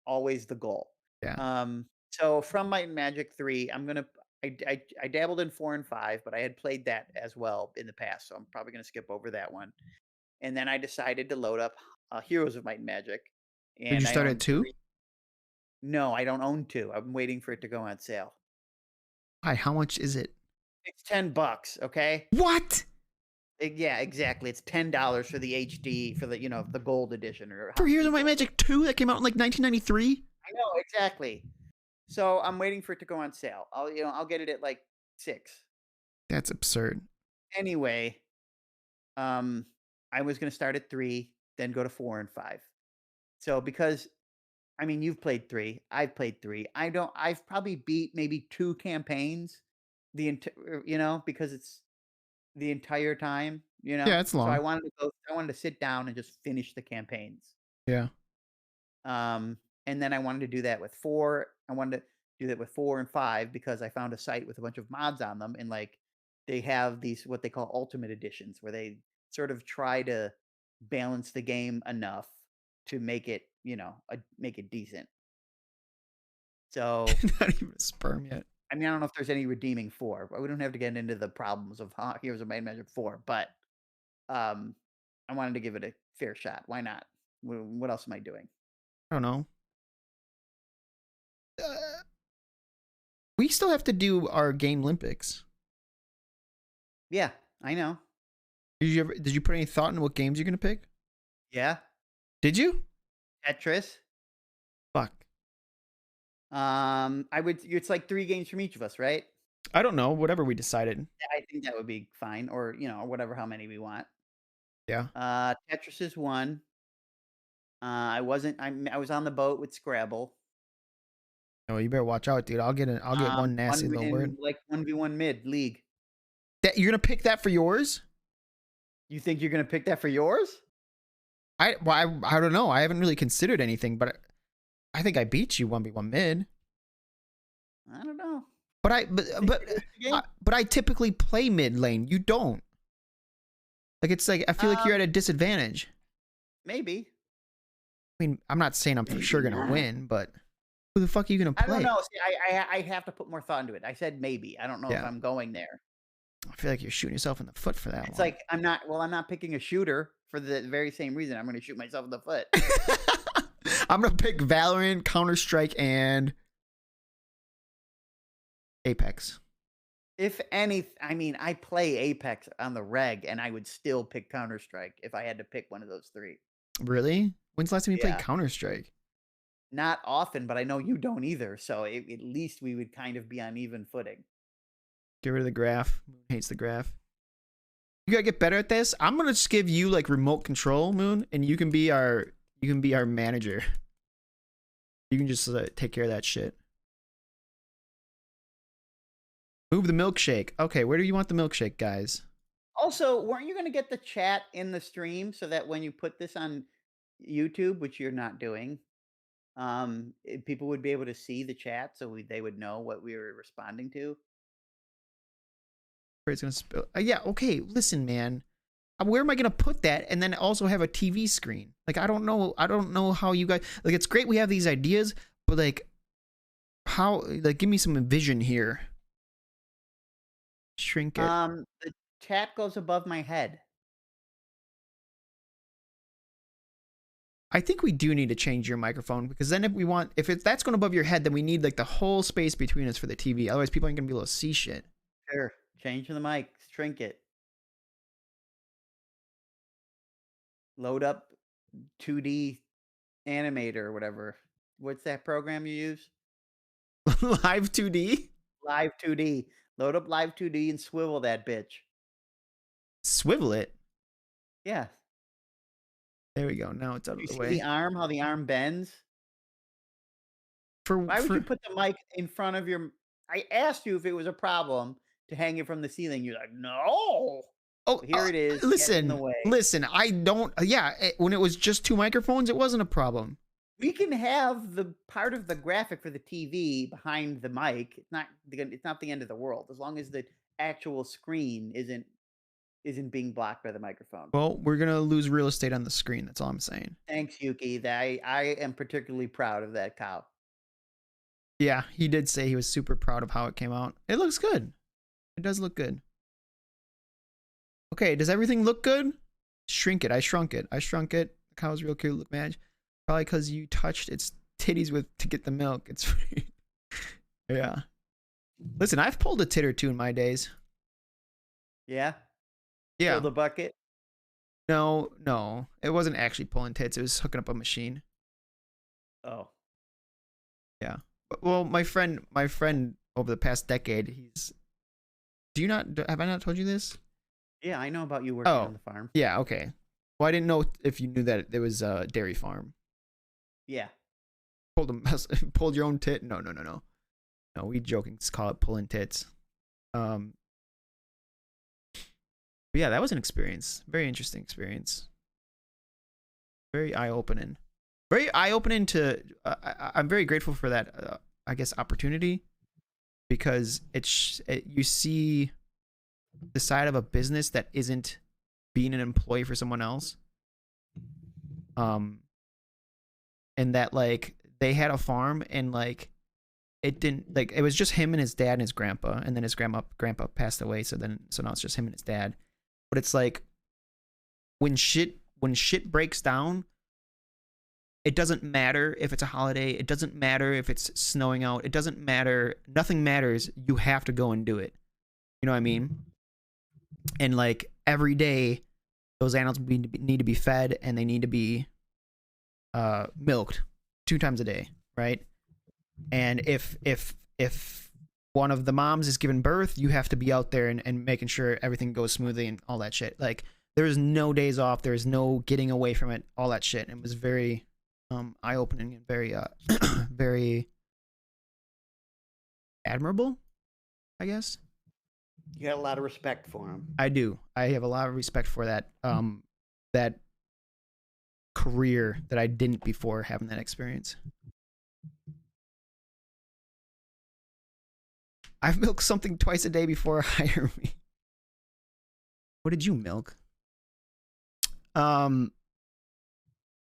always the goal. Yeah. So from Might and Magic 3, I dabbled in 4 and 5, but I had played that as well in the past, so I'm probably gonna skip over that one. And then I decided to load up Heroes of Might and Magic, Did you and I start at own 2? 3. No, I don't own 2. I'm waiting for it to go on sale. Hi, how much is it? It's $10. Okay. What? Yeah, exactly. It's $10 for the HD for the the gold edition or For how Heroes of Might cheap and Magic 2 that came out in like 1993? I know exactly. So I'm waiting for it to go on sale. I'll get it at like 6. That's absurd. Anyway, I was gonna start at 3, then go to 4 and 5. So because I mean you've played 3, I've played 3. I've probably beat maybe 2 campaigns because it's the entire time, Yeah, it's So long. I wanted to sit down and just finish the campaigns. Yeah. And then I wanted to do that with 4. I wanted to do that with 4 and 5 because I found a site with a bunch of mods on them, and like they have these what they call ultimate editions where they sort of try to balance the game enough to make it, make it decent. So, Not even a sperm yet. I mean, I don't know if there's any redeeming 4, but we don't have to get into the problems of Heroes of Might and Magic 4, but um I wanted to give it a fair shot. Why not? What else am I doing? I don't know. We still have to do our Game Olympics. Yeah, I know. Did you put any thought into what games you're gonna pick? Yeah, Did you? Tetris. Fuck. It's like 3 games from each of us, right? I don't know. Whatever we decided. Yeah, I think that would be fine, or whatever, how many we want. Yeah. Tetris is 1. I wasn't. I was on the boat with Scrabble. Oh, you better watch out, dude. I'll get one nasty little word. Like 1v1 mid league. That you're gonna pick that for yours? You think you're gonna pick that for yours? I don't know. I haven't really considered anything, but I think I beat you 1v1 mid. I don't know. But I typically play mid lane. You don't. Like it's like I feel like you're at a disadvantage. Maybe. I mean, I'm not saying I'm for sure gonna win, but who the fuck are you gonna play? I don't know. See, I have to put more thought into it. I said maybe. I don't know if I'm going there. I feel like you're shooting yourself in the foot for that. It's like I'm not picking a shooter for the very same reason. I'm going to shoot myself in the foot. I'm gonna pick Valorant, Counter-Strike, and Apex. If any, I mean, I play Apex on the reg, and I would still pick Counter-Strike if I had to pick one of those 3. Really? When's the last time you played Counter-Strike? Not often, but I know you don't either. So at least we would kind of be on even footing. Get rid of the graph. Moon hates the graph. You gotta get better at this. I'm gonna just give you like remote control, Moon, and you can be our manager. You can just take care of that shit. Move the milkshake. Okay, where do you want the milkshake, guys? Also, weren't you going to get the chat in the stream so that when you put this on YouTube, which you're not doing, people would be able to see the chat so they would know what we were responding to? Where it's gonna spill? Yeah. Okay. Listen, man. Where am I gonna put that and then also have a TV screen? Like I don't know how you guys like. It's great we have these ideas, but like, how? Like, give me some vision here. Shrink it. The chat goes above my head. I think we do need to change your microphone because then if that's going above your head, then we need like the whole space between us for the TV. Otherwise, people aren't gonna be able to see shit. Sure, change the mic, shrink it. Load up 2D animator or whatever. What's that program you use? Live 2D? Live 2D. Load up Live 2D and swivel that bitch. Swivel it? Yeah. There we go. Now it's out of the way. See the arm, how the arm bends? Why would you put the mic in front of your... I asked you if it was a problem to hang it from the ceiling. You're like, no. Oh, here it is. Listen, I don't... Yeah, when it was just 2 microphones, it wasn't a problem. We can have the part of the graphic for the TV behind the mic. It's not the end of the world as long as the actual screen isn't being blocked by the microphone. Well, we're gonna lose real estate on the screen. That's all I'm saying. Thanks, Yuki. I am particularly proud of that cow. Yeah, he did say he was super proud of how it came out. It looks good. It does look good. Okay, does everything look good? Shrink it. I shrunk it. The cow's real cute. Look, man. Probably because you touched its titties to get the milk. It's yeah. Listen, I've pulled a tit or two in my days. Yeah. Yeah. Fill the bucket. No, it wasn't actually pulling tits. It was hooking up a machine. Oh. Yeah. Well, my friend over the past decade, he's. Do you not? Have I not told you this? Yeah, I know about you working on the farm. Yeah. Okay. Well, I didn't know if you knew that there was a dairy farm. Yeah. Pulled your own tit? No. No, we joking call it pulling tits. But yeah, that was an experience. Very interesting experience. Very eye-opening. Very eye-opening to. I'm very grateful for that. I guess opportunity, because you see the side of a business that isn't being an employee for someone else. And that like they had a farm and like it didn't like it was just him and his dad and his grandpa, and then his grandpa passed away, so now it's just him and his dad. But it's like when shit breaks down, it doesn't matter if it's a holiday, it doesn't matter if it's snowing out, it doesn't matter, nothing matters. You have to go and do it. You know what I mean? And like every day those animals need to be fed, and they need to be milked 2 times a day, right? And if one of the moms is giving birth, you have to be out there and making sure everything goes smoothly and all that shit. Like there's no days off, there's no getting away from it, all that shit. It was very eye-opening and very very admirable, I guess. You got a lot of respect for him. I do. I have a lot of respect for that that career that I didn't before having that experience. I've milked something twice a day before hire me. What did you milk? Let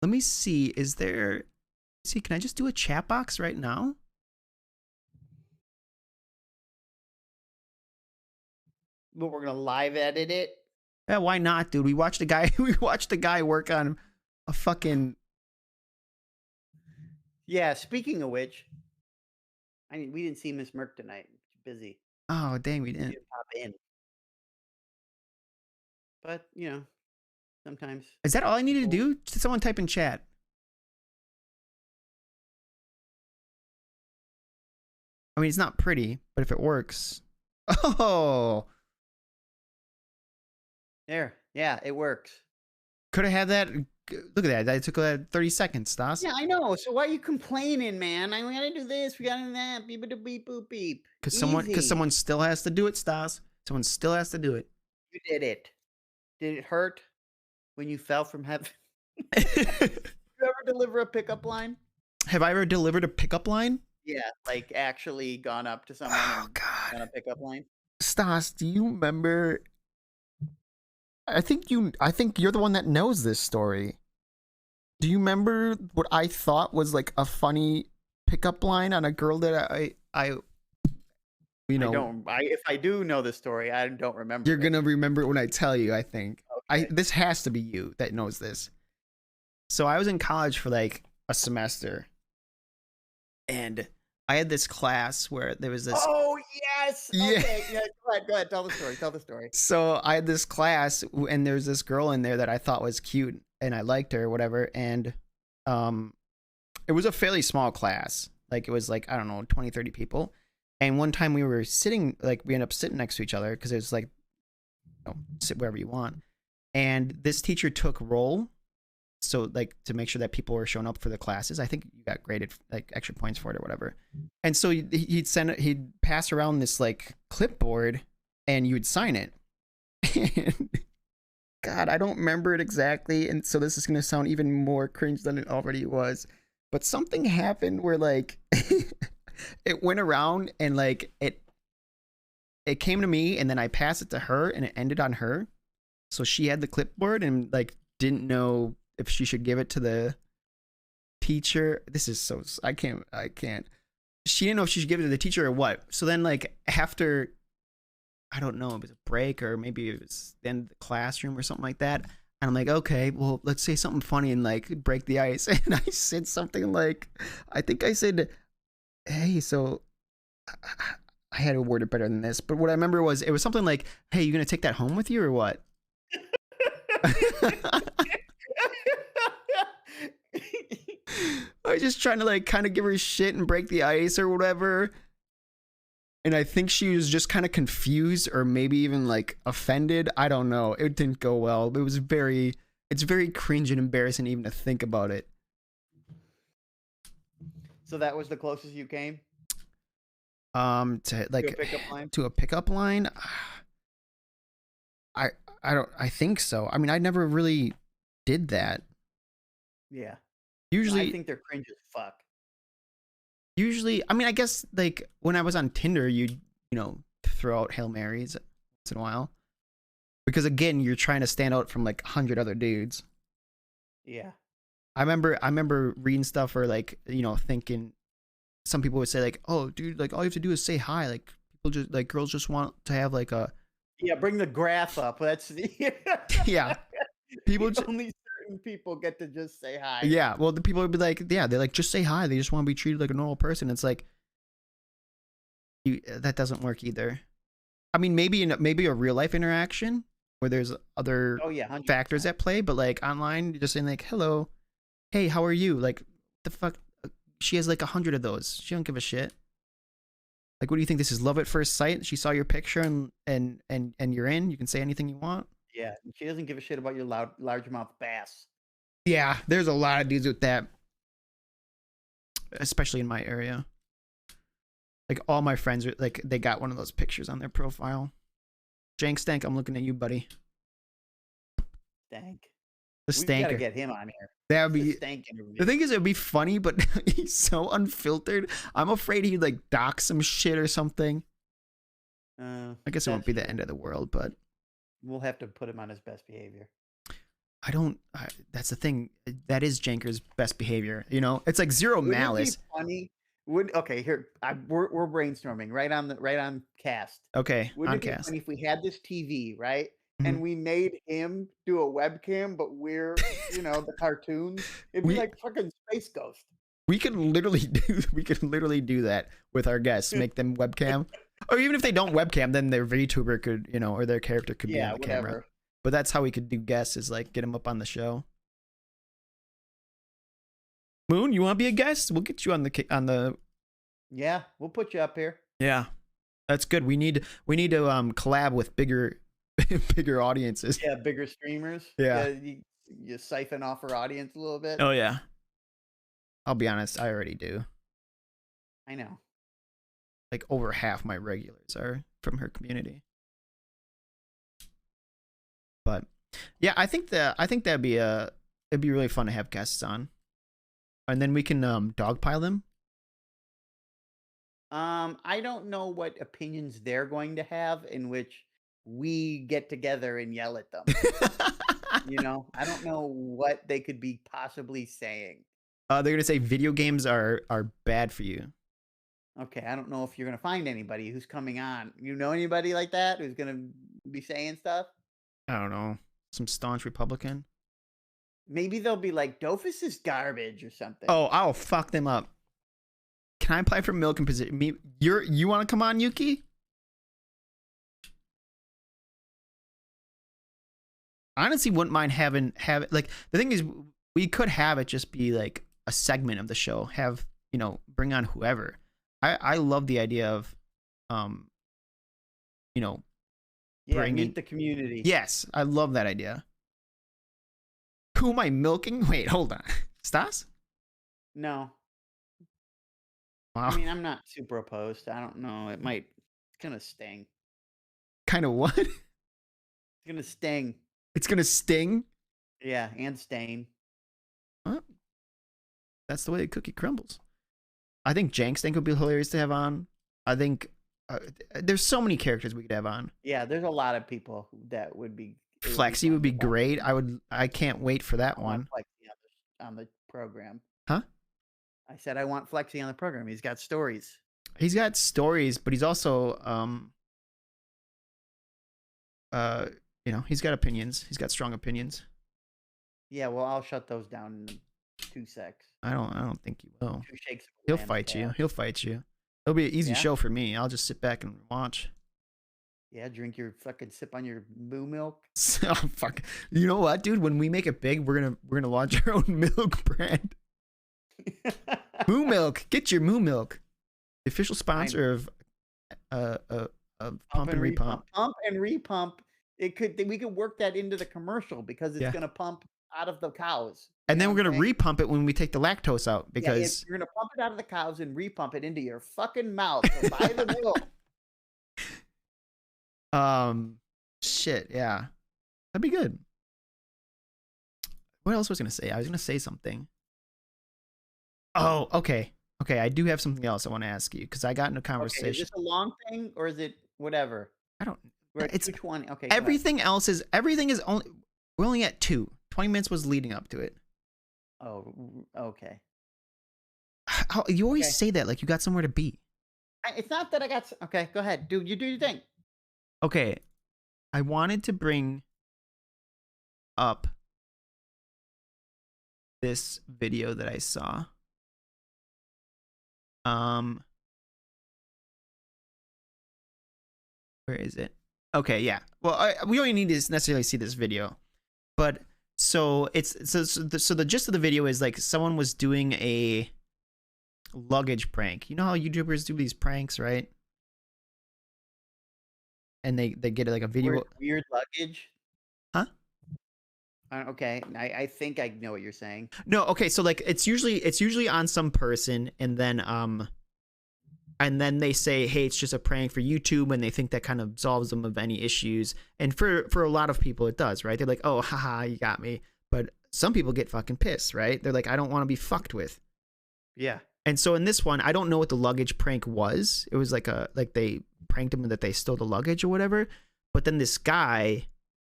me see. Can I just do a chat box right now? But we're gonna live edit it. Yeah, why not, dude? We watched a guy work on a fucking. Yeah, speaking of which, we didn't see Miss Merck tonight. She's busy. Oh dang, we She didn't. didn't pop in. But sometimes. Is that all I needed to do? Did someone type in chat? I mean, it's not pretty, but if it works. Oh. There. Yeah, it works. Could have had that. Look at that. That took 30 seconds, Stas. Yeah, I know. So why are you complaining, man? We gotta do this. We gotta do that. Beep, beep, beep, boop, beep. Because someone still has to do it, Stas. Someone still has to do it. You did it. Did it hurt when you fell from heaven? Did you ever deliver a pickup line? Have I ever delivered a pickup line? Yeah, like actually gone up to someone and done a pickup line. Stas, do you remember? I think you're the one that knows this story. Do you remember what I thought was like a funny pickup line on a girl that I if I do know the story, I don't remember. You're gonna remember it when I tell you, I think. Okay. This has to be you that knows this. So I was in college for like a semester, and I had this class where there was this. Oh yes. Yeah. Okay. Yeah. Go ahead. Tell the story. So I had this class, and there's this girl in there that I thought was cute, and I liked her, or whatever. And it was a fairly small class. Like it was like, I don't know, 20, 30 people. And one time we were sitting, like we ended up sitting next to each other because it was like, sit wherever you want. And this teacher took roll. So like to make sure that people were showing up for the classes. I think you got graded like extra points for it or whatever. And so he'd pass around this like clipboard and you would sign it. And God, I don't remember it exactly. And so this is going to sound even more cringe than it already was. But something happened where like it went around and like it came to me and then I passed it to her and it ended on her. So she had the clipboard and like didn't know if she should give it to the teacher. This is so, I can't. She didn't know if she should give it to the teacher or what. So then like after, I don't know, it was a break or maybe it was the end of the classroom or something like that. And I'm like, okay, well, let's say something funny and like break the ice. And I said something like, I think I said, hey, so I had to word it better than this, but what I remember was it was something like, "Hey, you gonna take that home with you or what?" I was just trying to like kind of give her shit and break the ice or whatever. And I think she was just kind of confused or maybe even like offended. I don't know. It didn't go well. It's very cringe and embarrassing even to think about it. So that was the closest you came To like to a pickup line? to a pickup line. I think so. I mean, I never really did that. Yeah. Usually I think they're cringe as fuck. Usually, I mean, I guess like when I was on Tinder, you know, throw out Hail Marys once in a while. Because again, you're trying to stand out from like 100 other dudes. Yeah. I remember reading stuff or like, you know, thinking some people would say like, "Oh, dude, like all you have to do is say hi." Like people just like girls just want to have like a Yeah, bring the graph up. That's yeah. People only certain people get to just say hi. yeah, well, the people would be like, yeah, they're like, just say hi. They just want to be treated like a normal person. It's like, that doesn't work either. I mean, maybe maybe a real life interaction where there's other Oh yeah, 100%. factors at play, but like online, you're just saying like, hello, hey, how are you? Like, the fuck? She has like 100 of those. She don't give a shit. Like, what do you think? This is love at first sight? She saw your picture and you're in. You can say anything you want. Yeah, she doesn't give a shit about your largemouth bass. Yeah, there's a lot of dudes with that, especially in my area. Like all my friends are like they got one of those pictures on their profile. Jank Stank, I'm looking at you, buddy. Stank. The We gotta Stanker. get him on here. That would The be stank interview. the thing is, it'd be funny, but he's so unfiltered. I'm afraid he'd like dox some shit or something. I guess it won't be the end of the world, but we'll have to put him on his best behavior. That's the thing. That is Janker's best behavior. You know, it's like zero malice. Funny. Okay, here we're brainstorming right on cast. Okay, Wouldn't on it be cast. funny if we had this TV, right? Mhm. And we made him do a webcam, but we're the cartoons. It'd be like fucking Space Ghost. We could literally do that with our guests, make them webcam. Or even if they don't webcam, then their VTuber could, or their character could be on the camera. But that's how we could do guests, is like get them up on the show. Moon, you want to be a guest? We'll get you on the. Yeah, we'll put you up here. Yeah, that's good. We need to collab with bigger audiences. Yeah, bigger streamers. Yeah, you siphon off our audience a little bit. Oh yeah. I'll be honest, I already do. I know. Like over half my regulars are from her community. But yeah, I think it'd be really fun to have guests on. And then we can dogpile them. I don't know what opinions they're going to have in which we get together and yell at them. I don't know what they could be possibly saying. They're gonna say video games are bad for you. Okay, I don't know if you're gonna find anybody who's coming on. You know anybody like that who's gonna be saying stuff? I don't know. Some staunch Republican. Maybe they'll be like, Dofus is garbage or something. Oh, I'll fuck them up. Can I apply for milk and position? You want to come on, Yuki? I honestly wouldn't mind having like, the thing is, we could have it just be like a segment of the show. Have bring on whoever. I love the idea of meet the community. Yes, I love that idea. Who am I milking? Wait, hold on. Stas? No. Wow. I mean, I'm not super opposed. I don't know. It's gonna sting. Kind of what? It's gonna sting. It's gonna sting? Yeah, and stain. Well, that's the way the cookie crumbles. I think Jank Stank would be hilarious to have on. I think there's so many characters we could have on. Yeah, there's a lot of people that would be. Flexi would be great. I can't wait for that one. Flexi on the program. Huh? I said I want Flexi on the program. He's got stories. He's got stories, but he's also he's got opinions. He's got strong opinions. Yeah, well, I'll shut those down in 2 secs. I don't think he will. 2 shakes. He'll fight you. He'll fight you. It'll be an easy Yeah? show for me. I'll just sit back and watch. Yeah, drink your fucking sip on your moo milk. Oh fuck! You know what, dude? When we make it big, we're gonna launch our own milk brand. Moo Milk. Get your Moo Milk. The official sponsor of Pump and Repump. Pump and repump. We could work that into the commercial because it's Yeah. gonna pump out of the cows. And You then know we're what I'm gonna saying? repump it when we take the lactose out Yeah, because you're gonna pump it out of the cows and repump it into your fucking mouth. So buy the milk. shit, yeah. That'd be good. What else was I gonna say? I was gonna say something. Oh, okay. Okay, I do have something else I want to ask you because I got in a Okay, is conversation. this a long thing or is it whatever? I don't. We're at It's 2:20. Okay, go ahead. everything is only. We're only at 20 minutes was leading up to it. Oh, okay. You always Okay. say that like you got somewhere to be. It's not that I got. Okay, go ahead. Do your thing. Okay, I wanted to bring up this video that I saw. Where is it? Okay, yeah. Well, we don't need to necessarily see this video, but so the gist of the video is like someone was doing a luggage prank. You know how YouTubers do these pranks, right? And they get like a video. Weird luggage. Huh? Okay, I think I know what you're saying. No, okay, so like it's usually on some person, and then they say, hey, it's just a prank for YouTube, and they think that kind of absolves them of any issues. And for a lot of people it does, right? They're like, oh, haha, you got me. But some people get fucking pissed, right? They're like, I don't want to be fucked with. Yeah. And so in this one, I don't know what the luggage prank was. It was like they pranked him that they stole the luggage or whatever. But then this guy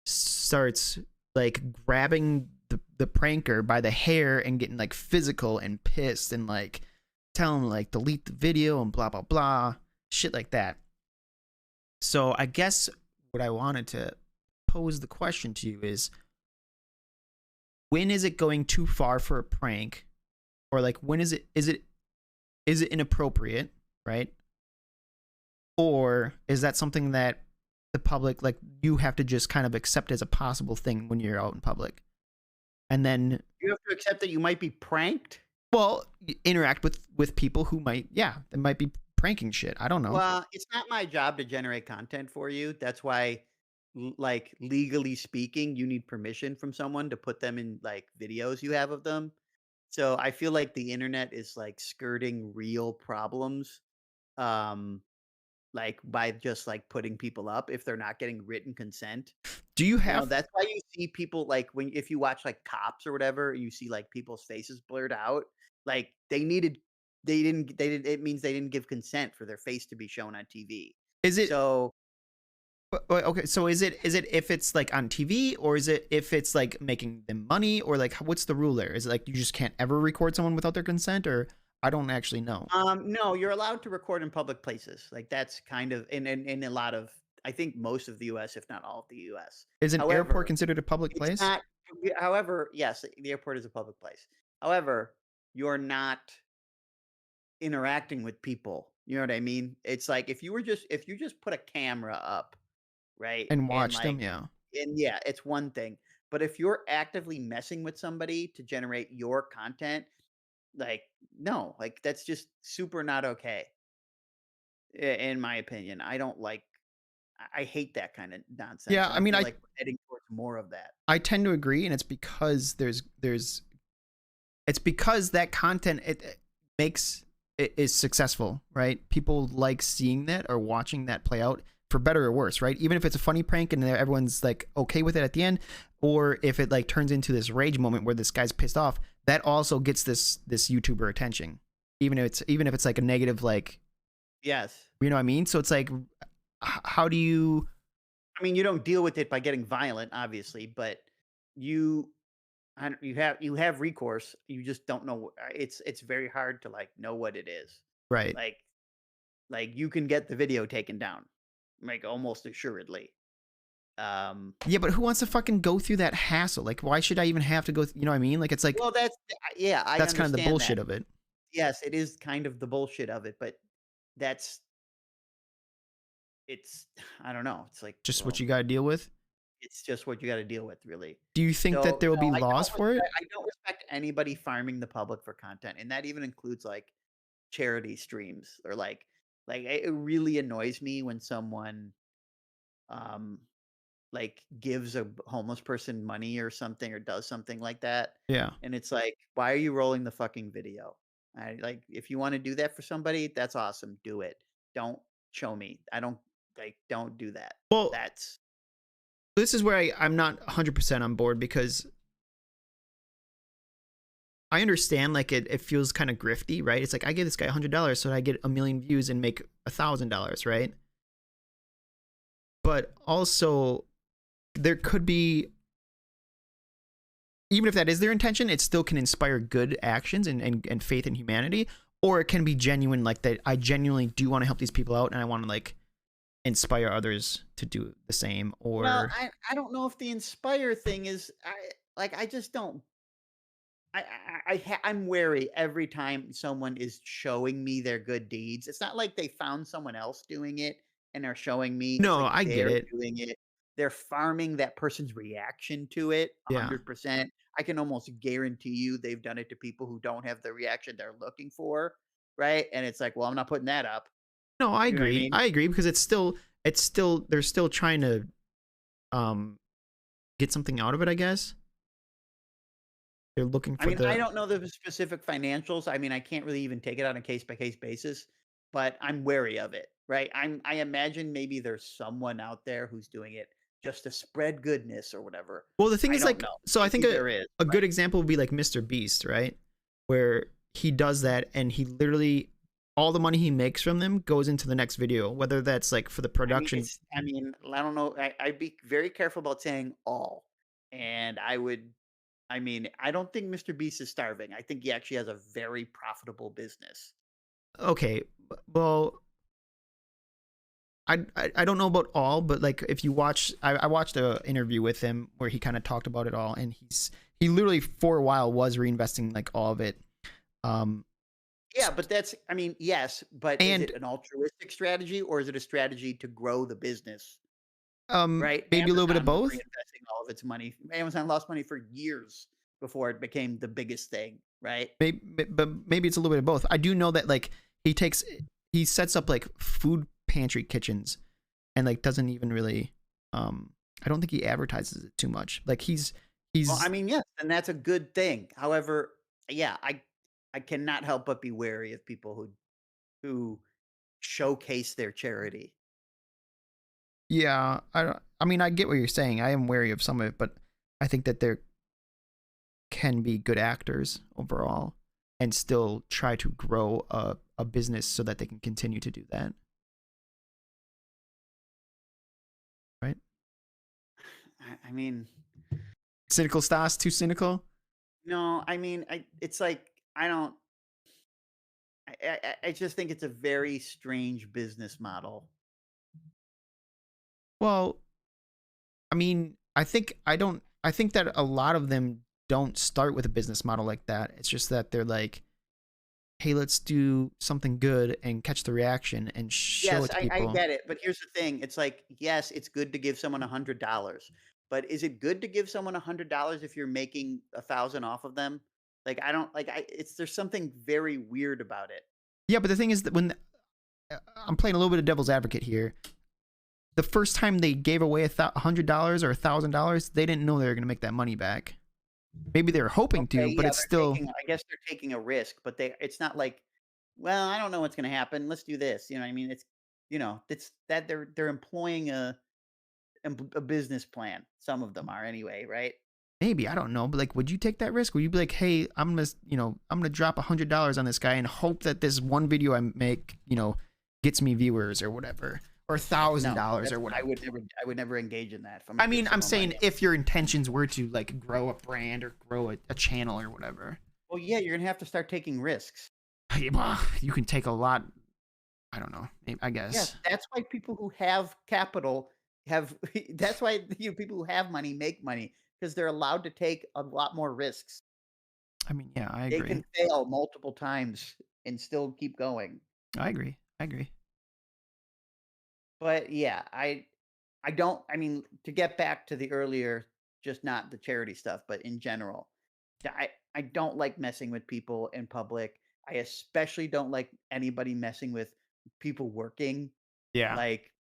starts like grabbing the pranker by the hair and getting like physical and pissed and like tell him like delete the video and blah blah blah, shit like that. So I guess what I wanted to pose the question to you is, when is it going too far for a prank, or like when is it inappropriate, right? Or is that something that the public, like, you have to just kind of accept as a possible thing when you're out in public, and then You have to accept that you might be pranked. well, interact with people who might, yeah, they might be pranking shit. I don't know. Well, it's not my job to generate content for you. That's why, like, legally speaking, you need permission from someone to put them in like videos you have of them. So I feel like the internet is like skirting real problems, um, like by just like putting people up if they're not getting written consent. Do you You know, have that's why you see people like when if you watch like Cops or whatever, you see like people's faces blurred out. Like they didn't it means they didn't give consent for their face to be shown on TV. is it So, okay, so is it if it's like on TV, or is it if it's like making them money, or like what's the rule there? Is it like you just can't ever record someone without their consent, or I don't actually know. no, you're allowed to record in public places. Like that's kind of in a lot of I think most of the US, if not all of the US. Is an airport However, considered a public it's place? not however, yes, the airport is a public place. However, you're not interacting with people. You know what I mean? It's like if you just put a camera up, right? And And watch them, like yeah. and yeah, it's one thing. But if you're actively messing with somebody to generate your content, like no, like that's just super not okay in my opinion. I don't like I hate that kind of nonsense Yeah, and I I mean, feel I like we're heading towards more of that. I tend to agree, and it's because it's because that content it makes it is successful, right? People like seeing that or watching that play out, for better or worse, right? Even if it's a funny prank and everyone's like okay with it at the end, or if it like turns into this rage moment where this guy's pissed off, that also gets this YouTuber attention, even if it's like a negative, like, Yes. you know what I mean? So it's like, how do you? I mean, you don't deal with it by getting violent, obviously, but you you have recourse. You just don't know. It's very hard to like know what it is. Right. Like you can get the video taken down, like almost assuredly. Yeah, but who wants to fucking go through that hassle? Like, why should I even have to go? You know what I mean? Like, it's like Well, that's yeah, I that's kind of the understand bullshit that. of it. Yes, it is kind of the bullshit of it, but that's it's I don't know. It's like, Just what well, you got to deal with. it's just what you got to deal with, really. Do you think that So there will no, be laws for it? I don't respect anybody farming the public for content, and that even includes like charity streams or like it really annoys me when someone um like gives a homeless person money or something or does something like that. Yeah. And it's like, why are you rolling the fucking video? I like if you want to do that for somebody, that's awesome. Do it. Don't show me. I don't don't do that. Well, That's this is where I'm not 100% on board because I understand like it feels kind of grifty, right? It's like I give this guy $100 so that I get a million views and make $1,000, right? But also there could be, even if that is their intention, it still can inspire good actions and faith in humanity, or it can be genuine, like that I genuinely do want to help these people out and I want to like inspire others to do the same. well, Or I don't know if the inspire thing is I just don't I'm wary every time someone is showing me their good deeds. It's not like they found someone else doing it and are showing me. It's no, like I get they're it. doing it. They're farming that person's reaction to it Yeah. 100%. I can almost guarantee you they've done it to people who don't have the reaction they're looking for, right? And it's like, well, I'm not putting that up. No, I You know what I agree. mean? I agree because it's still they're still trying to um get something out of it, I guess. They're looking I for mean, I the don't know the specific financials. I mean, I can't really even take it on a case by case basis, but I'm wary of it, right? I imagine maybe there's someone out there who's doing it just to spread goodness or whatever. Well, the thing I is don't like, know. so I think Maybe there is, a but good example would be like Mr. Beast, right? Where he does that and he literally all the money he makes from them goes into the next video, whether that's like for the production. I mean, I don't know. I'd be very careful about saying all. And I mean, I don't think Mr. Beast is starving. I think he actually has a very profitable business. Okay, well, I don't know about all, but like if you watch, I watched a interview with him where he kind of talked about it all, and he literally for a while was reinvesting like all of it. Um, Yeah, but I mean, yes, but is and it an altruistic strategy or is it a strategy to grow the business? Right? maybe a little bit of Amazon was both. reinvesting all of its money. Amazon lost money for years before it became the biggest thing, right? Maybe, but maybe it's a little bit of both. I do know that like he takes he sets up like food pantry kitchens and like doesn't even really I don't think he advertises it too much. Like Well, I he's mean, yes, and that's a good thing. However, yeah, I cannot help but be wary of people who showcase their charity. yeah, I mean I get what you're saying. I am wary of some of it, but I think that there can be good actors overall and still try to grow a business so that they can continue to do that. Right? I mean, Cynical Stas, too cynical? no, I mean, it's like I don't I just think it's a very strange business model. Well, I mean, I think that a lot of them don't start with a business model like that. It's just that they're like, hey, let's do something good and catch the reaction and show Yes, it to I people. get it, but here's the thing, it's like, yes, it's good to give someone $100, but is it good to give someone $100 if you're making 1,000 off of them? Like, I don't like, I it's there's something very weird about it. Yeah, but the thing is that when I'm playing a little bit of devil's advocate here, the first time they gave away $100 or $1,000, they didn't know they were going to make that money back. Maybe they were hoping Okay, to, but yeah, it's still, I guess they're taking a risk, but it's not like, "Well, I don't know what's gonna happen, let's do this," you know what I mean? It's that they're employing a business plan. Some of them are anyway, right? maybe, I don't know, but like, would you take that risk? Would you be like, hey, I'm gonna drop $100 on this guy and hope that this one video I make, gets me viewers or whatever, or No, $1,000 or whatever. I would never engage in that if I'm I gonna give mean, I'm someone saying money. if your intentions were to like grow a brand or grow a channel or whatever, Well, yeah, you're gonna have to start taking risks. well, you can take a lot. I don't know. I Yes, guess. that's why people who have capital have that's why, people who have money make money because 'cause they're allowed to take a lot more risks. I mean, yeah, I They agree. can fail multiple times and still keep going. I agree. I agree. But yeah, I don't. I mean, to get back to the earlier, just not the charity stuff, but in general, I don't like messing with people in public. I especially don't like anybody messing with people working, Yeah. like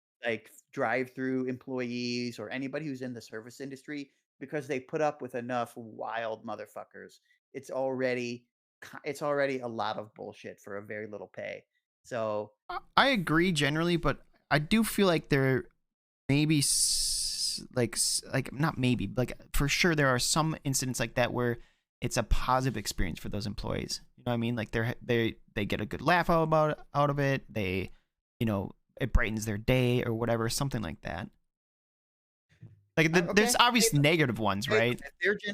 drive-through employees or anybody who's in the service industry, because they put up with enough wild motherfuckers. It's already it's already a lot of bullshit for a very little pay. So I agree generally, but I do feel like there maybe like not maybe like for sure there are some incidents like that where it's a positive experience for those employees. You know what I mean? Like they get a good laugh out of it. They, you know, it brightens their day or whatever, something like that. Like there's okay, obvious negative ones, pay them.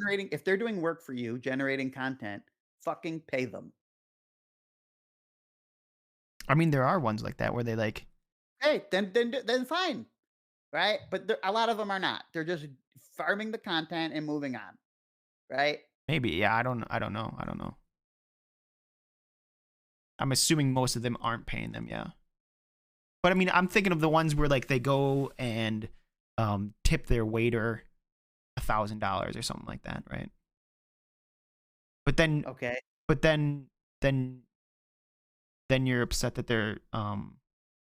right? If they're doing work for you, generating content, fucking pay them. I mean, there are ones like that where they like Hey, then fine, right? But a lot of them are not. They're just farming the content and moving on, right? maybe, yeah, I don't know. I'm assuming most of them aren't paying them, yeah. But I mean, I'm thinking of the ones where like they go and tip their waiter $1,000 or something like that, right? But then, Okay. but then, then you're upset that they're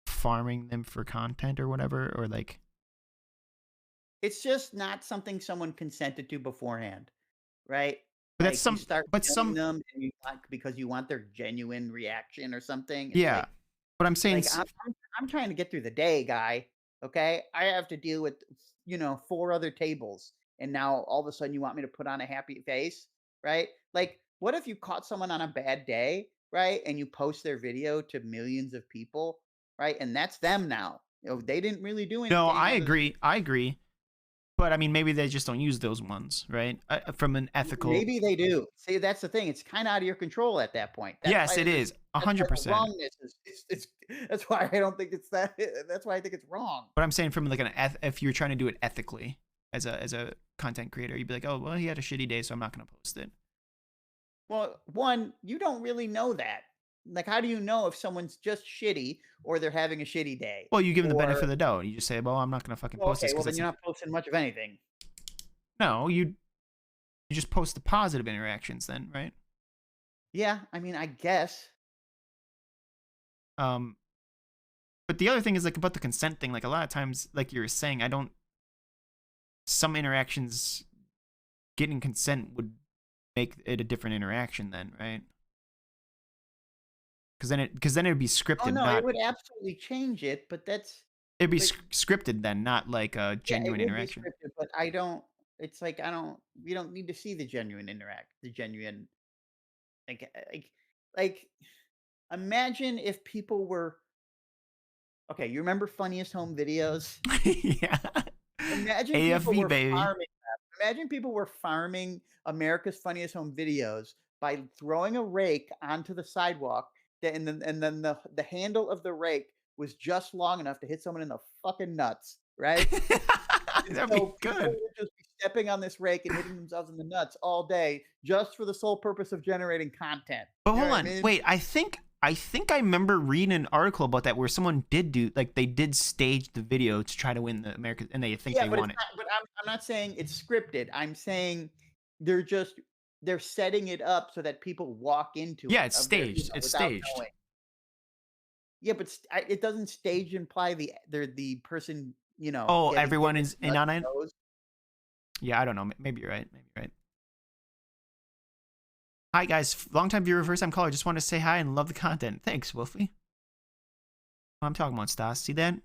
farming them for content or whatever, or like. It's just not something someone consented to beforehand, right? But that's Like you some. start But filming some. them and you want because you want their genuine reaction or something. It's Yeah. But I'm saying. like I'm trying to get through the day, guy. Okay, I have to deal with 4 other tables, and now all of a sudden you want me to put on a happy face, right? Like, what if you caught someone on a bad day, right, and you post their video to millions of people, right, and that's them now. They didn't really do No, anything I other than agree. I agree. But I mean, maybe they just don't use those ones, right? From an ethical. maybe they do. See, that's the thing. It's kind of out of your control at that point. Yes, it is That's why the 100%. wrongness is that's why I don't think it's that. That's why I think it's wrong. But I'm saying from like if you're trying to do it ethically as a content creator, you'd be like, oh well, he had a shitty day, so I'm not gonna post it. Well, one, you don't really know that. Like, how do you know if someone's just shitty or they're having a shitty day? Well, you give them the benefit Or, of the doubt. You just say, well, I'm not gonna fucking well, post this okay, well because then it's you're not posting much of anything. no, you just post the positive interactions then, right? Yeah, I mean, I guess. Um, but the other thing is like about the consent thing. Like a lot of times, like you were saying, I don't. Some interactions getting consent would make it a different interaction then, right? Because then it'd be Oh scripted, no, it not would absolutely change it, but it'd be but scripted then, not like a yeah, it genuine would be interaction. scripted, but I don't. It's like I don't. We don't need to see the genuine like like. Imagine if people were okay. You remember funniest home videos? Yeah, Imagine people AFV were baby. farming that. Imagine people were farming America's Funniest Home Videos by throwing a rake onto the sidewalk, and then the handle of the rake was just long enough to hit someone in the fucking nuts, right? And That'd be so people good. would just be stepping on this rake and hitting themselves in the nuts all day just for the sole purpose of generating content. But You know hold what I on, mean? wait. I think I remember reading an article about that where someone did do like they did stage the video to try to win the American, and they think Yeah, they but it's won it. not but I'm not saying it's scripted. I'm saying they're just they're setting it up so that people walk into Yeah, it it's of their staged. It's without staged. knowing. Yeah, but it doesn't stage imply the person, Oh, getting hit everyone in is the in nuts on it. knows. Yeah, I don't know. Maybe you're right. Maybe you're right. Hi guys, long time viewer, first time caller. Just want to say hi and love the content. Thanks, Wolfie. I'm talking about Stas. See that?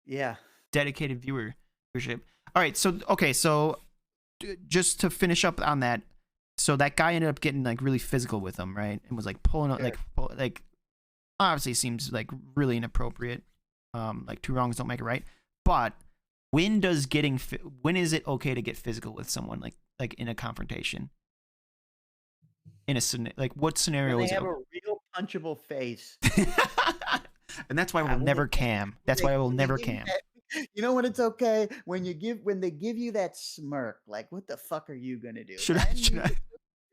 Yeah. Dedicated viewership. All right, so okay, so just to finish up on that, so that guy ended up getting like really physical with him, right? And was like pulling out Sure. like obviously seems like really inappropriate. Like two wrongs don't make it right. But when is it okay to get physical with someone like in a confrontation? In a like what When scenario they is it have okay? a real punchable face. And that's why Yeah, we'll never cam. That's why I will when they never give you cam. that you know when it's okay? When they give you that smirk, like, "What the fuck are you gonna do?" Should I Then should you I can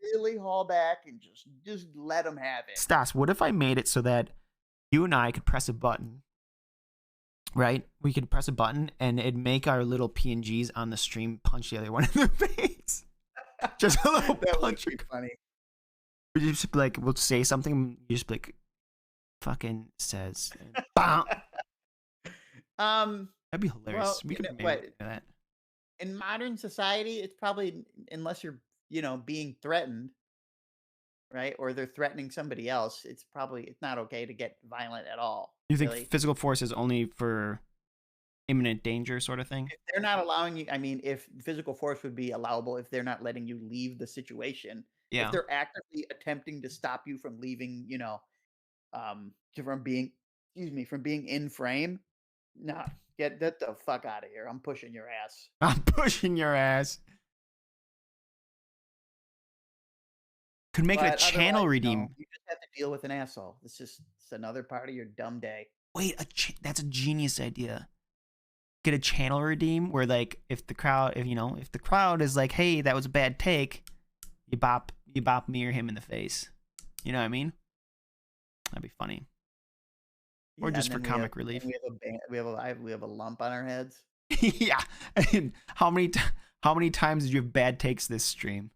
really haul back and just let them have it. Stas, what if I made it so that you and I could press a button, right? We could press a button and it'd make our little PNGs on the stream punch the other one in the face. Just a little That would punch. be funny. We just be like, we'll say something, you just be like, fucking says. And bam. That'd be hilarious. Well, We could maybe what? do that. In modern society, it's probably, unless you're, being threatened, right? Or they're threatening somebody else. It's not okay to get violent at all. You think really. physical force is only for imminent danger sort of thing? If they're not allowing you, I mean, if physical force would be allowable if they're not letting you leave the situation. Yeah. If they're actively attempting to stop you from leaving, from being, from being in frame, nah, get that the fuck out of here. I'm pushing your ass. I'm pushing your ass. Could make it a But channel otherwise, redeem. you just have to deal with an asshole. It's another part of your dumb day. Wait, that's a genius idea. Get a channel redeem where, like, if the crowd is like, hey, that was a bad take, you bop me or him in the face. You know what I mean? That'd be funny. Or Yeah, just and for then comic relief. we have a lump on our heads. Yeah. And how many times did you have bad takes this stream?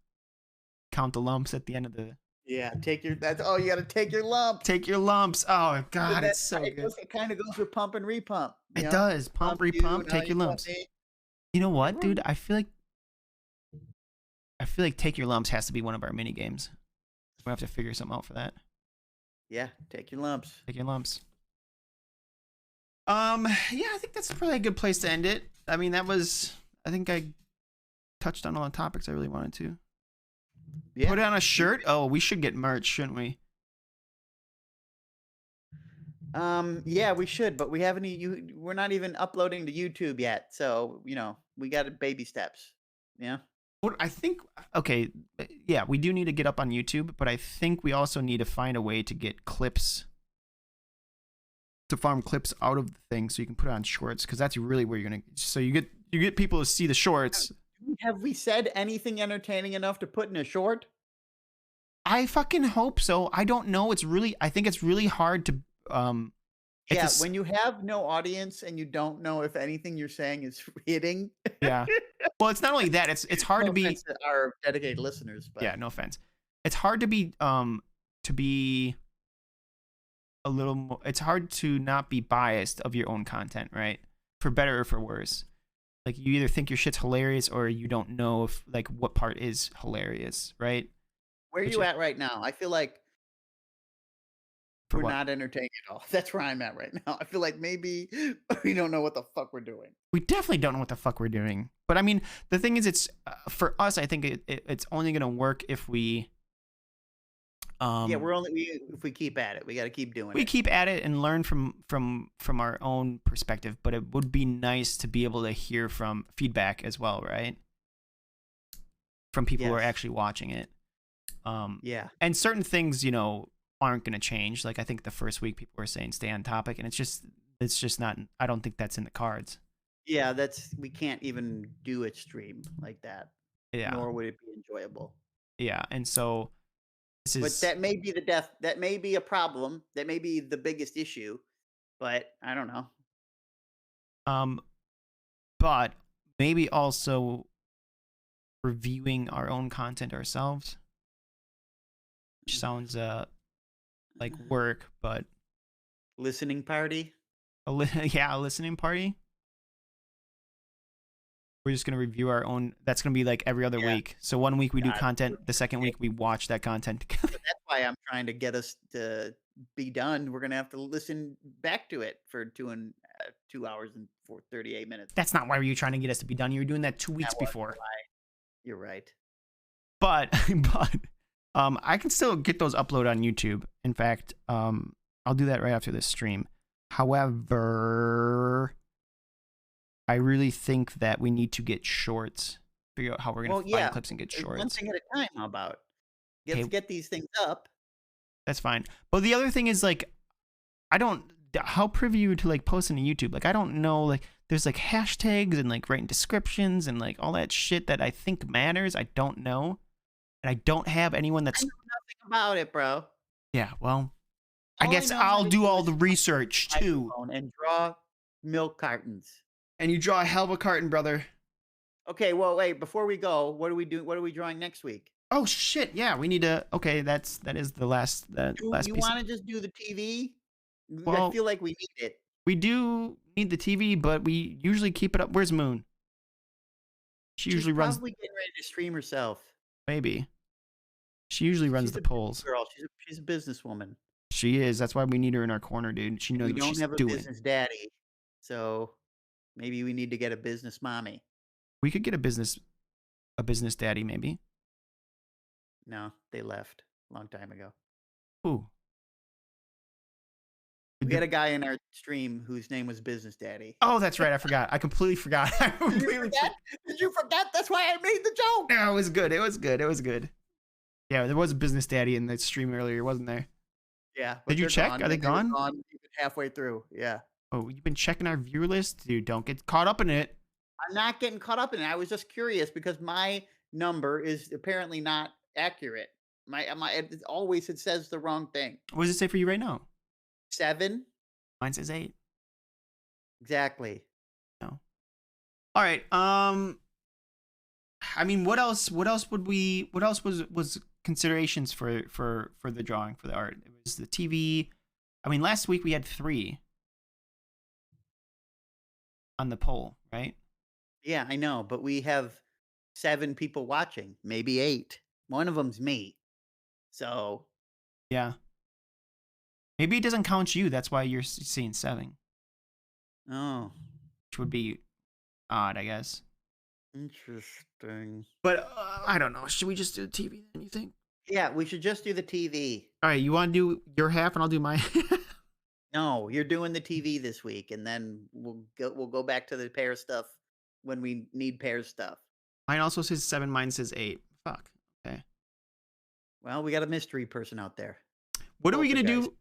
Count the lumps at the end of the. Yeah, you got to take your lump. Take your lumps. Oh God, it's so good. It kind of goes with pump and repump. It does. Pump, repump, take your lumps. You know what, dude? I feel like take your lumps has to be one of our mini games. We have to figure something out for that. Yeah, take your lumps. Take your lumps. Yeah, I think that's probably a good place to end it. I mean, I think I touched on all the topics I really wanted to. Yeah. Put it on a shirt. Oh, we should get merch, shouldn't we? Yeah, we should, but we haven't. We're not even uploading to YouTube yet, so we got baby steps. Yeah. What I think. Okay, yeah, we do need to get up on YouTube, but I think we also need to find a way to get clips. To farm clips out of the thing, so you can put it on shorts, because that's really where you're gonna. So you get people to see the shorts. Have we said anything entertaining enough to put in a short? I fucking hope so. I don't know. I think it's really hard to. Yeah, when you have no audience and you don't know if anything you're saying is hitting. Yeah. Well, it's not only that. It's hard to be. To our dedicated listeners, but yeah, no offense. It's hard to be a little more. It's hard to not be biased of your own content, right? For better or for worse. Like, you either think your shit's hilarious or you don't know if, like, what part is hilarious, right? Where are you at right now? I feel like we're not entertaining at all. That's where I'm at right now. I feel like maybe we don't know what the fuck we're doing. We definitely don't know what the fuck we're doing. But I mean, the thing is, it's for us. I think it's only gonna work if we. Yeah, if we keep at it. We got to keep doing it. We keep at it and learn from our own perspective. But it would be nice to be able to hear from feedback as well, right? From people who are actually watching it. Yeah. And certain things, aren't going to change. Like, I think the first week people were saying stay on topic, and it's just not. I don't think that's in the cards. Yeah, we can't even do a stream like that. Yeah. Nor would it be enjoyable. Yeah, and so. But that may be that may be a problem. That may be the biggest issue, but I don't know. But maybe also reviewing our own content ourselves, which sounds like work, but listening party. A listening party. We're just gonna review our own. That's gonna be like every other week. So one week we do content. The second week we watch that content together. That's why I'm trying to get us to be done. We're gonna have to listen back to it for 2 hours and 38 minutes. That's not why you were trying to get us to be done. You were doing that 2 weeks before. You're right. But I can still get those uploaded on YouTube. In fact, I'll do that right after this stream. However, I really think that we need to get shorts. Figure out how we're going to find clips and get shorts. One thing at a time, how about? Let's get these things up. That's fine. But the other thing is, like, how privy you to, like, posting to YouTube? Like, I don't know, like, there's, like, hashtags and, like, writing descriptions and, like, all that shit that I think matters. I don't know. And I don't have anyone that's. I know nothing about it, bro. Yeah, well, I All I guess know how I'll to do do all is the research too. microphone and draw milk cartons. And you draw a hell of a carton, brother. Okay, well, wait. Before we go, what do we do? What are we drawing next week? Oh shit! Yeah, we need to. Okay, that is the last Do last you piece. want to just do the TV? I Well, feel like we need it. we do need the TV, but we usually keep it up. Where's Moon? She She's usually runs. probably getting ready to stream herself. Maybe she usually runs She's the a business polls. girl. She's a businesswoman. She is. That's why we need her in our corner, dude. She knows We what don't she's have a doing. business daddy, so maybe we need to get a business mommy. We could get a business daddy, maybe. No, they left a long time ago. Ooh. We had a guy in our stream whose name was Business Daddy. Oh, that's right. I forgot. I completely forgot. I Did you completely forget? Did you forget? That's why I made the joke. No, it was good. It was good. It was good. Yeah, there was a business daddy in the stream earlier, wasn't there? Yeah. Did you they're check? gone, Are they and were gone? gone even halfway through. Yeah. Oh, you've been checking our viewer list, dude. Don't get caught up in it. I'm not getting caught up in it. I was just curious because my number is apparently not accurate. It says the wrong thing. What does it say for you right now? 7. Mine says 8. Exactly. No. All right. I mean, what else was considerations for the drawing, for the art? It was the TV. I mean, last week we had 3 on the poll, right? Yeah, I know, but we have 7 people watching, maybe 8. One of them's me. So, Yeah. Maybe it doesn't count you. That's why you're seeing 7, oh, which would be odd, I guess. interesting. But I don't know. Should we just do the TV then, you think? Yeah, we should just do the TV. All right, you want to do your half and I'll do my No, you're doing the TV this week, and then we'll go back to the pair stuff when we need pair stuff. Mine also says 7, mine says 8. Fuck. Okay. Well, we got a mystery person out there. What are we going to Poltergeist. do?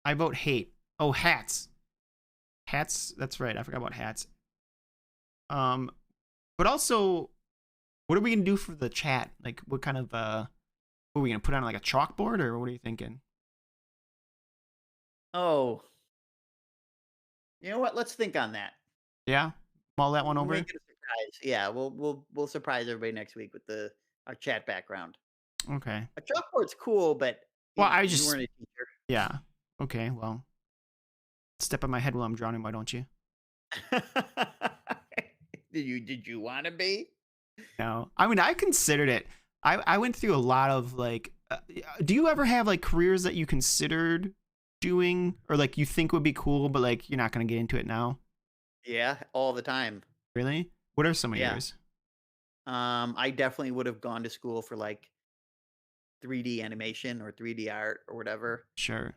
I vote hate. Oh, hats. Hats, that's right. I forgot about hats. But also, what are we going to do for the chat? Like, what kind of, what are we going to put on, like, a chalkboard, or what are you thinking? Oh, you know what? Let's think on that. Yeah? Mull that one We'll over? make it a surprise. Yeah, we'll surprise everybody next week with our chat background. Okay. A chalkboard's cool, but Well, you I you just, weren't a teacher. yeah. Okay, well, step on my head while I'm drawing, why don't you? Did you want to be? No. I mean, I considered it. I went through a lot of, like, do you ever have, like, careers that you considered doing, or, like, you think would be cool, but, like, you're not going to get into it now? Yeah, all the time. Really? What are some of Yeah. yours? I definitely would have gone to school for like 3D animation or 3D art or whatever. Sure.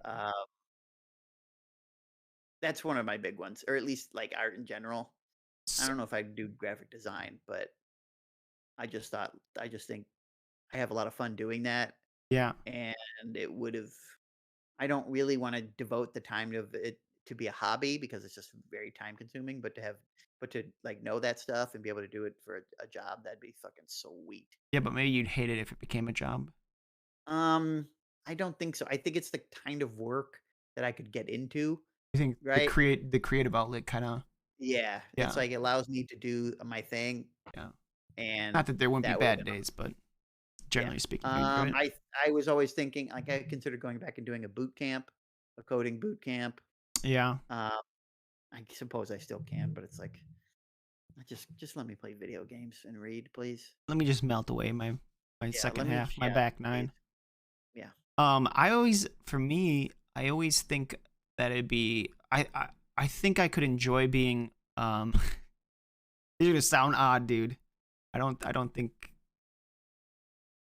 That's one of my big ones, or at least like art in general. I don't know if I'd do graphic design, but I just think I have a lot of fun doing that, Yeah. and it would have. I don't really want to devote the time of it to be a hobby because it's just very time consuming. But to like know that stuff and be able to do it for a job, that'd be fucking sweet. Yeah, but maybe you'd hate it if it became a job. I don't think so. I think it's the kind of work that I could get into, You think right? the creative outlet kind of, Yeah, yeah. it's like it allows me to do my thing, Yeah. and Not that there wouldn't be that would've bad been days, but yeah. generally speaking, you'd enjoy it. I was always thinking like I considered going back and doing a boot camp, a coding boot camp. Yeah. I suppose I still can, but it's like just let me play video games and read, please. Let me just melt away my Yeah, second let me half, my yeah, back please. 9. Yeah. I always think that it'd be, I think I could enjoy being, these are gonna sound odd, dude. I don't think,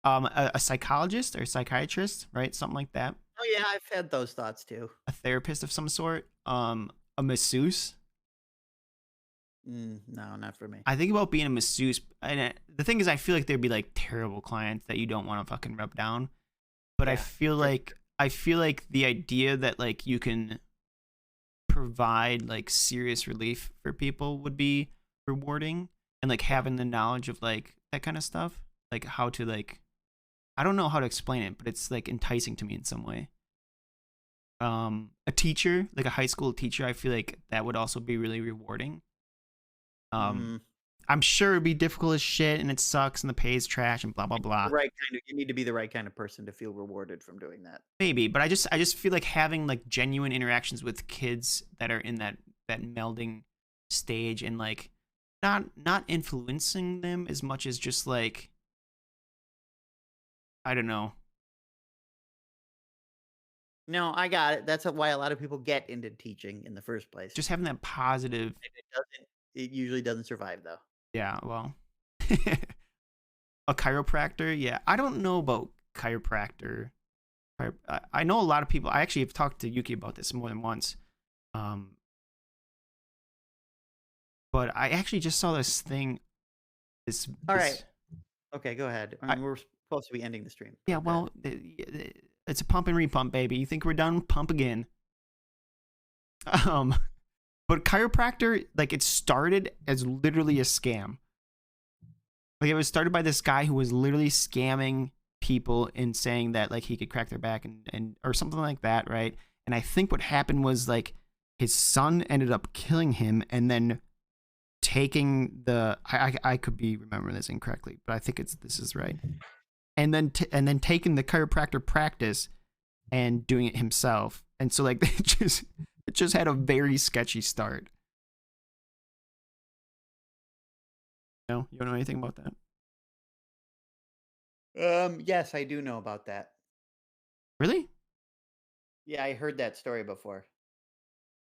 a psychologist or psychiatrist, right? Something like that. Oh yeah, I've had those thoughts too. A therapist of some sort. A masseuse. No, not for me. I think about being a masseuse, and the thing is, I feel like there'd be like terrible clients that you don't want to fucking rub down. But Yeah, I feel like the idea that like you can provide like serious relief for people would be rewarding, and like having the knowledge of like that kind of stuff, like how to like, I don't know how to explain it, but it's like enticing to me in some way. a teacher, like a high school teacher, I feel like that would also be really rewarding. Um, Mm, I'm sure it'd be difficult as shit and it sucks and the pay is trash and blah blah blah. you need to be the right kind of person to feel rewarded from doing that. Maybe, but I just feel like having like genuine interactions with kids that are in that melding stage and like not influencing them as much as just like I don't know. No, I got it. That's why a lot of people get into teaching in the first place. Just having that positive, It usually doesn't survive though. yeah, well. A chiropractor? Yeah, I don't know about chiropractor. I know a lot of people. I actually have talked to Yuki about this more than once. Um, but I actually just saw this thing. All right. Okay, go ahead. I mean, I- we're supposed to be ending the stream. Yeah, Okay. well, it's a pump and repump, baby. You think we're done? Pump again. Um, but chiropractor, like, it started as literally a scam. Like, it was started by this guy who was literally scamming people and saying that like he could crack their back and or something like that, right? And I think what happened was like his son ended up killing him and then taking the I could be remembering this incorrectly, but I think this is right. And then taking the chiropractor practice and doing it himself. And so like it just had a very sketchy start. No, you don't know anything about that? Yes, I do know about that. Really? Yeah, I heard that story before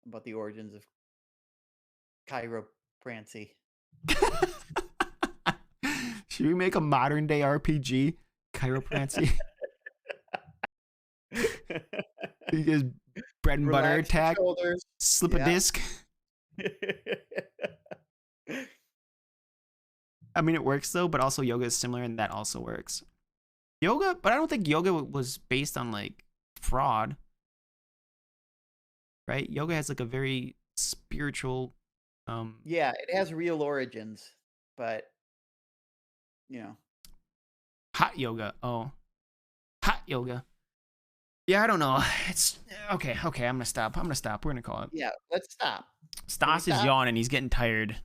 about the origins of chiroprancy. Should we make a modern day RPG? Chiroprancy? You guys bread and butter Relax your attack, shoulders. slip a Yeah. disc. I mean, it works though, but also yoga is similar and that also works. Yoga, but I don't think yoga was based on like fraud, right? Yoga has like a very spiritual, Yeah, it has real origins, but you know. hot yoga. Oh, hot yoga. Yeah, I don't know. It's okay. Okay, I'm gonna stop. We're gonna call it. Yeah, let's stop. Stas is stop? yawning. He's getting tired.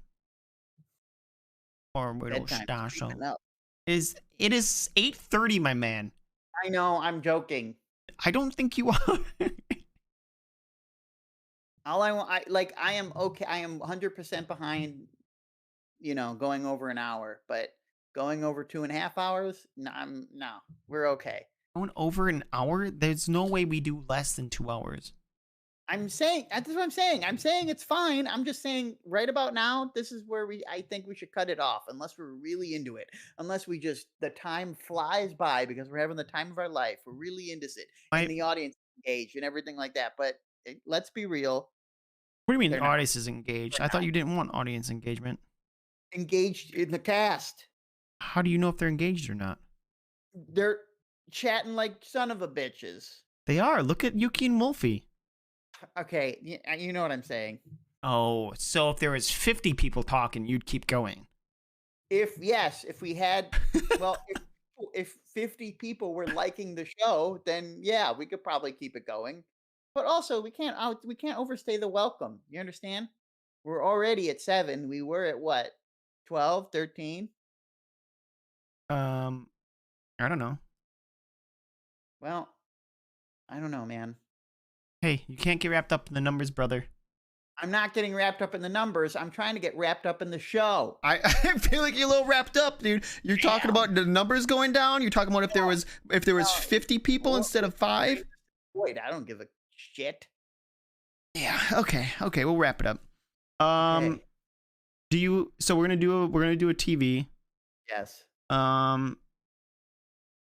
Or little Bedtime's Stas. creeping up. It is 8:30, my man. I know, I'm joking. I don't think you are. All I want, I am okay. I am 100% behind. Going over an hour, but going over 2.5 hours, no, we're okay. Going over an hour? There's no way we do less than 2 hours. I'm saying that's what I'm saying. I'm saying it's fine. I'm just saying right about now, this is where I think we should cut it off unless we're really into it. Unless the time flies by because we're having the time of our life. We're really into it and the audience is engaged and everything like that. But let's be real. What do you mean They're the not. audience is engaged? I thought you didn't want audience engagement. Engaged in the cast. How do you know if they're engaged or not? They're chatting like son of a bitches. They are. Look at Yuki and Wolfie. Okay, you know what I'm saying. Oh, so if there was 50 people talking, you'd keep going. If we had, well, if 50 people were liking the show, then yeah, we could probably keep it going. But also, we can't overstay the welcome. You understand? We're already at 7. We were at what? 12, 13? I don't know. Well, I don't know, man. Hey, you can't get wrapped up in the numbers, brother. I'm not getting wrapped up in the numbers. I'm trying to get wrapped up in the show. I feel like you're a little wrapped up, dude. You're talking about the numbers going down. You're talking about if there was 50 people instead of 5. Wait, I don't give a shit. Yeah. Okay. We'll wrap it up. Okay. So we're gonna do a TV. Yes.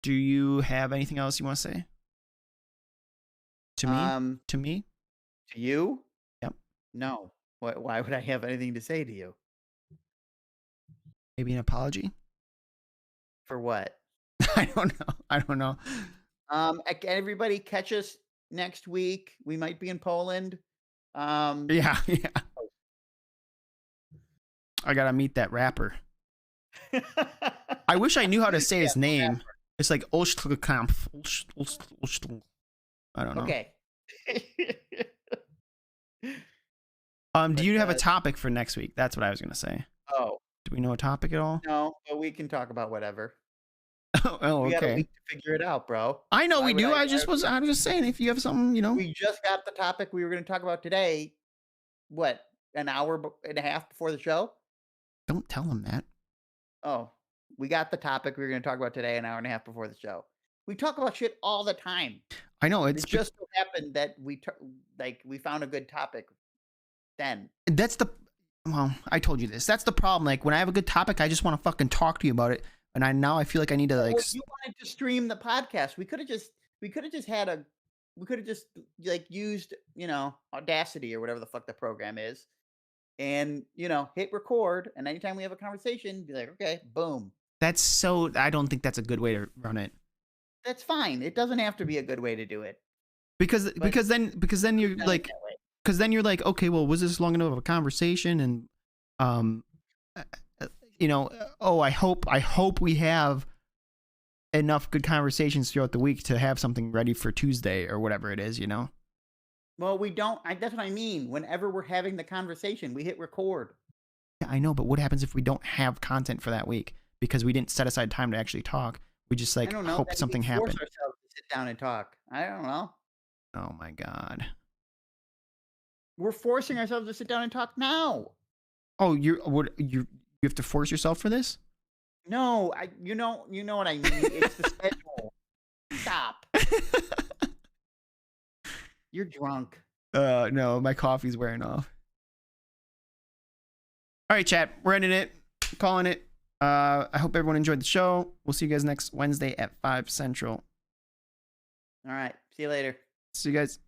Do you have anything else you want to say? To me? To me? To you? Yep. No. Why would I have anything to say to you? Maybe an apology? For what? I don't know. Everybody catch us next week. We might be in Poland. Yeah. I gotta meet that rapper. I wish I knew how to say his name. It's like Ostkampf. I don't know. Okay. Do But, you have a topic for next week? That's what I was gonna say. oh, Do we know a topic at all? no, but we can talk about whatever. Oh, We got a okay. week to figure it out, bro. I know Why we would do. I I'm just saying if you have something, We just got the topic we were gonna talk about today, what, an hour and a half before the show? don't tell them that. Oh, we got the topic we were gonna talk about today an hour and a half before the show. We talk about shit all the time. I know it's It just so happened that we found a good topic then. that's the well, I told you this. That's the problem. Like when I have a good topic, I just want to fucking talk to you about it. And now I feel like I need to like Well, you wanted to stream the podcast. We could have just like used, Audacity or whatever the fuck the program is, and hit record, and anytime we have a conversation, be like, okay, boom. I don't think that's a good way to run it. That's fine. It doesn't have to be a good way to do it. Because then you're Done it like that way. because then you're like, okay, well, was this long enough of a conversation? And uh, I hope we have enough good conversations throughout the week to have something ready for Tuesday or whatever it is, Well, we don't. That's what I mean. Whenever we're having the conversation, we hit record. Yeah, I know, but what happens if we don't have content for that week because we didn't set aside time to actually talk? We just like I don't know. hope Then something we happened. force ourselves to sit down and talk. I don't know. Oh my god. We're forcing ourselves to sit down and talk now. Oh, you have to force yourself for this? No, you know what I mean. It's the schedule. Stop. You're drunk. No, my coffee's wearing off. All right, chat, we're ending it, calling it. I hope everyone enjoyed the show. We'll see you guys next Wednesday at 5 Central. All right. See you later. See you guys.